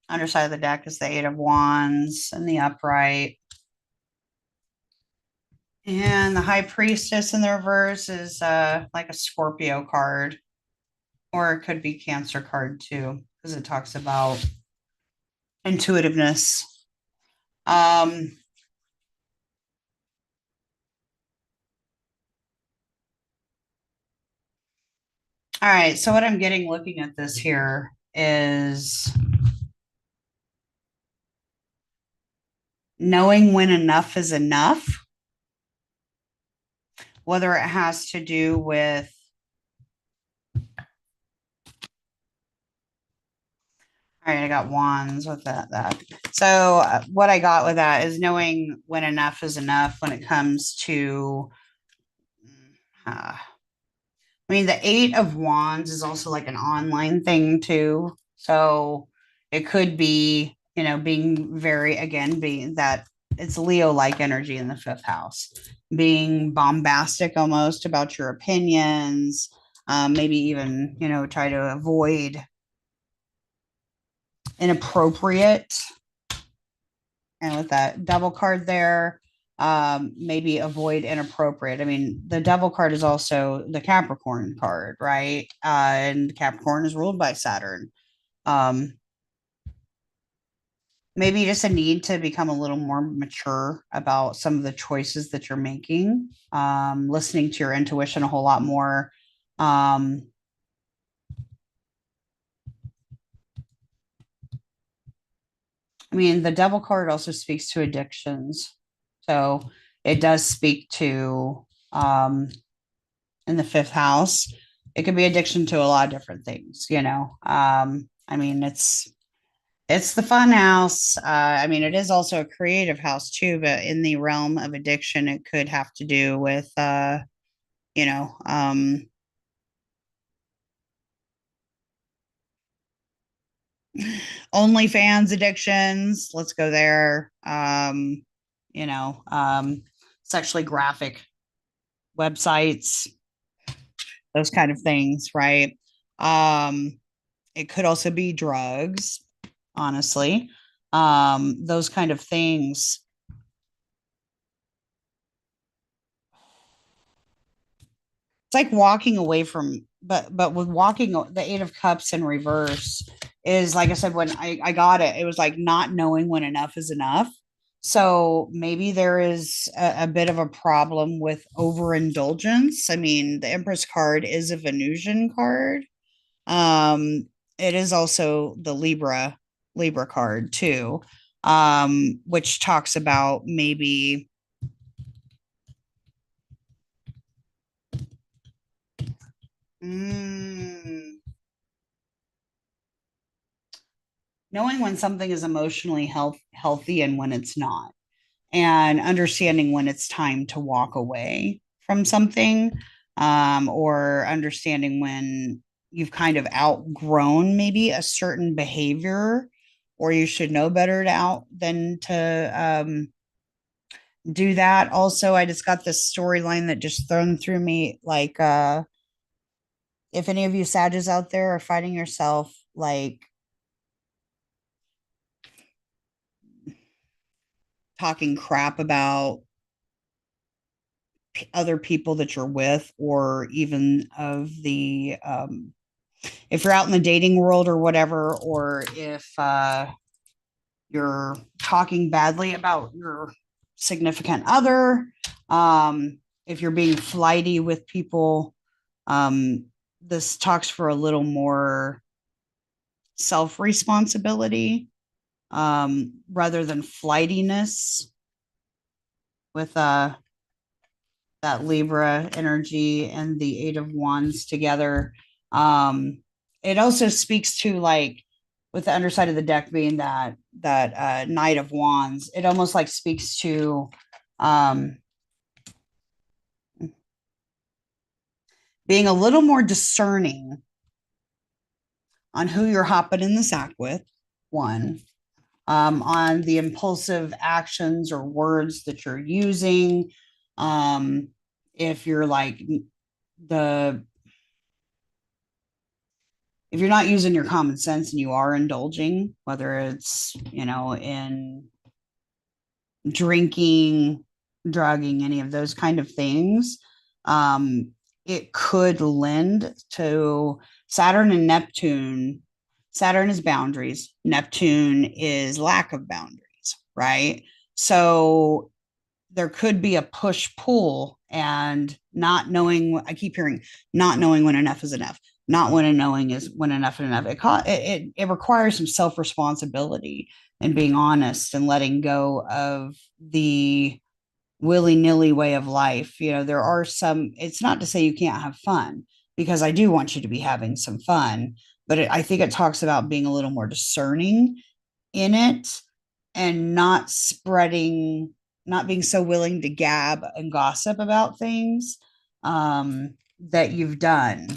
Underside of the deck is the Eight of Wands in the upright. And the High Priestess in the reverse is like a Scorpio card. Or it could be Cancer card too, because it talks about intuitiveness. All right, so what I'm getting looking at this here is knowing when enough is enough, whether it has to do with all right, I got wands with that. So what I got with that is knowing when enough is enough when it comes to I mean, the Eight of Wands is also like an online thing too. So it could be being very, again, being that it's Leo like energy in the fifth house, being bombastic almost about your opinions, maybe even, try to avoid inappropriate. And with that double card there, maybe avoid inappropriate. I mean, the devil card is also the Capricorn card, right? And Capricorn is ruled by Saturn. Um, maybe just a need to become a little more mature about some of the choices that you're making, listening to your intuition a whole lot more. I mean, the devil card also speaks to addictions. So it does speak to, in the fifth house, it could be addiction to a lot of different things. I mean, it's the fun house. I mean, it is also a creative house too, but in the realm of addiction, it could have to do with, you know, um, OnlyFans addictions. Let's go there. You know, sexually graphic websites, those kind of things, right? It could also be drugs, honestly. Those kind of things. It's like walking away from, but with walking, the Eight of Cups in reverse is, like I said, when I got it, it was like not knowing when enough is enough. So maybe there is a bit of a problem with overindulgence. I mean, the Empress card is a Venusian card. It is also the Libra card too, which talks about maybe mm, knowing when something is emotionally healthy and when it's not, and understanding when it's time to walk away from something, or understanding when you've kind of outgrown maybe a certain behavior, or you should know better than to do that. Also, I just got this storyline that just thrown through me, like, if any of you Sages out there are finding yourself like talking crap about other people that you're with, or even of the, if you're out in the dating world or whatever, or if you're talking badly about your significant other, if you're being flighty with people, this talks for a little more self responsibility, rather than flightiness with that Libra energy and the Eight of Wands together. It also speaks to, like, with the underside of the deck being that Knight of Wands. It almost like speaks to, um, being a little more discerning on who you're hopping in the sack with. One, on the impulsive actions or words that you're using. If you're like the if you're not using your common sense and you are indulging, whether it's, in drinking, drugging, any of those kind of things, it could lend to Saturn and Neptune. Saturn is boundaries, Neptune is lack of boundaries, right? So there could be a push pull, and not knowing, I keep hearing not knowing when enough is enough, not when knowing is when enough is enough. It requires some self responsibility and being honest and letting go of the willy-nilly way of life. There are some, it's not to say you can't have fun, because I do want you to be having some fun, but I think it talks about being a little more discerning in it, and not being so willing to gab and gossip about things, that you've done.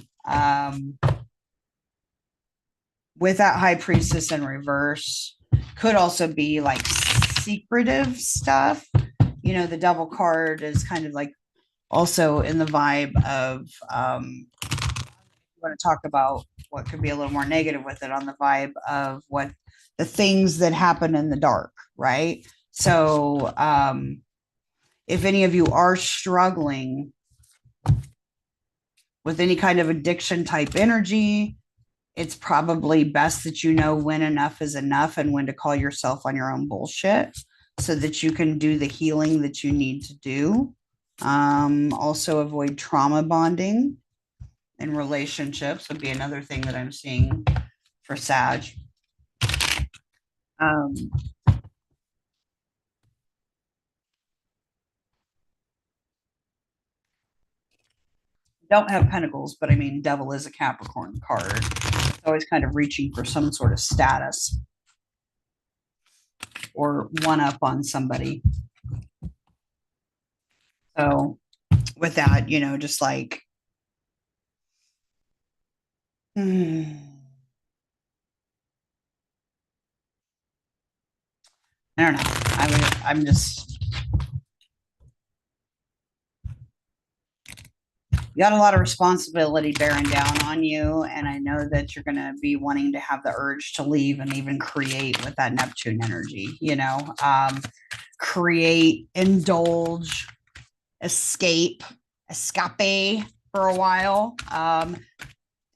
With that High Priestess in reverse, could also be like secretive stuff. The devil card is kind of like also in the vibe of you want to talk about what could be a little more negative with it, on the vibe of what the things that happen in the dark, right? So if any of you are struggling with any kind of addiction type energy, it's probably best that you know when enough is enough and when to call yourself on your own bullshit so that you can do the healing that you need to do. Also, avoid trauma bonding in relationships would be another thing that I'm seeing for Sag. Um, don't have pentacles, but I mean, devil is a Capricorn card. It's always kind of reaching for some sort of status or one up on somebody. So, with that, just like, I don't know. I'm just, you got a lot of responsibility bearing down on you. And I know that you're going to be wanting to have the urge to leave and even create with that Neptune energy, create, indulge, escape for a while,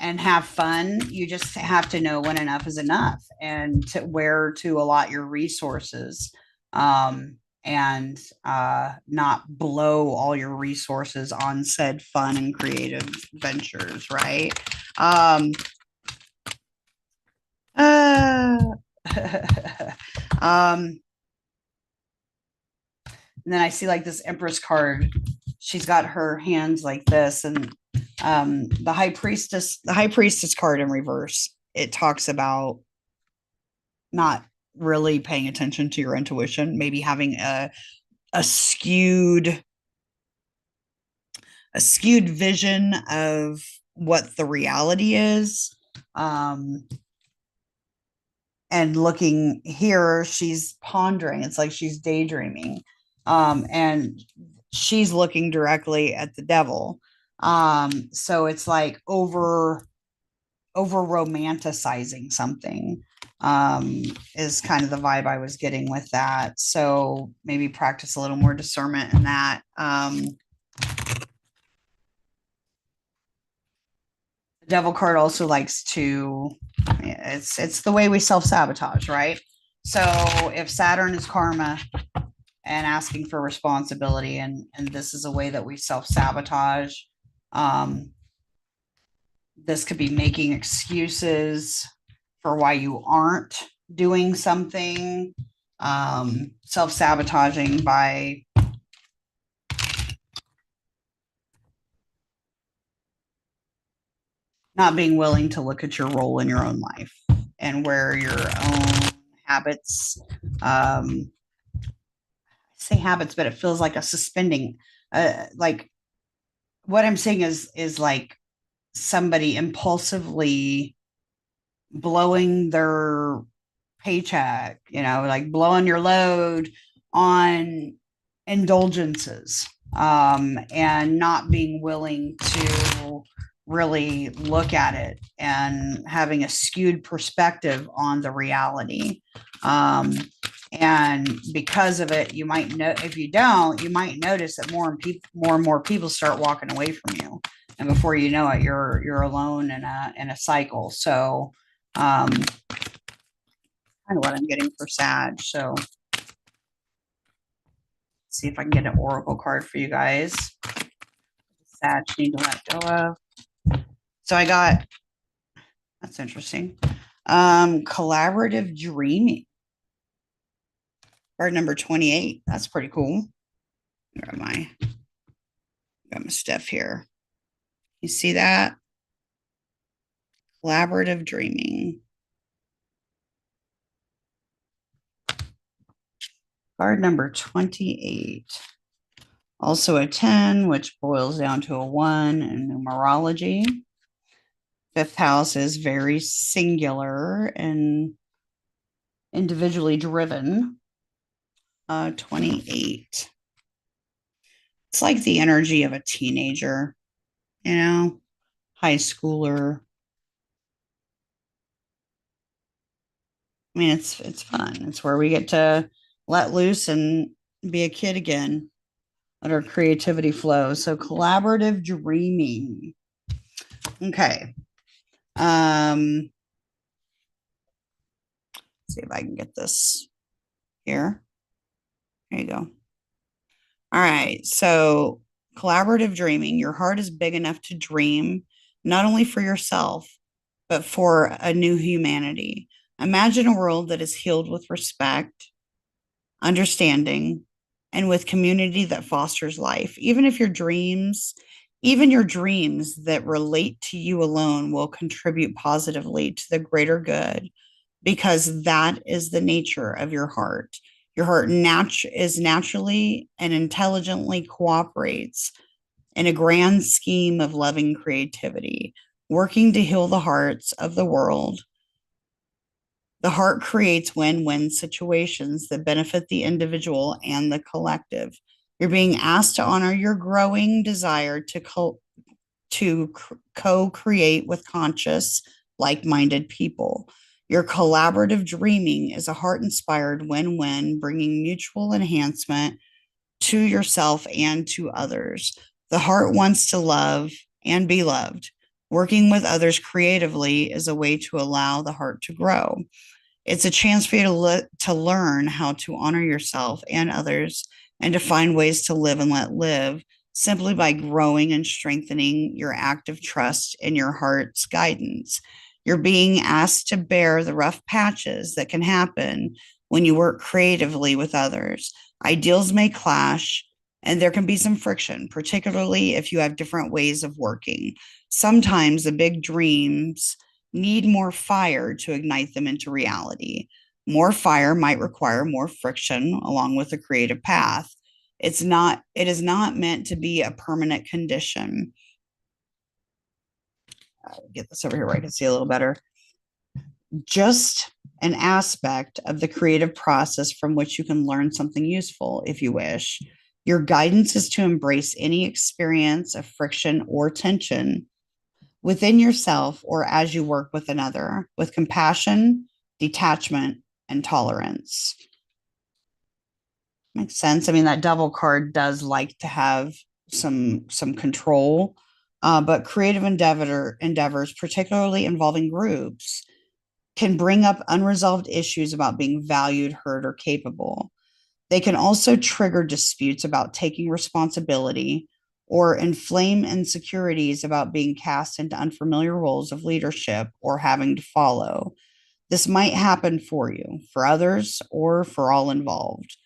and have fun. You just have to know when enough is enough and where to allot your resources. And not blow all your resources on said fun and creative ventures, right? Uh, and then I see like this Empress card. She's got her hands like this, and the high priestess card in reverse. It talks about not really paying attention to your intuition, maybe having a skewed vision of what the reality is. And looking here, she's pondering. It's like she's daydreaming. And she's looking directly at the devil. So it's like over romanticizing something, is kind of the vibe I was getting with that. So maybe practice a little more discernment in that. The devil card also likes to, it's the way we self-sabotage, right? So if Saturn is karma and asking for responsibility, and this is a way that we self-sabotage, this could be making excuses for why you aren't doing something, self-sabotaging by not being willing to look at your role in your own life and where your own habits, say habits, but it feels like a suspending, like what I'm saying is like somebody impulsively blowing their paycheck, like blowing your load on indulgences, and not being willing to really look at it and having a skewed perspective on the reality. And because of it, you might know, if you don't, you might notice that more and more people start walking away from you, and before you know it, you're alone in a cycle. So kind of what I'm getting for Sag. So see if I can get an oracle card for you guys. Sag need to let go of. So I got, that's interesting. Collaborative dreaming. Card number 28. That's pretty cool. Where am I? Got my stuff here. You see that? Collaborative dreaming. Card number 28. Also a 10, which boils down to a 1 in numerology. Fifth house is very singular and individually driven. 28. It's like the energy of a teenager, you know, high schooler. I mean, it's fun. It's where we get to let loose and be a kid again. Let our creativity flow. So collaborative dreaming. Okay. See if I can get this here. There you go. All right. So collaborative dreaming. Your heart is big enough to dream not only for yourself, but for a new humanity. Imagine a world that is healed with respect, understanding, and with community that fosters life. Even your dreams that relate to you alone will contribute positively to the greater good because that is the nature of your heart. Your heart is naturally and intelligently cooperates in a grand scheme of loving creativity, working to heal the hearts of the world. The heart creates win-win situations that benefit the individual and the collective. You're being asked to honor your growing desire to co-create with conscious, like-minded people. Your collaborative dreaming is a heart-inspired win-win, bringing mutual enhancement to yourself and to others. The heart wants to love and be loved. Working with others creatively is a way to allow the heart to grow. It's a chance for you to learn how to honor yourself and others and to find ways to live and let live simply by growing and strengthening your active trust in your heart's guidance. You're being asked to bear the rough patches that can happen when you work creatively with others. Ideals may clash, and there can be some friction, particularly if you have different ways of working. Sometimes the big dreams need more fire to ignite them into reality. More fire might require more friction along with a creative path. It is not meant to be a permanent condition. Get this over here where I can see a little better. Just an aspect of the creative process from which you can learn something useful if you wish. Your guidance is to embrace any experience of friction or tension within yourself or as you work with another with compassion, detachment, and tolerance. Makes sense. I mean, that devil card does like to have some control, but creative endeavors, particularly involving groups, can bring up unresolved issues about being valued, heard, or capable. They can also trigger disputes about taking responsibility or inflame insecurities about being cast into unfamiliar roles of leadership or having to follow. This might happen for you, for others, or for all involved.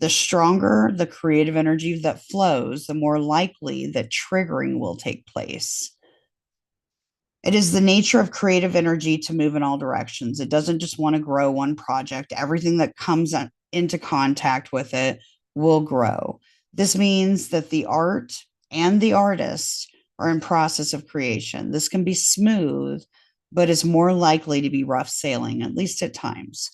The stronger the creative energy that flows, the more likely that triggering will take place. It is the nature of creative energy to move in all directions. It doesn't just want to grow one project. Everything that comes into contact with it will grow. This means that the art and the artist are in process of creation. This can be smooth, but is more likely to be rough sailing, at least at times.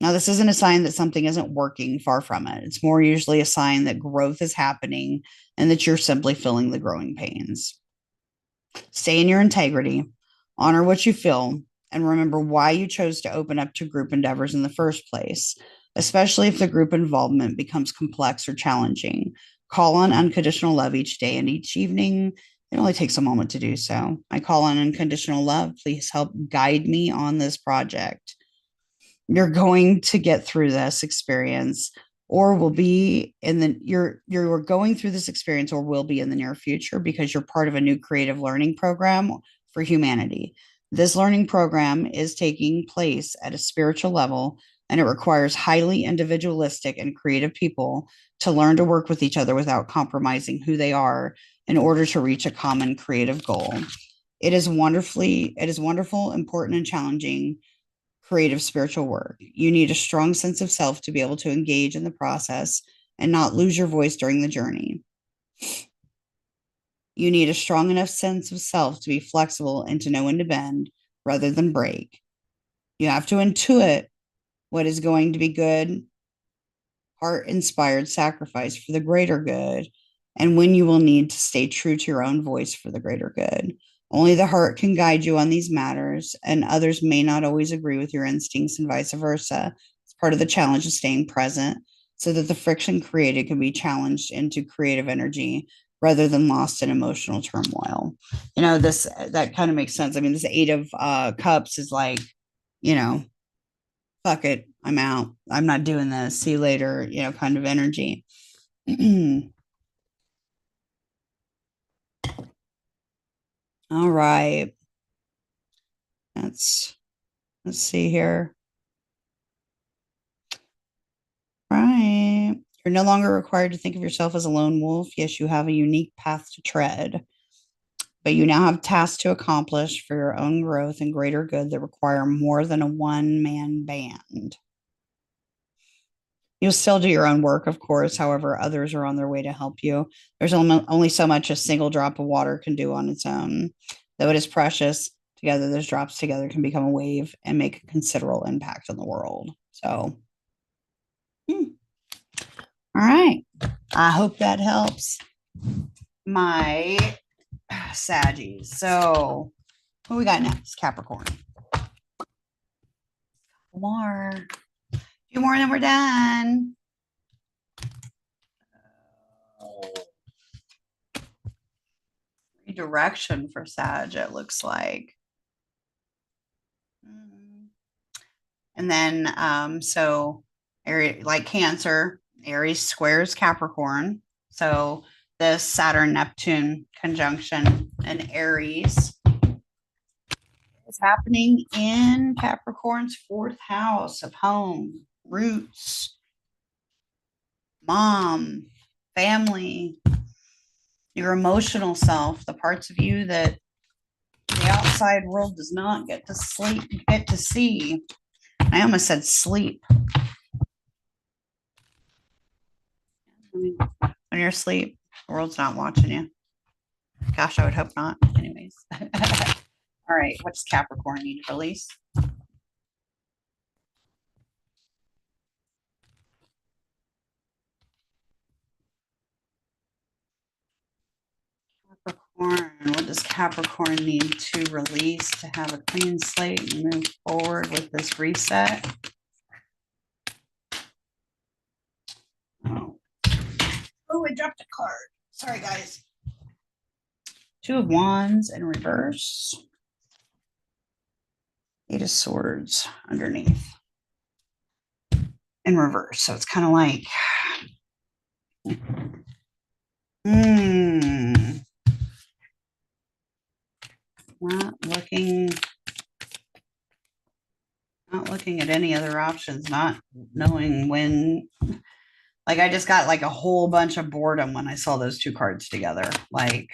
Now, this isn't a sign that something isn't working, far from it. It's more usually a sign that growth is happening and that you're simply feeling the growing pains. Stay in your integrity, honor what you feel, and remember why you chose to open up to group endeavors in the first place, especially if the group involvement becomes complex or challenging. Call on unconditional love each day and each evening. It only takes a moment to do so. I call on unconditional love. Please help guide me on this project. You're going to get through this experience or will be in the you're going through this experience or will be in the near future because you're part of a new creative learning program for humanity. This learning program is taking place at a spiritual level and it requires highly individualistic and creative people to learn to work with each other without compromising who they are in order to reach a common creative goal. It is wonderful, important, and challenging creative spiritual work. You need a strong sense of self to be able to engage in the process and not lose your voice during the journey. You need a strong enough sense of self to be flexible and to know when to bend rather than break. You have to intuit what is going to be good, heart inspired sacrifice for the greater good, and when you will need to stay true to your own voice for the greater good. Only the heart can guide you on these matters, and others may not always agree with your instincts and vice versa. It's part of the challenge of staying present so that the friction created can be challenged into creative energy rather than lost in emotional turmoil. This that kind of makes sense. I mean, this Eight of Cups is like, you know, fuck it, I'm out. I'm not doing this. See you later, kind of energy. All right. Let's see here. Right. You're no longer required to think of yourself as a lone wolf. Yes, you have a unique path to tread, but you now have tasks to accomplish for your own growth and greater good that require more than a one-man band. You'll still do your own work, of course. However, others are on their way to help you. There's only so much a single drop of water can do on its own. Though it is precious, together those drops together can become a wave and make a considerable impact on the world. So, all right. I hope that helps my Saggies. So, what we got next? Capricorn. More. A few more, and then we're done. Redirection for Sag, it looks like. And then, so Aries, like Cancer, Aries squares Capricorn. So this Saturn Neptune conjunction in Aries is happening in Capricorn's fourth house of home, roots, mom, family, your emotional self, the parts of you that the outside world does not get to see. I almost said sleep. When you're asleep, the world's not watching you. Gosh, I would hope not. Anyways. All right. What does Capricorn need to release? Capricorn. What does Capricorn need to release to have a clean slate and move forward with this reset? Oh, I dropped a card. Sorry, guys. Two of Wands in reverse. Eight of Swords underneath in reverse. So it's kind of like, not looking at any other options, not knowing when. Like, I just got like a whole bunch of boredom when I saw those two cards together. Like,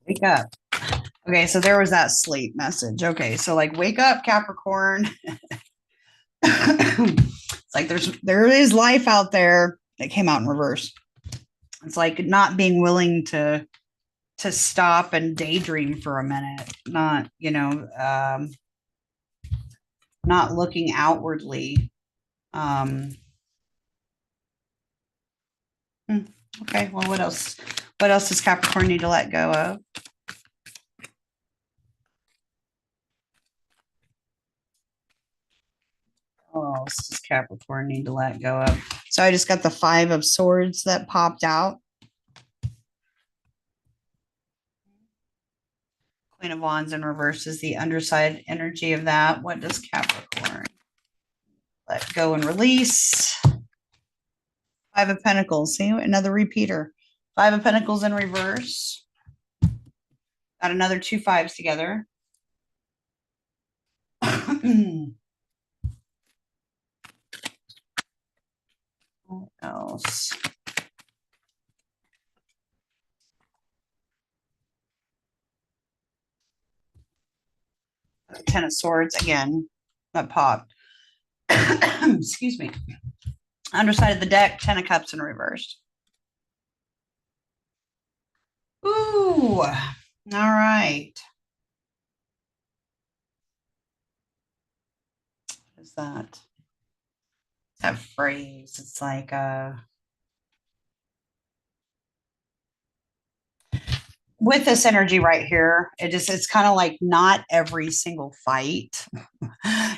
wake up. Okay, so there was that sleep message. Okay, so like, wake up, Capricorn. It's like there is life out there. That came out in reverse. It's like not being willing to stop and daydream for a minute, not not looking outwardly. Okay, well, what else? What else does Capricorn need to let go of? What else does Capricorn need to let go of? So I just got the Five of Swords that popped out. Queen of Wands in reverse is the underside energy of that. What does Capricorn let go and release? Five of Pentacles. See, another repeater. Five of Pentacles in reverse. Got another two fives together. What else? Ten of Swords again. That popped. Excuse me. Underside of the deck, Ten of Cups in reverse. Ooh, all right. What's that? That phrase. It's like with this energy right here, it's kind of like not every single fight,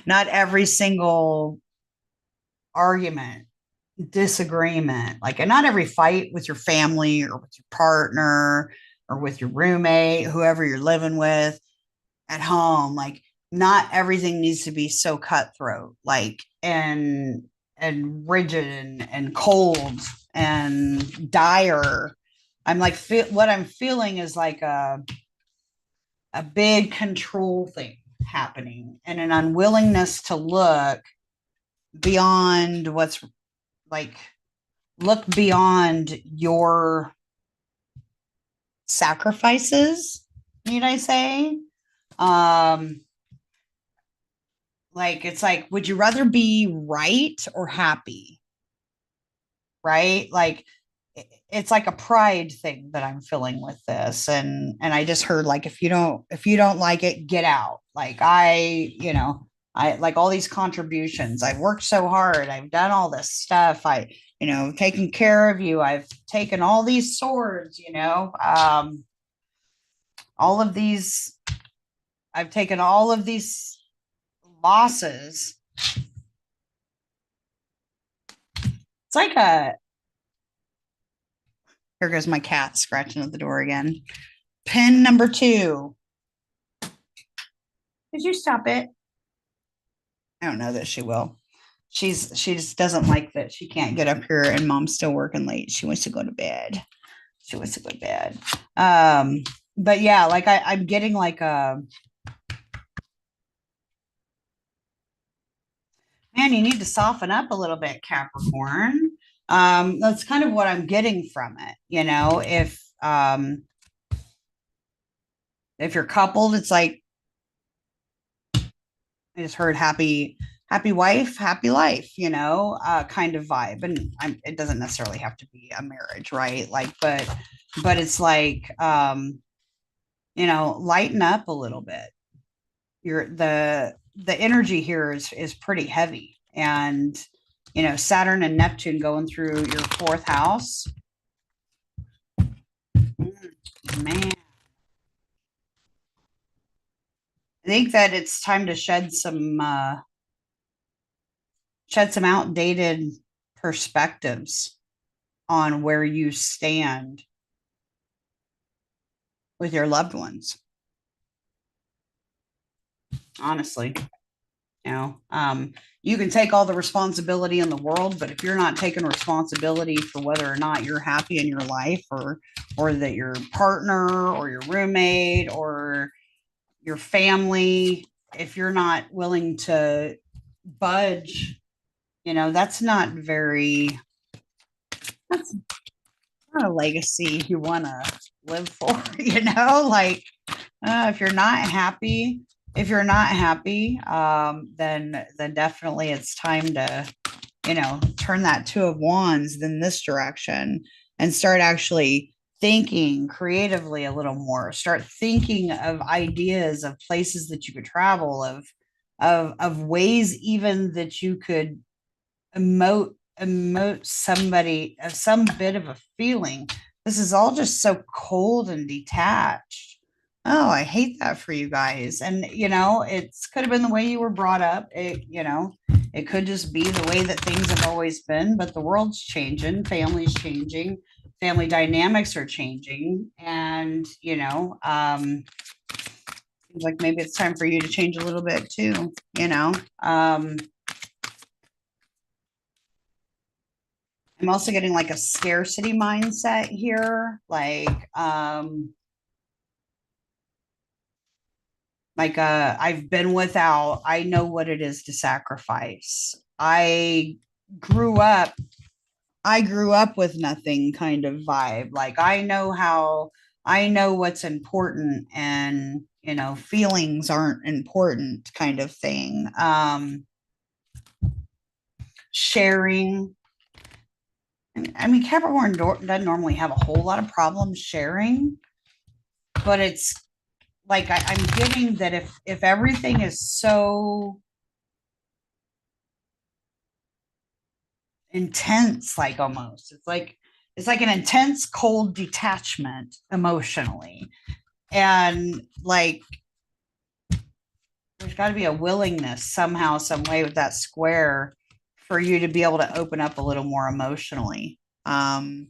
not every single argument, disagreement, like and not every fight with your family or with your partner or with your roommate, whoever you're living with at home, like not everything needs to be so cutthroat, like and rigid and cold and dire. I'm like what I'm feeling is like a big control thing happening and an unwillingness to look beyond what's like look beyond your sacrifices, need I say? Um, like it's like, would you rather be right or happy? Right? Like it's like a pride thing that I'm feeling with this. And I just heard like if you don't like it, get out. Like I like all these contributions. I've worked so hard. I've done all this stuff. Taken care of you. I've taken all these swords, all of these, I've taken all of these losses. It's like here goes my cat scratching at the door again. Pin number 2. Could you stop it? I don't know that she will. She just doesn't like that she can't get up here and mom's still working late. She wants to go to bed. She wants to go to bed. But yeah, like I'm getting like a man, you need to soften up a little bit, Capricorn. That's kind of what I'm getting from it. If you're coupled, it's like I just heard happy wife, happy life, kind of vibe. And it doesn't necessarily have to be a marriage, right? Like, but it's like, lighten up a little bit. The energy here is pretty heavy. And, Saturn and Neptune going through your 4th house. Man. I think that it's time to shed some outdated perspectives on where you stand with your loved ones. Honestly, you can take all the responsibility in the world, but if you're not taking responsibility for whether or not you're happy in your life or that your partner or your roommate or your family, if you're not willing to budge, that's not not a legacy you want to live for, like if you're not happy, then definitely it's time to, turn that 2 of Wands in this direction and start actually thinking creatively a little more. Start thinking of ideas of places that you could travel, of ways even that you could emote somebody of some bit of a feeling. This is all just so cold and detached. Oh, I hate that for you guys. And it's could have been the way you were brought up. It could just be the way that things have always been, but the world's changing, family's changing, family dynamics are changing. And seems like maybe it's time for you to change a little bit too, I'm also getting like a scarcity mindset here. I've been without, I know what it is to sacrifice. Grew up I grew up with nothing kind of vibe. Like I know what's important, and feelings aren't important kind of thing. Sharing, I mean, Capricorn doesn't normally have a whole lot of problems sharing, but it's like I'm getting that if everything is so intense, like almost. It's like an intense cold detachment emotionally. And like there's got to be a willingness somehow, some way with that square for you to be able to open up a little more emotionally. I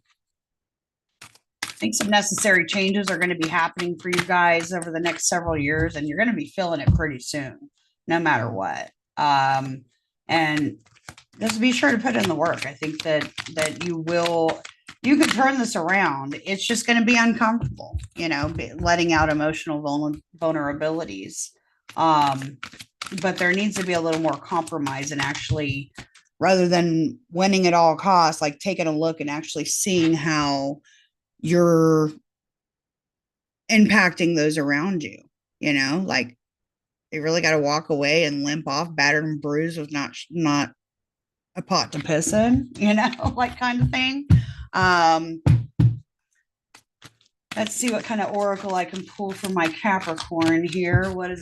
think some necessary changes are going to be happening for you guys over the next several years, and you're going to be feeling it pretty soon, no matter what. And just be sure to put in the work. I think that you can turn this around. It's just going to be uncomfortable, letting out emotional vulnerabilities. But there needs to be a little more compromise and actually, rather than winning at all costs, like taking a look and actually seeing how you're impacting those around you, like they really got to walk away and limp off battered and bruised with not a pot to piss in, like kind of thing. Um, let's see what kind of oracle I can pull for my Capricorn here. What does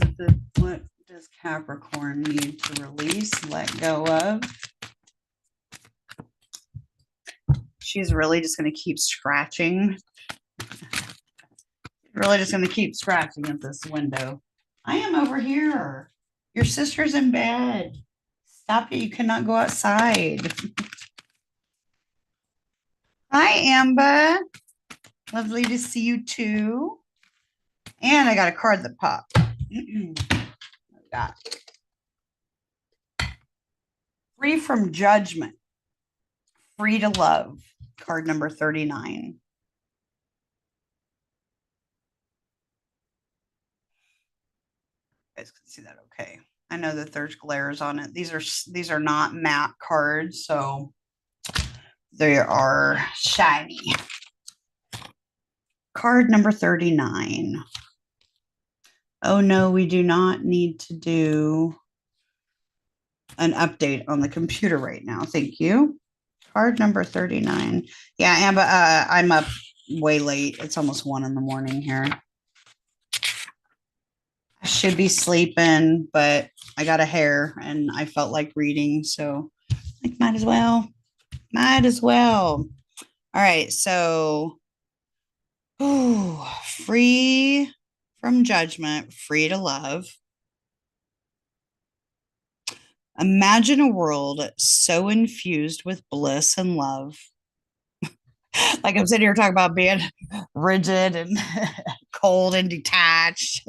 Capricorn need to release, let go of? She's really just going to keep scratching. Really just going to keep scratching at this window. I am over here. Your sister's in bed. Stop it. You cannot go outside. Hi, Amber. Lovely to see you too. And I got a card that popped. Got free from judgment, free to love. Card number 39. You guys can see that okay. I know that there's glares on it. These are not matte cards, so they are shiny. Card number 39. Oh no, we do not need to do an update on the computer right now. Thank you. Card number 39. Yeah, Amber, I'm up way late. It's almost 1 a.m. here. I should be sleeping, but I got a hair and I felt like reading, so I might as well. Might as well. All right, so free from judgment, free to love. Imagine a world so infused with bliss and love. Like I'm sitting here talking about being rigid and cold and detached.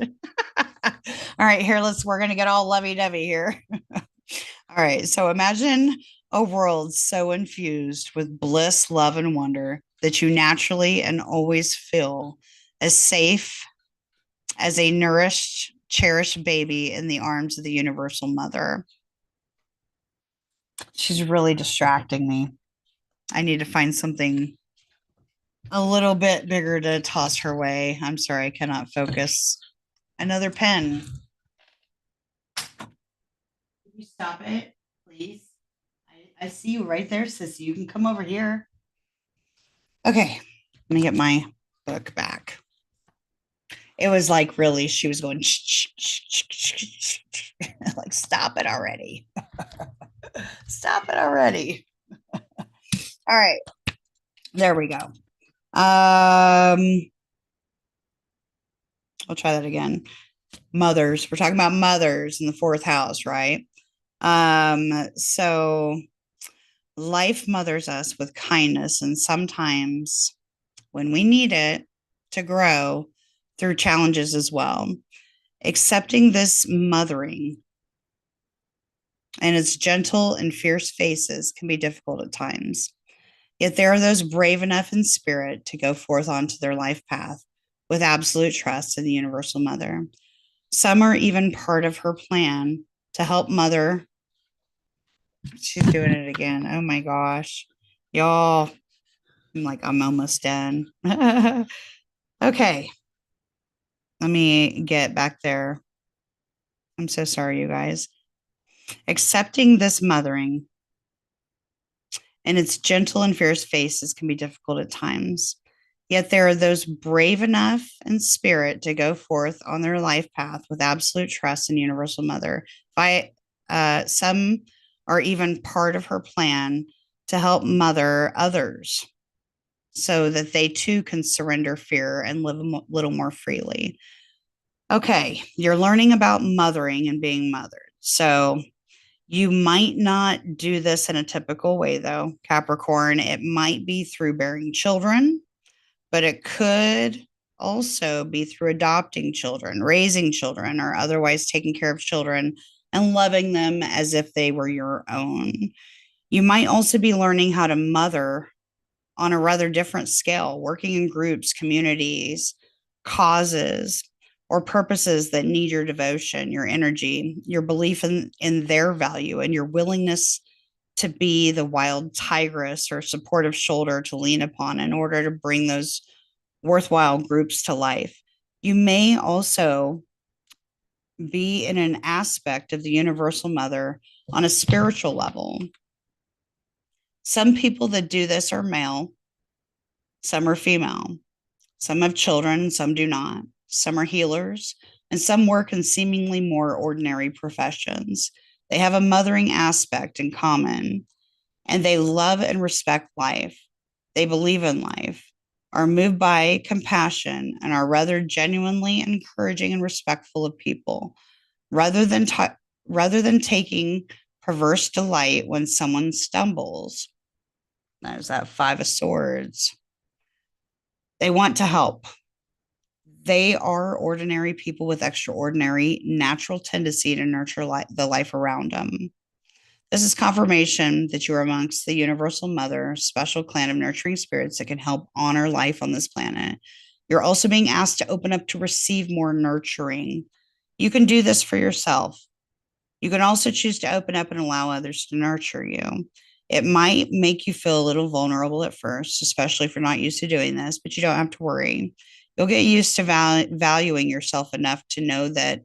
All right, we're going to get all lovey-dovey here. All right, so imagine a world so infused with bliss, love, and wonder that you naturally and always feel as safe as a nourished, cherished baby in the arms of the universal mother. She's really distracting me. I need to find something a little bit bigger to toss her way. I'm sorry, I cannot focus. Another pen. Can you stop it, please? I see you right there, sissy. You can come over here. Okay, I'm gonna get my book back. It was like really, she was going like, stop it already. Stop it already. All right, there we go. I'll try that again. Mothers. We're talking about mothers in the 4th house, right? So life mothers us with kindness, and sometimes when we need it to grow through challenges as well. Accepting this mothering and its gentle and fierce faces can be difficult at times. Yet there are those brave enough in spirit to go forth onto their life path with absolute trust in the universal mother. Some are even part of her plan to help mother. She's doing it again. Oh my gosh. Y'all, I'm almost done. Okay. Let me get back there. I'm so sorry, you guys. Accepting this mothering and its gentle and fierce faces can be difficult at times. Yet there are those brave enough in spirit to go forth on their life path with absolute trust in Universal Mother. Some are even part of her plan to help mother others so that they too can surrender fear and live a little more freely. Okay, you're learning about mothering and being mothered. So you might not do this in a typical way, though, Capricorn. It might be through bearing children, but it could also be through adopting children, raising children, or otherwise taking care of children and loving them as if they were your own. You might also be learning how to mother on a rather different scale, working in groups, communities, causes, or purposes that need your devotion, your energy, your belief in their value, and your willingness to be the wild tigress or supportive shoulder to lean upon in order to bring those worthwhile groups to life. You may also be in an aspect of the universal mother on a spiritual level. Some people that do this are male, some are female. Some have children, some do not. Some are healers, and some work in seemingly more ordinary professions. They have a mothering aspect in common, and they love and respect life. They believe in life, are moved by compassion, and are rather genuinely encouraging and respectful of people, rather than taking perverse delight when someone stumbles. There's that Five of Swords. They want to help. They are ordinary people with extraordinary natural tendency to nurture the life around them. This is confirmation that you are amongst the universal mother, special clan of nurturing spirits that can help honor life on this planet. You're also being asked to open up to receive more nurturing. You can do this for yourself. You can also choose to open up and allow others to nurture you. It might make you feel a little vulnerable at first, especially if you're not used to doing this, but you don't have to worry. You'll get used to valuing yourself enough to know that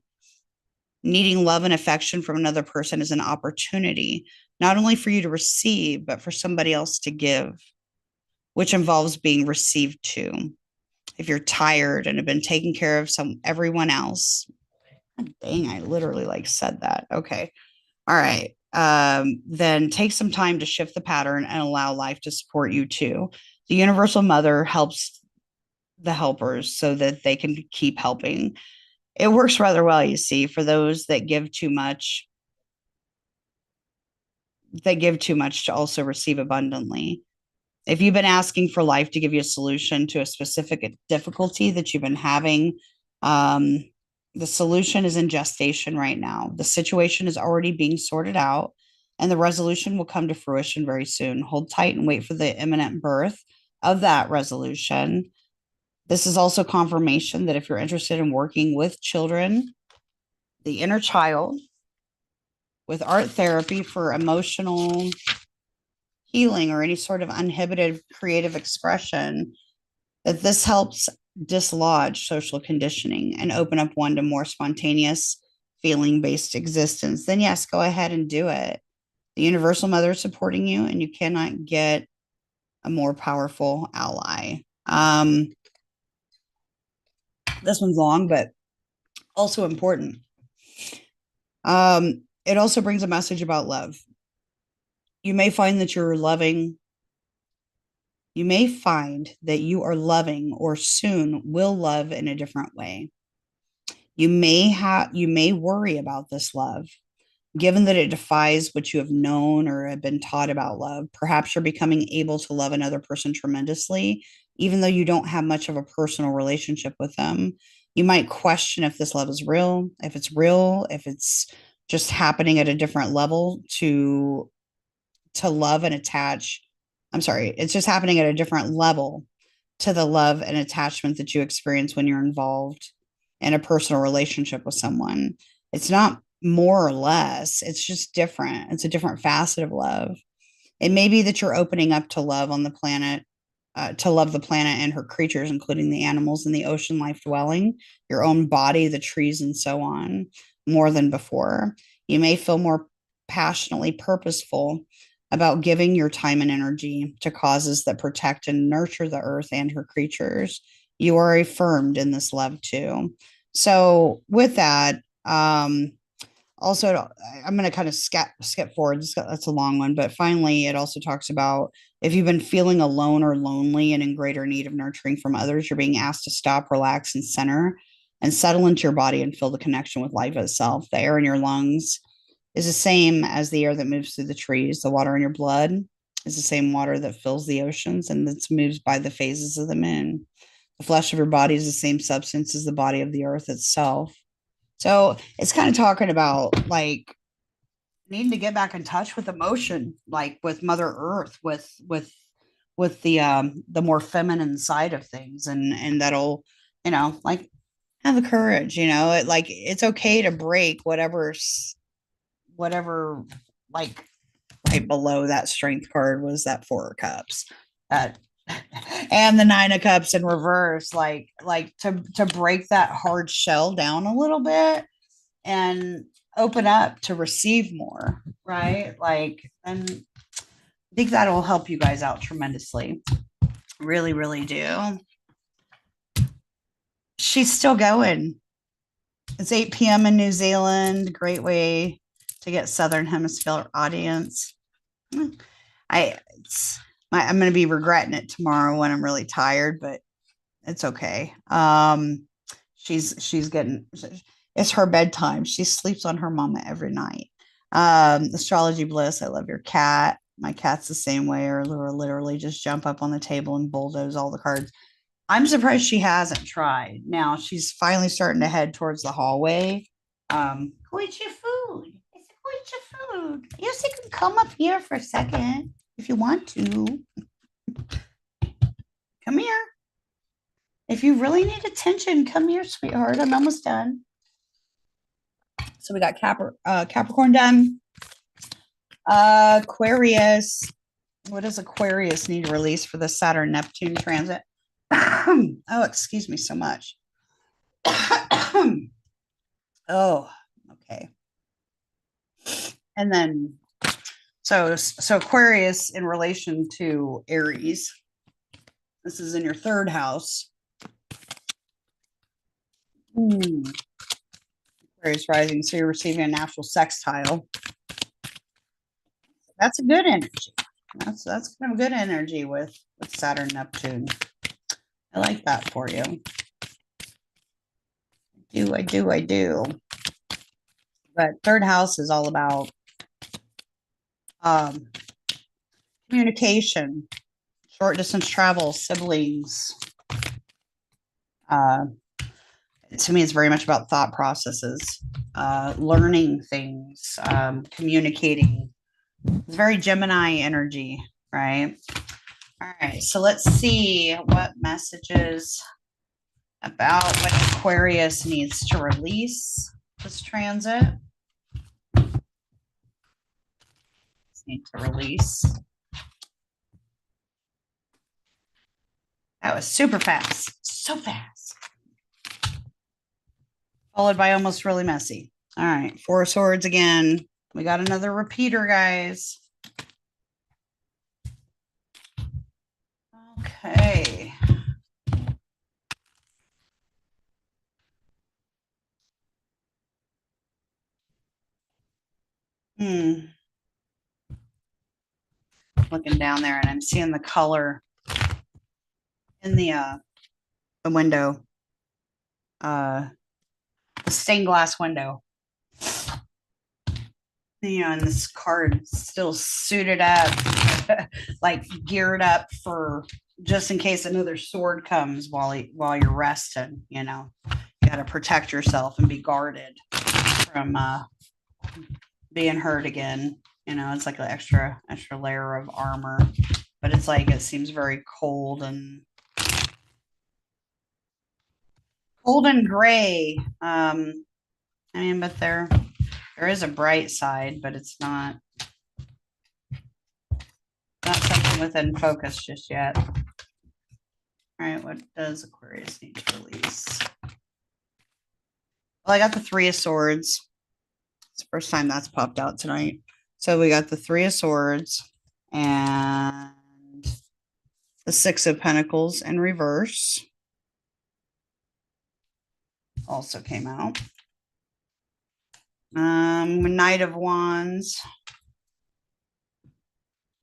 needing love and affection from another person is an opportunity, not only for you to receive, but for somebody else to give, which involves being received too. If you're tired and have been taking care of everyone else, dang, I literally said that. Okay. All right. Then take some time to shift the pattern and allow life to support you too. The universal mother helps the helpers so that they can keep helping. It works rather well, you see, for those that give too much. They give too much to also receive abundantly. If you've been asking for life to give you a solution to a specific difficulty that you've been having, um, the solution is in gestation right now. The situation is already being sorted out, and the resolution will come to fruition very soon. Hold tight and wait for the imminent birth of that resolution. This is also confirmation that if you're interested in working with children, the inner child, with art therapy for emotional healing or any sort of uninhibited creative expression, that this helps dislodge social conditioning and open up one to more spontaneous feeling based existence, then yes, go ahead and do it. The universal mother is supporting you, and you cannot get a more powerful ally. This one's long, but also important. It also brings a message about love. You may find that you're loving. You may find that you are loving or soon will love in a different way. You may worry about this love, given that it defies what you have known or have been taught about love. Perhaps you're becoming able to love another person tremendously, even though you don't have much of a personal relationship with them. You might question if this love is real, if it's just happening at a different level to love and attach. I'm sorry, it's just happening at a different level to the love and attachment that you experience when you're involved in a personal relationship with someone. It's not more or less, it's just different. It's a different facet of love. It may be that you're opening up to love on the planet, to love the planet and her creatures, including the animals and the ocean life dwelling, your own body, the trees, and so on, more than before. You may feel more passionately purposeful about giving your time and energy to causes that protect and nurture the earth and her creatures. You are affirmed in this love too. So, with that, also, I'm going to kind of skip forward. That's a long one, but finally, it also talks about if you've been feeling alone or lonely and in greater need of nurturing from others, you're being asked to stop, relax, and center and settle into your body and feel the connection with life itself. The air in your lungs is the same as the air that moves through the trees. The water in your blood is the same water that fills the oceans and that's moves by the phases of the moon. The flesh of your body is the same substance as the body of the earth itself. So it's kind of talking about like needing to get back in touch with emotion, like with Mother Earth, with the more feminine side of things, and that'll, like have the courage, like it's okay to break whatever, like right below that strength card was that Four of Cups, that and the Nine of Cups in reverse, like to break that hard shell down a little bit and open up to receive more, right? Like, and I think that'll help you guys out tremendously. Really, really do. She's still going. It's 8 p.m. in New Zealand. Great way to get Southern Hemisphere audience. I'm going to be regretting it tomorrow when I'm really tired, but it's okay. She's getting, it's her bedtime. She sleeps on her mama every night. Astrology bliss. I love your cat. My cat's the same way, or literally just jump up on the table and bulldoze all the cards. I'm surprised she hasn't tried. Now she's finally starting to head towards the hallway. Go eat your food. I said, go eat your food. Yes, you can come up here for a second if you want to. Come here. If you really need attention, come here, sweetheart. I'm almost done. So we got Capricorn done. Aquarius. What does Aquarius need to release for the Saturn Neptune transit? Oh, excuse me so much. Oh, okay. And then, so Aquarius in relation to Aries. This is in your third house. Aquarius rising, so you're receiving a natural sextile. That's a good energy. That's kind of good energy with Saturn Neptune. I like that for you. I do. But third house is all about communication, short distance travel, siblings. To me, it's very much about thought processes, learning things, communicating. It's very Gemini energy, right? All right, so let's see what messages about what Aquarius needs to release this transit. Need to release. That was super fast. So fast. Followed by almost really messy. All right, Four of Swords again. We got another repeater, guys. Okay. Looking down there and I'm seeing the color in the window. The stained glass window. And this card still suited up, like geared up for just in case another sword comes while you're resting. You got to protect yourself and be guarded from being hurt again. It's like an extra layer of armor, but it's like it seems very cold and gray. But there is a bright side, but it's not something within focus just yet. All right, what does Aquarius need to release? Well, I got the Three of Swords. It's the first time that's popped out tonight. So we got the Three of Swords and the Six of Pentacles in reverse. Also came out. Knight of Wands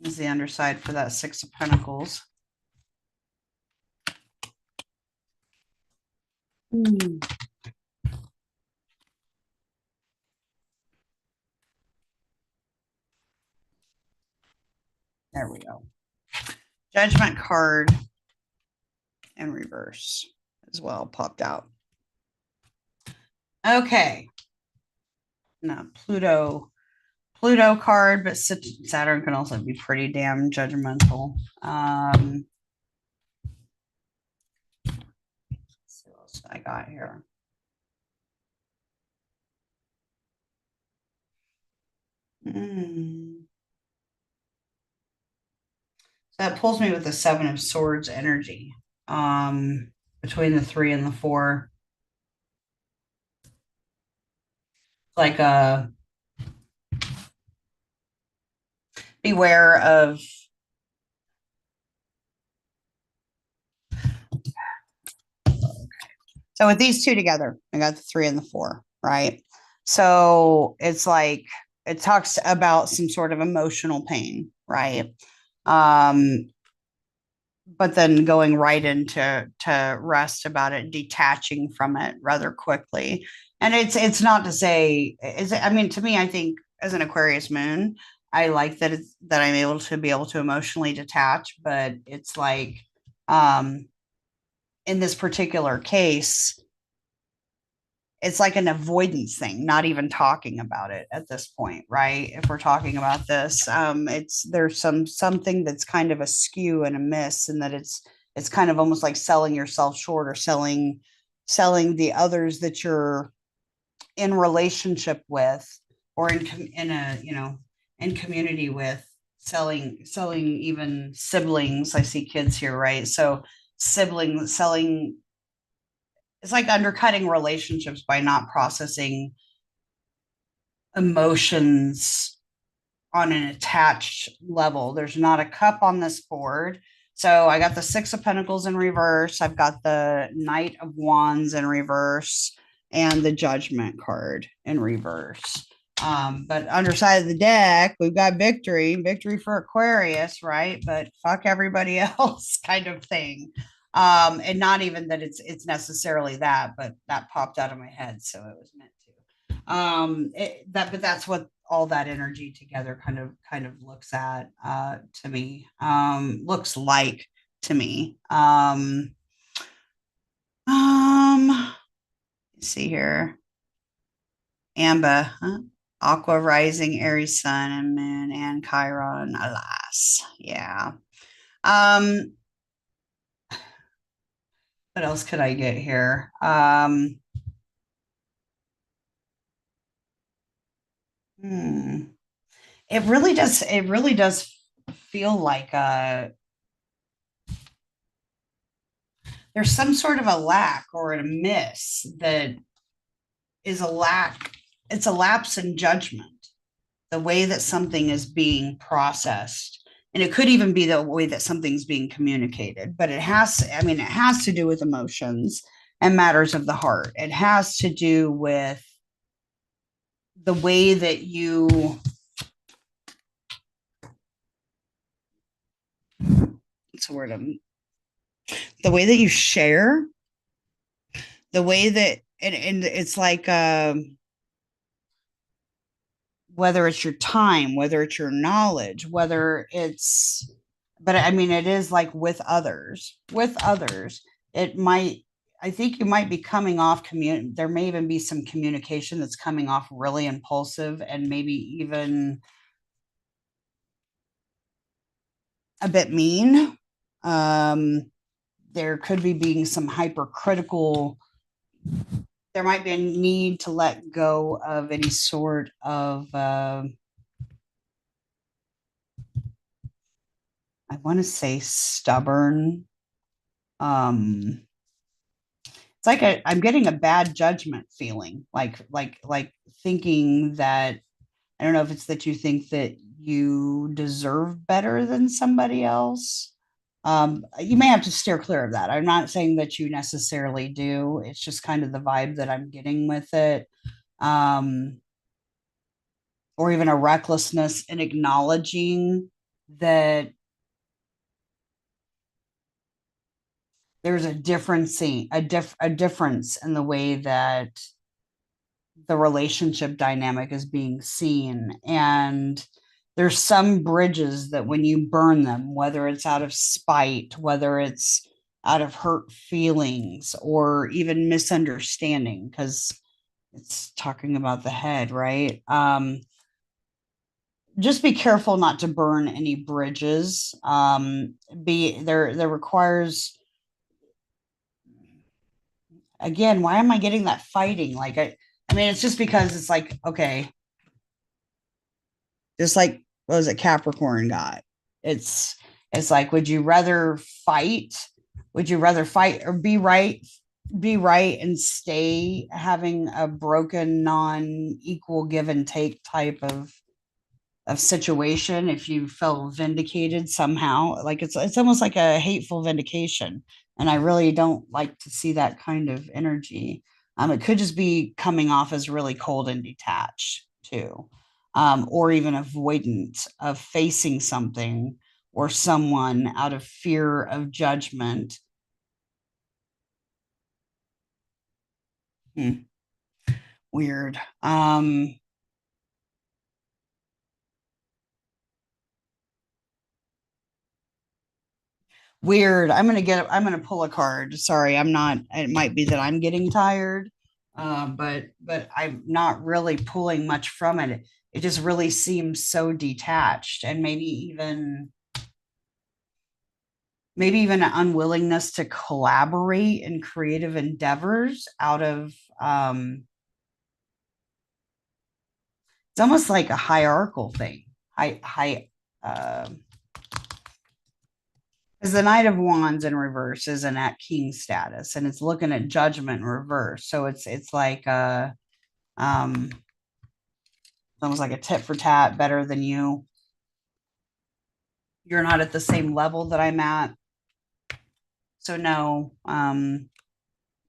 is the underside for that Six of Pentacles. There we go. Judgment card in reverse as well popped out. Okay. Now Pluto card, but Saturn can also be pretty damn judgmental. Let's see what else I got here. So that pulls me with the Seven of Swords energy. Between the 3 and the 4. Like beware of so with these two together, I got the 3 and the 4, right? So it's like it talks about some sort of emotional pain, right? Um, but then going right into rest about it, detaching from it rather quickly. And it's not to say I mean, to me, I think as an Aquarius moon, I like that that I'm able to emotionally detach, but it's like um in this particular case, it's like an avoidance thing, not even talking about it at this point, right? If we're talking about this, it's there's something that's kind of askew and a miss, and that it's kind of almost like selling yourself short or selling the others that you're in relationship with or in a in community with, selling even siblings. I see kids here, right? So siblings selling, it's like undercutting relationships by not processing emotions on an attached level. There's not a cup on this board. So I got the Six of Pentacles in reverse. I've got the Knight of Wands in reverse and the Judgment card in reverse. But underside of the deck, we've got victory for Aquarius, right? But fuck everybody else kind of thing. And not even that it's necessarily that, but that popped out of my head, so it was meant to. But that's what all that energy together kind of looks at to me, looks like to me. Let's see here. Amba, huh? Aqua rising, Aries sun and moon and Chiron, alas. Yeah. Um, what else could I get here? Hmm. It really does feel like there's some sort of a lack or a miss that is a lack. It's a lapse in judgment, the way that something is being processed. And it could even be the way that something's being communicated, but it has to do with emotions and matters of the heart. It has to do with the way that what's the word? The way that you share, the way that, and it's like, whether it's your time, whether it's your knowledge, whether it's, but I mean, it is like with others, it might, I think you might be coming off there may even be some communication that's coming off really impulsive and maybe even a bit mean. Um, there could be being some hypercritical, there might be a need to let go of any sort of I want to say stubborn. It's like I'm getting a bad judgment feeling, like thinking that, I don't know if it's that you think that you deserve better than somebody else. You may have to steer clear of that. I'm not saying that you necessarily do. It's just kind of the vibe that I'm getting with it. Um, or even a recklessness in acknowledging that there's a difference in the way that the relationship dynamic is being seen. And there's some bridges that when you burn them, whether it's out of spite, whether it's out of hurt feelings or even misunderstanding, because it's talking about the head, right? Just be careful not to burn any bridges. Be there requires, again, why am I getting that fighting? I mean, it's just because it's like, okay, just like what was it Capricorn got? It's it's like, would you rather fight? Would you rather fight or be right? Be right and stay having a broken, non-equal give and take type of situation if you felt vindicated somehow. Like it's almost like a hateful vindication. And I really don't like to see that kind of energy. It could just be coming off as really cold and detached too. Or even avoidant of facing something or someone out of fear of judgment. Hmm, weird. Weird. I'm gonna pull a card. Sorry, I'm not, it might be that I'm getting tired. But I'm not really pulling much from it. It just really seems so detached and maybe even an unwillingness to collaborate in creative endeavors out of it's almost like a hierarchical thing. High Because the Knight of Wands in reverse isn't at King status, and it's looking at Judgment in reverse. So it's like um, almost like a tit for tat, better than you. You're not at the same level that I'm at. So no,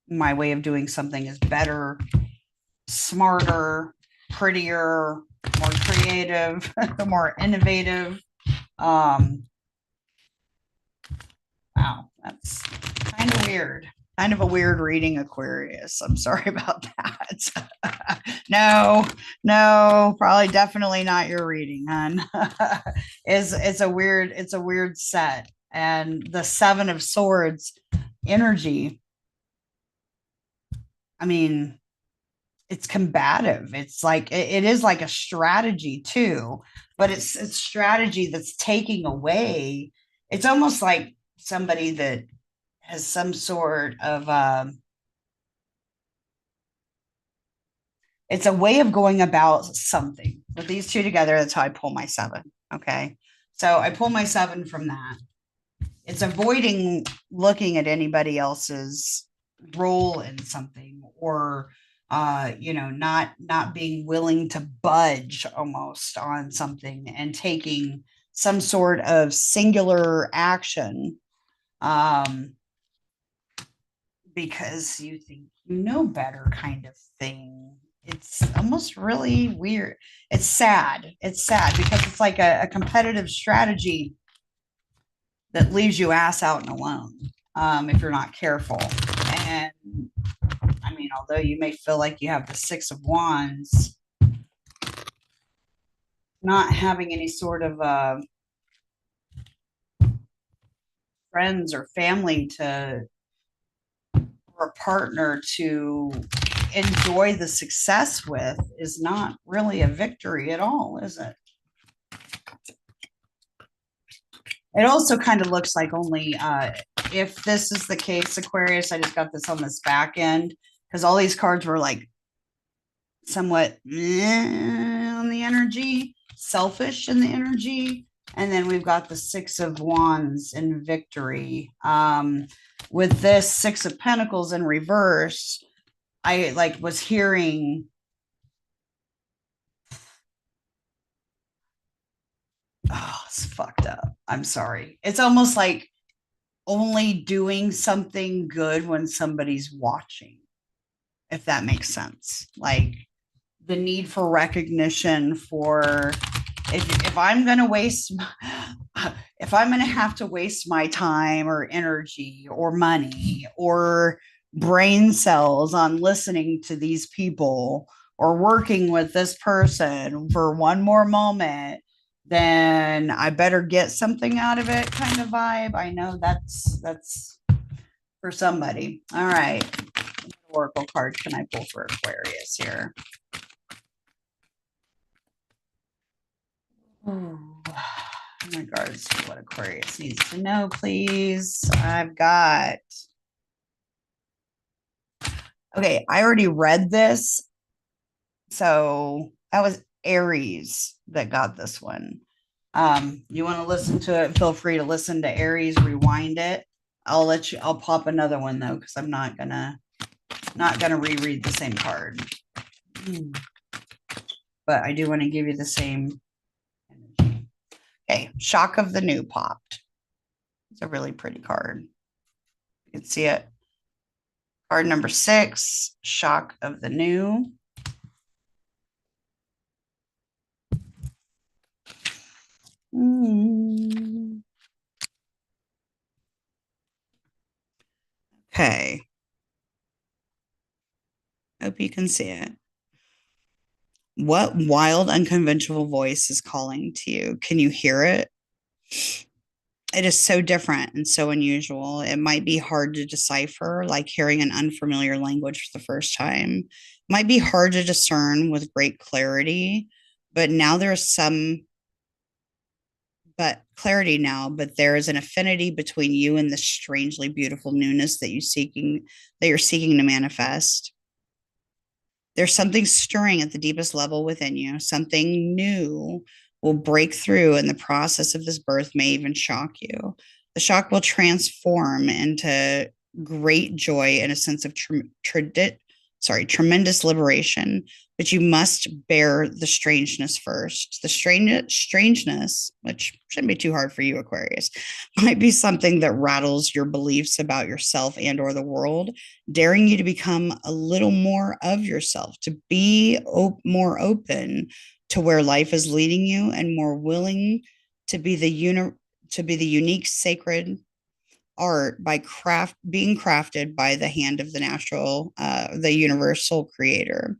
my way of doing something is better, smarter, prettier, more creative, more innovative. Um, wow, that's kind of weird. Kind of a weird reading, Aquarius. I'm sorry about that. No, no, probably definitely not your reading, hon. It's a weird set. And the Seven of Swords energy, I mean, it's combative. It's like it is like a strategy too, but it's strategy that's taking away. It's almost like somebody that has some sort of it's a way of going about something. With these two together, that's how I pull my seven. Okay. So I pull my seven from that. It's avoiding looking at anybody else's role in something or not being willing to budge almost on something and taking some sort of singular action um because you think you know better kind of thing. It's almost really weird. It's sad because it's like a competitive strategy that leaves you ass out and alone if you're not careful. And I mean, although you may feel like you have the Six of Wands, not having any sort of friends or family to or a partner to enjoy the success with is not really a victory at all, is it? It also kind of looks like only if this is the case, Aquarius, I just got this on this back end because all these cards were like somewhat on the energy, selfish in the energy. And then we've got the Six of Wands in victory. With this Six of Pentacles in reverse, I like was hearing, oh, it's fucked up. I'm sorry. It's almost like only doing something good when somebody's watching, if that makes sense. Like the need for recognition for if I'm going to waste if I'm going to have to waste my time or energy or money or brain cells on listening to these people or working with this person for one more moment, then I better get something out of it kind of vibe. I know that's for somebody. All right. What oracle card can I pull for Aquarius here? Oh, in regards to what Aquarius needs to know, please. I've got. Okay, I already read this. So that was Aries that got this one. You want to listen to it? Feel free to listen to Aries, rewind it. I'll pop another one though, because I'm not gonna reread the same card. But I do want to give you the same energy. Okay, Shock of the New popped. It's a really pretty card. You can see it. Card number 6, Shock of the New. Okay. Hope you can see it. What wild, unconventional voice is calling to you? Can you hear it? It is so different and so unusual. It might be hard to decipher, like hearing an unfamiliar language for the first time. It might be hard to discern with great clarity, but now there's some but clarity now, but there is an affinity between you and the strangely beautiful newness that you're seeking to manifest. There's something stirring at the deepest level within you. Something new will break through, and the process of this birth may even shock you. The shock will transform into great joy and a sense of tremendous liberation. But you must bear the strangeness first. The strangeness, which shouldn't be too hard for you, Aquarius, might be something that rattles your beliefs about yourself and or the world, daring you to become a little more of yourself, to be more open to where life is leading you, and more willing to be the unique sacred art by being crafted by the hand of the universal creator.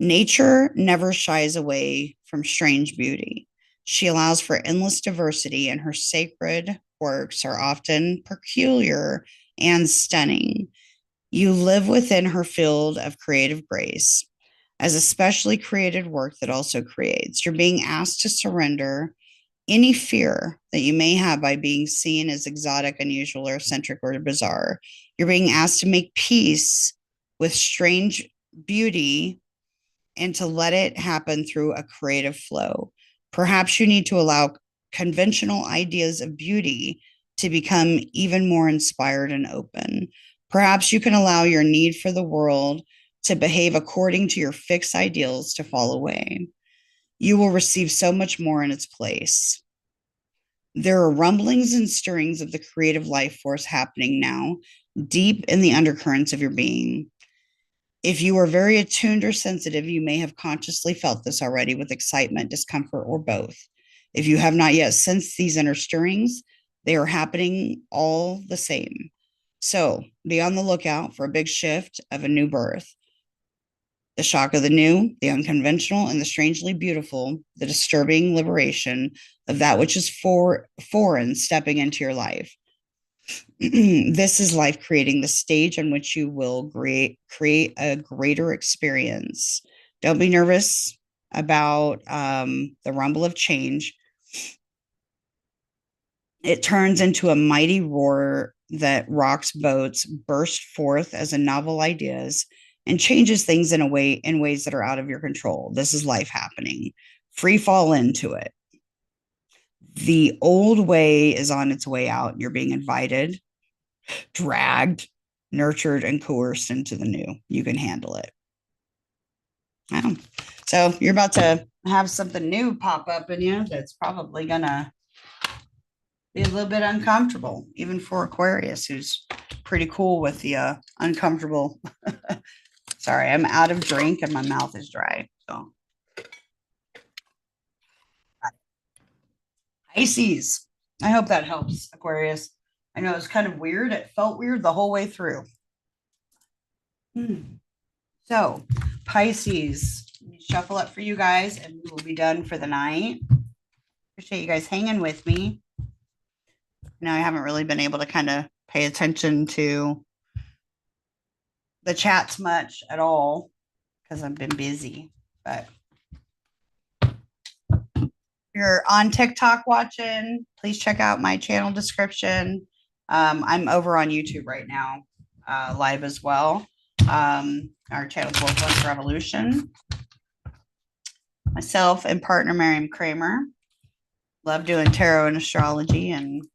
Nature never shies away from strange beauty. She allows for endless diversity, and her sacred works are often peculiar and stunning. You live within her field of creative grace as a specially created work that also creates. You're being asked to surrender any fear that you may have by being seen as exotic, unusual, or eccentric, or bizarre. You're being asked to make peace with strange beauty and to let it happen through a creative flow. Perhaps you need to allow conventional ideas of beauty to become even more inspired and open. Perhaps you can allow your need for the world to behave according to your fixed ideals to fall away. You will receive so much more in its place. There are rumblings and stirrings of the creative life force happening now, deep in the undercurrents of your being. If you are very attuned or sensitive, you may have consciously felt this already with excitement, discomfort, or both. If you have not yet sensed these inner stirrings, they are happening all the same. So be on the lookout for a big shift of a new birth. The shock of the new, the unconventional, and the strangely beautiful, the disturbing liberation of that which is foreign stepping into your life. This is life creating the stage on which you will create a greater experience. Don't be nervous about the rumble of change. It turns into a mighty roar that rocks boats, bursts forth as a novel ideas, and changes things in ways that are out of your control. This is life happening. Free fall into it. The old way is on its way out. You're being invited, dragged, nurtured, and coerced into the new. You can handle it. Wow. So you're about to have something new pop up in you that's probably gonna be a little bit uncomfortable, even for Aquarius, who's pretty cool with the uncomfortable Sorry, I'm out of drink and my mouth is dry. So Pisces. I hope that helps, Aquarius. I know it's kind of weird. It felt weird the whole way through. So, Pisces, shuffle up for you guys and we will be done for the night. Appreciate you guys hanging with me. Now, I haven't really been able to kind of pay attention to the chats much at all because I've been busy. But if you're on TikTok watching, please check out my channel description. I'm over on YouTube right now, live as well. Our channel is Woke.Ones.Revolution. Myself and partner Miriam Kramer. Love doing tarot and astrology and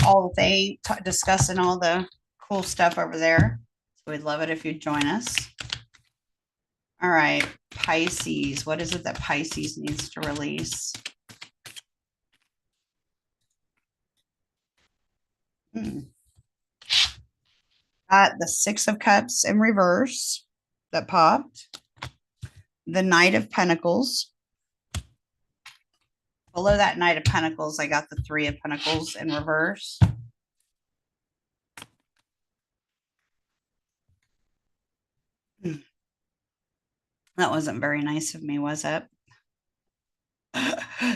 all the things, discussing all the cool stuff over there. So we'd love it if you'd join us. All right, Pisces. What is it that Pisces needs to release? Got the Six of Cups in reverse that popped. The Knight of Pentacles. Below that Knight of Pentacles, I got the Three of Pentacles in reverse. That wasn't very nice of me, was it?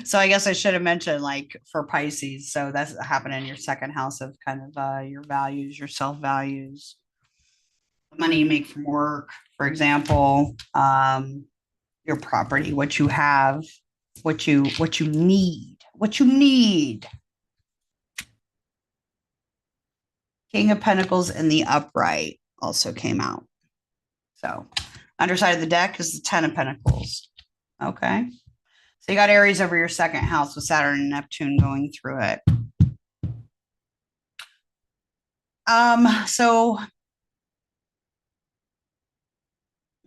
So I guess I should have mentioned, like, for Pisces. So that's happening in your second house of kind of your values, your self values, the money you make from work, for example, your property, what you have, what you need. King of Pentacles in the upright also came out. So underside of the deck is the Ten of Pentacles. Okay. So you got Aries over your second house with Saturn and Neptune going through it. So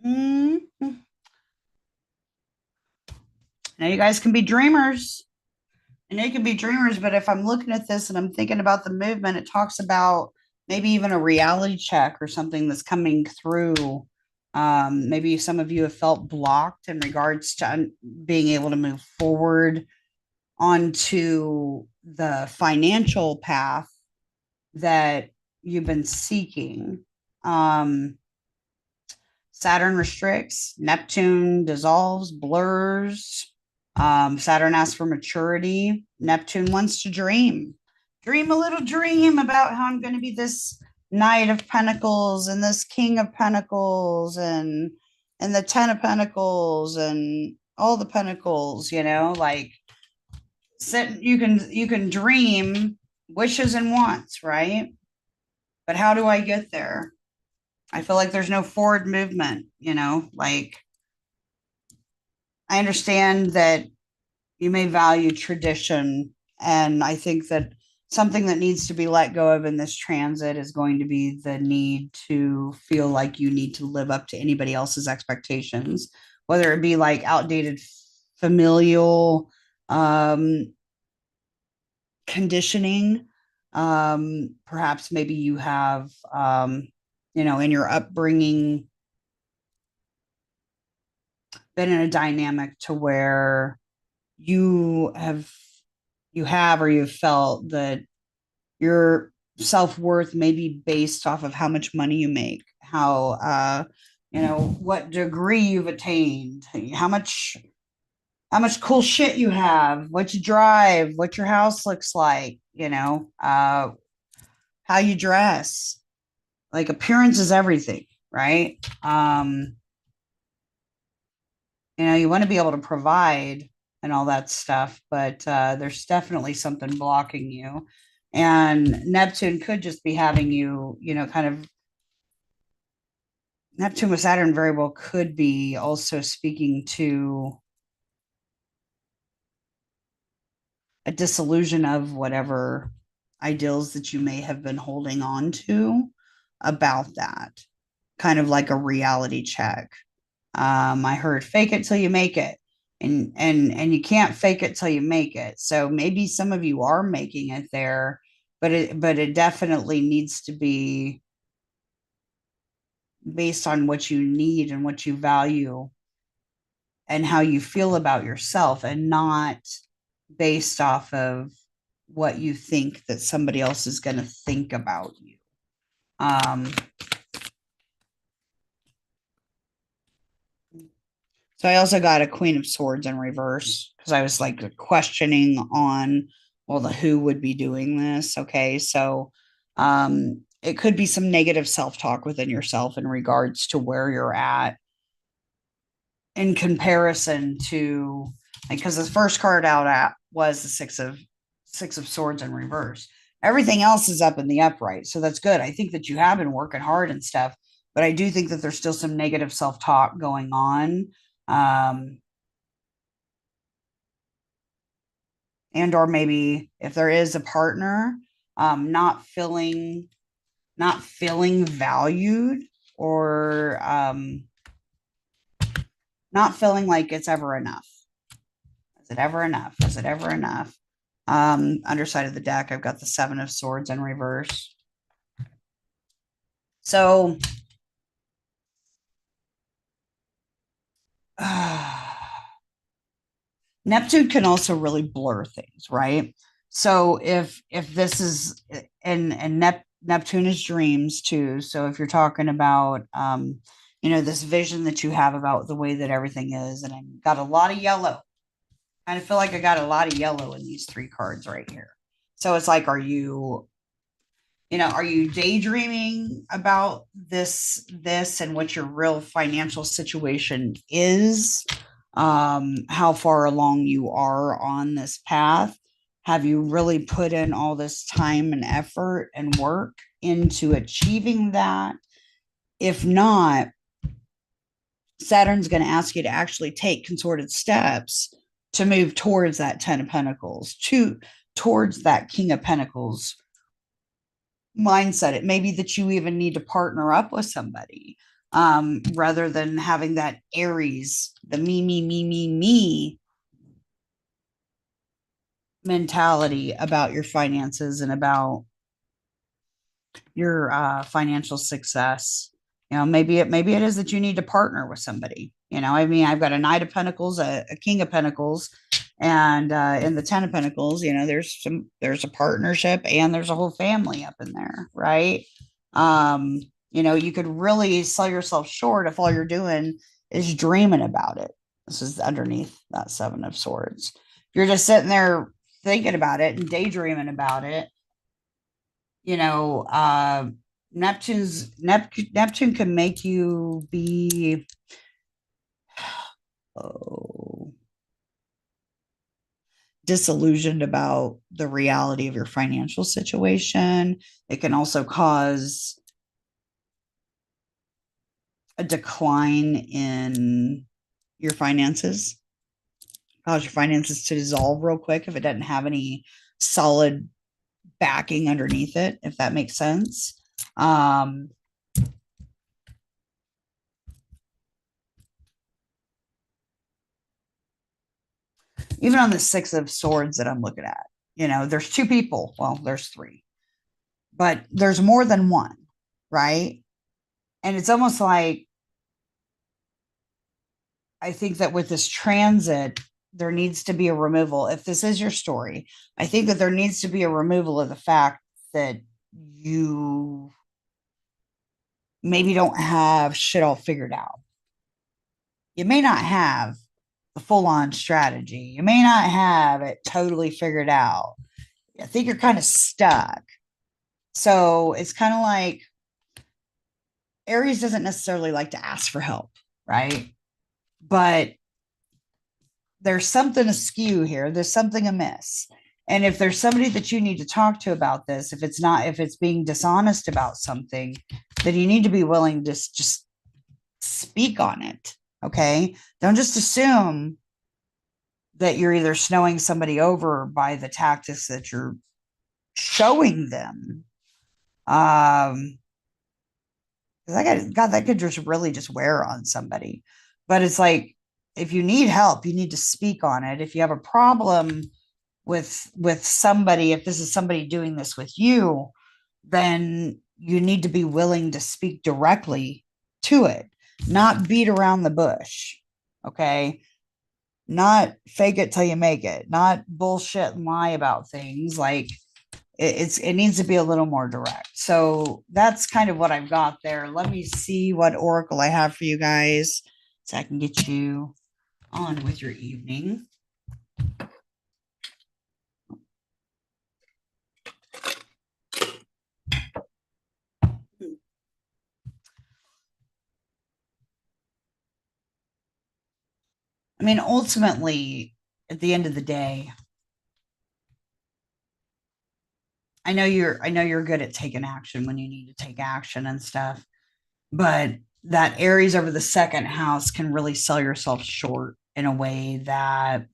now you guys can be dreamers. And they can be dreamers, but if I'm looking at this and I'm thinking about the movement, it talks about maybe even a reality check or something that's coming through. Maybe some of you have felt blocked in regards to being able to move forward onto the financial path that you've been seeking. Saturn restricts, Neptune dissolves, blurs. Saturn asks for maturity. Neptune wants to dream. Dream a little dream about how I'm going to be this Knight of Pentacles and this King of Pentacles and the Ten of Pentacles and all the Pentacles, like you can dream wishes and wants, right? But how do I get there? I feel like there's no forward movement, like I understand that you may value tradition. And I think that something that needs to be let go of in this transit is going to be the need to feel like you need to live up to anybody else's expectations, whether it be like outdated familial conditioning. Perhaps maybe you have, in your upbringing, been in a dynamic to where you have or you've felt that your self-worth may be based off of how much money you make, how what degree you've attained, how much cool shit you have, what you drive, what your house looks like, how you dress. Like appearance is everything, right? You want to be able to provide and all that stuff, but there's definitely something blocking you. And Neptune could just be having you, kind of Neptune with Saturn very well could be also speaking to a disillusion of whatever ideals that you may have been holding on to about that, kind of like a reality check. I heard fake it till you make it. And you can't fake it till you make it. So maybe some of you are making it there, but it definitely needs to be based on what you need and what you value and how you feel about yourself, and not based off of what you think that somebody else is going to think about you. Um, so I also got a Queen of Swords in reverse because I was like questioning on, well, the who would be doing this. Okay. So it could be some negative self talk within yourself in regards to where you're at in comparison to, like, because the first card out at was the six of swords in reverse. Everything else is up in the upright, so that's good. I think that you have been working hard and stuff, but I do think that there's still some negative self-talk going on. And or maybe if there is a partner, not feeling valued, or not feeling like it's ever enough. Is it ever enough? Is it ever enough? Underside of the deck, I've got the Seven of Swords in reverse. So, Neptune can also really blur things, right? So if this is, and Neptune is dreams too. So if you're talking about this vision that you have about the way that everything is, and I got a lot of yellow. I feel like I got a lot of yellow in these three cards right here. So it's like, are you daydreaming about this and what your real financial situation is? How far along you are on this path? Have you really put in all this time and effort and work into achieving that? If not, Saturn's going to ask you to actually take concerted steps to move towards that 10 of Pentacles, towards that King of Pentacles mindset. It may be that you even need to partner up with somebody, rather than having that Aries, the me mentality about your finances and about your financial success. Maybe it is that you need to partner with somebody. I mean, I've got a Knight of Pentacles, a King of Pentacles, and in the Ten of Pentacles, there's a partnership and there's a whole family up in there, right? You could really sell yourself short if all you're doing is dreaming about it. This is underneath that Seven of Swords. You're just sitting there thinking about it and daydreaming about it. Neptune can make you be disillusioned about the reality of your financial situation. It can also cause a decline in your finances, cause your finances to dissolve real quick if it doesn't have any solid backing underneath it, if that makes sense. Even on the Six of Swords that I'm looking at, there's two people. Well, there's three, but there's more than one, right? And it's almost like, I think that with this transit, there needs to be a removal. If this is your story, I think that there needs to be a removal of the fact that you maybe don't have shit all figured out. You may not have the full on strategy. You may not have it totally figured out. I think you're kind of stuck. So it's kind of like Aries doesn't necessarily like to ask for help, right? But there's something askew here. There's something amiss. And if there's somebody that you need to talk to about this, if it's being dishonest about something, then you need to be willing to just speak on it. Okay. Don't just assume that you're either snowing somebody over by the tactics that you're showing them. God, that could just really just wear on somebody. But it's like, if you need help, you need to speak on it. If you have a problem with somebody, if this is somebody doing this with you, then you need to be willing to speak directly to it, not beat around the bush. Okay. Not fake it till you make it, not bullshit and lie about things. Like it needs to be a little more direct. So that's kind of what I've got there. Let me see what oracle I have for you guys so I can get you on with your evening. I mean, ultimately, at the end of the day, I know you're good at taking action when you need to take action and stuff, but that Aries over the second house can really sell yourself short in a way that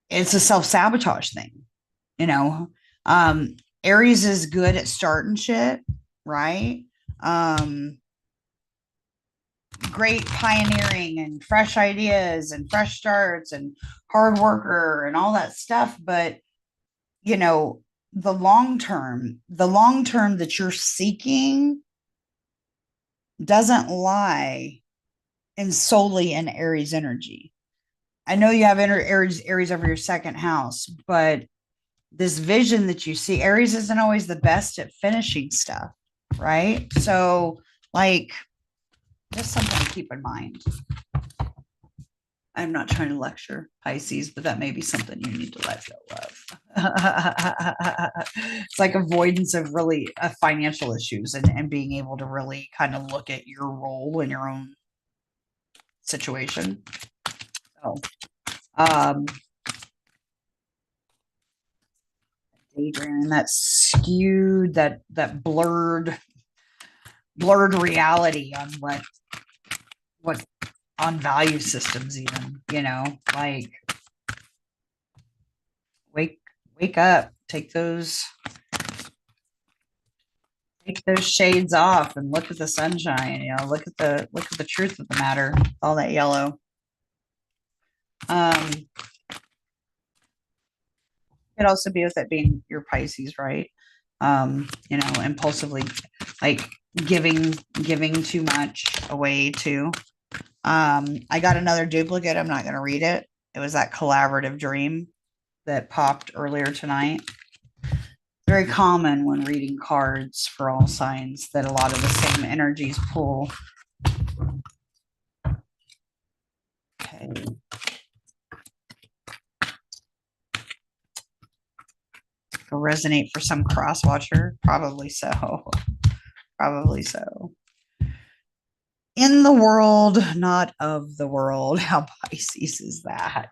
it's a self-sabotage thing, you know. Um, Aries is good at starting shit, right? Um, Great pioneering and fresh ideas and fresh starts and hard worker and all that stuff. But, you know, the long term that you're seeking doesn't lie in solely in Aries energy. I know you have Aries over your second house, but this vision that you see, Aries isn't always the best at finishing stuff, right? So, like, just something to keep in mind. I'm not trying to lecture Pisces, but that may be something you need to let go of. It's like avoidance of really financial issues and being able to really kind of look at your role in your own situation. So, um, daydreaming, that skewed, that blurred reality on what on value systems, even, like wake wake up, take those shades off and look at the sunshine, look at the truth of the matter, all that yellow. um it also be with it being your Pisces, right? Impulsively, like giving too much away too. I got another duplicate. I'm not going to read it. It was that collaborative dream that popped earlier tonight. Very common when reading cards for all signs that a lot of the same energies pull. Okay. Will resonate for some cross watcher? Probably so. Probably so. In the world, not of the world. How Pisces is that?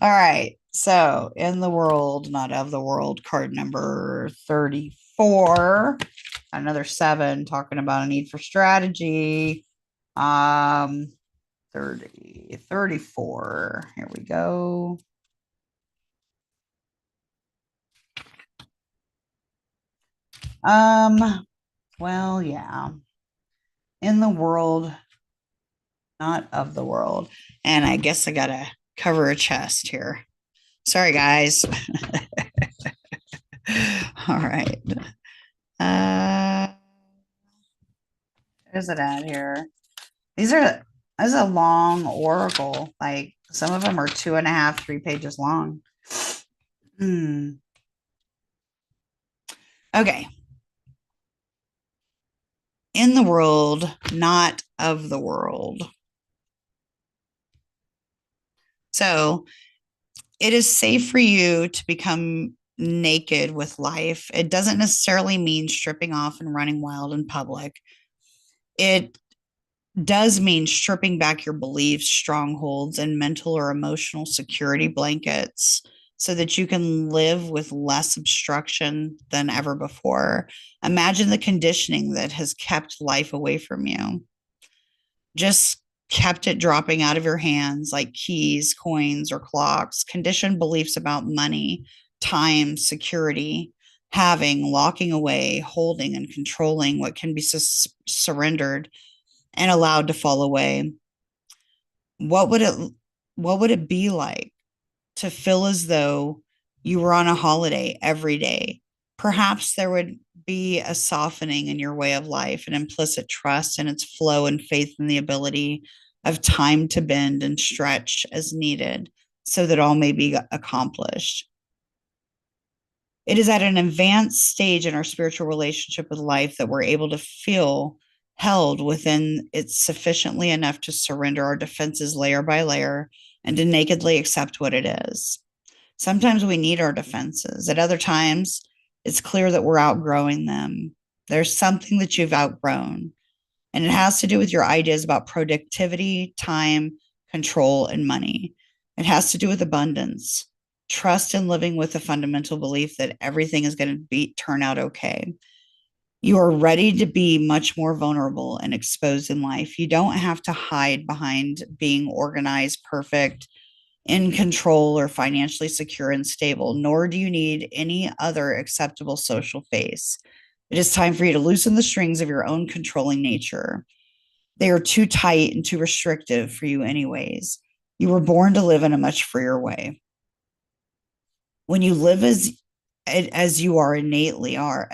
All right. So, in the world, not of the world, card number 34. Another 7, talking about a need for strategy. 34. Here we go. Well, yeah. In the world, not of the world. And I guess I gotta cover a chest here. Sorry, guys. All right. Where's it at here? These are This is a long oracle. Like, some of them are 2.5, 3 pages long. Okay. In the world, not of the world. So it is safe for you to become naked with life. It doesn't necessarily mean stripping off and running wild in public. It does mean stripping back your beliefs, strongholds, and mental or emotional security blankets so that you can live with less obstruction than ever before. Imagine the conditioning that has kept life away from you. Just kept it dropping out of your hands like keys, coins, or clocks. Conditioned beliefs about money, time, security, having, locking away, holding, and controlling what can be surrendered and allowed to fall away. What would it be like to feel as though you were on a holiday every day, Perhaps there would be a softening in your way of life, an implicit trust in its flow and faith in the ability of time to bend and stretch as needed so that all may be accomplished. It is at an advanced stage in our spiritual relationship with life that we're able to feel held within it sufficiently enough to surrender our defenses layer by layer and to nakedly accept what it is. Sometimes we need our defenses. At other times, it's clear that we're outgrowing them. There's something that you've outgrown, and it has to do with your ideas about productivity, time, control, and money. It has to do with abundance, trust in living with the fundamental belief that everything is going to turn out okay. You are ready to be much more vulnerable and exposed in life. You don't have to hide behind being organized, perfect, in control, or financially secure and stable, nor do you need any other acceptable social face. It is time for you to loosen the strings of your own controlling nature. They are too tight and too restrictive for you, anyways. You were born to live in a much freer way. When you live as as you innately are,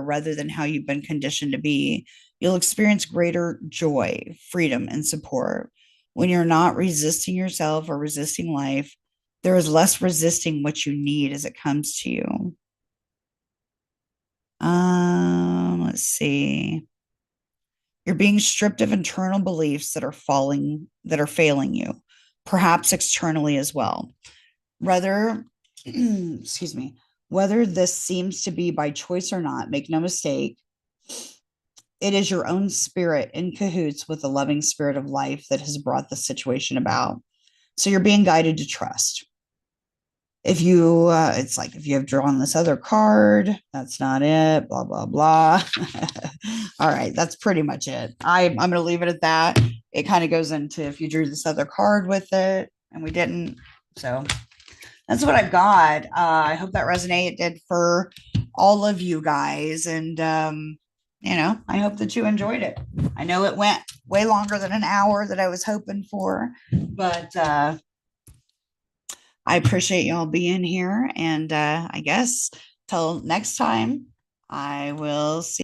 rather than how you've been conditioned to be, you'll experience greater joy, freedom, and support. When you're not resisting yourself or resisting life, there is less resisting what you need as it comes to you. Let's see. You're being stripped of internal beliefs that are failing you, perhaps externally as well. Whether, excuse me, whether this seems to be by choice or not, make no mistake, it is your own spirit in cahoots with the loving spirit of life that has brought the situation about. So you're being guided to trust. If you, it's like if you have drawn this other card, that's not it, blah, blah, blah. All right, that's pretty much it. I'm going to leave it at that. It kind of goes into if you drew this other card with it and we didn't. So that's what I've got. I hope that resonated for all of you guys. And, I hope that you enjoyed it. I know it went way longer than an hour that I was hoping for, but I appreciate y'all being here. And I guess till next time, I will see.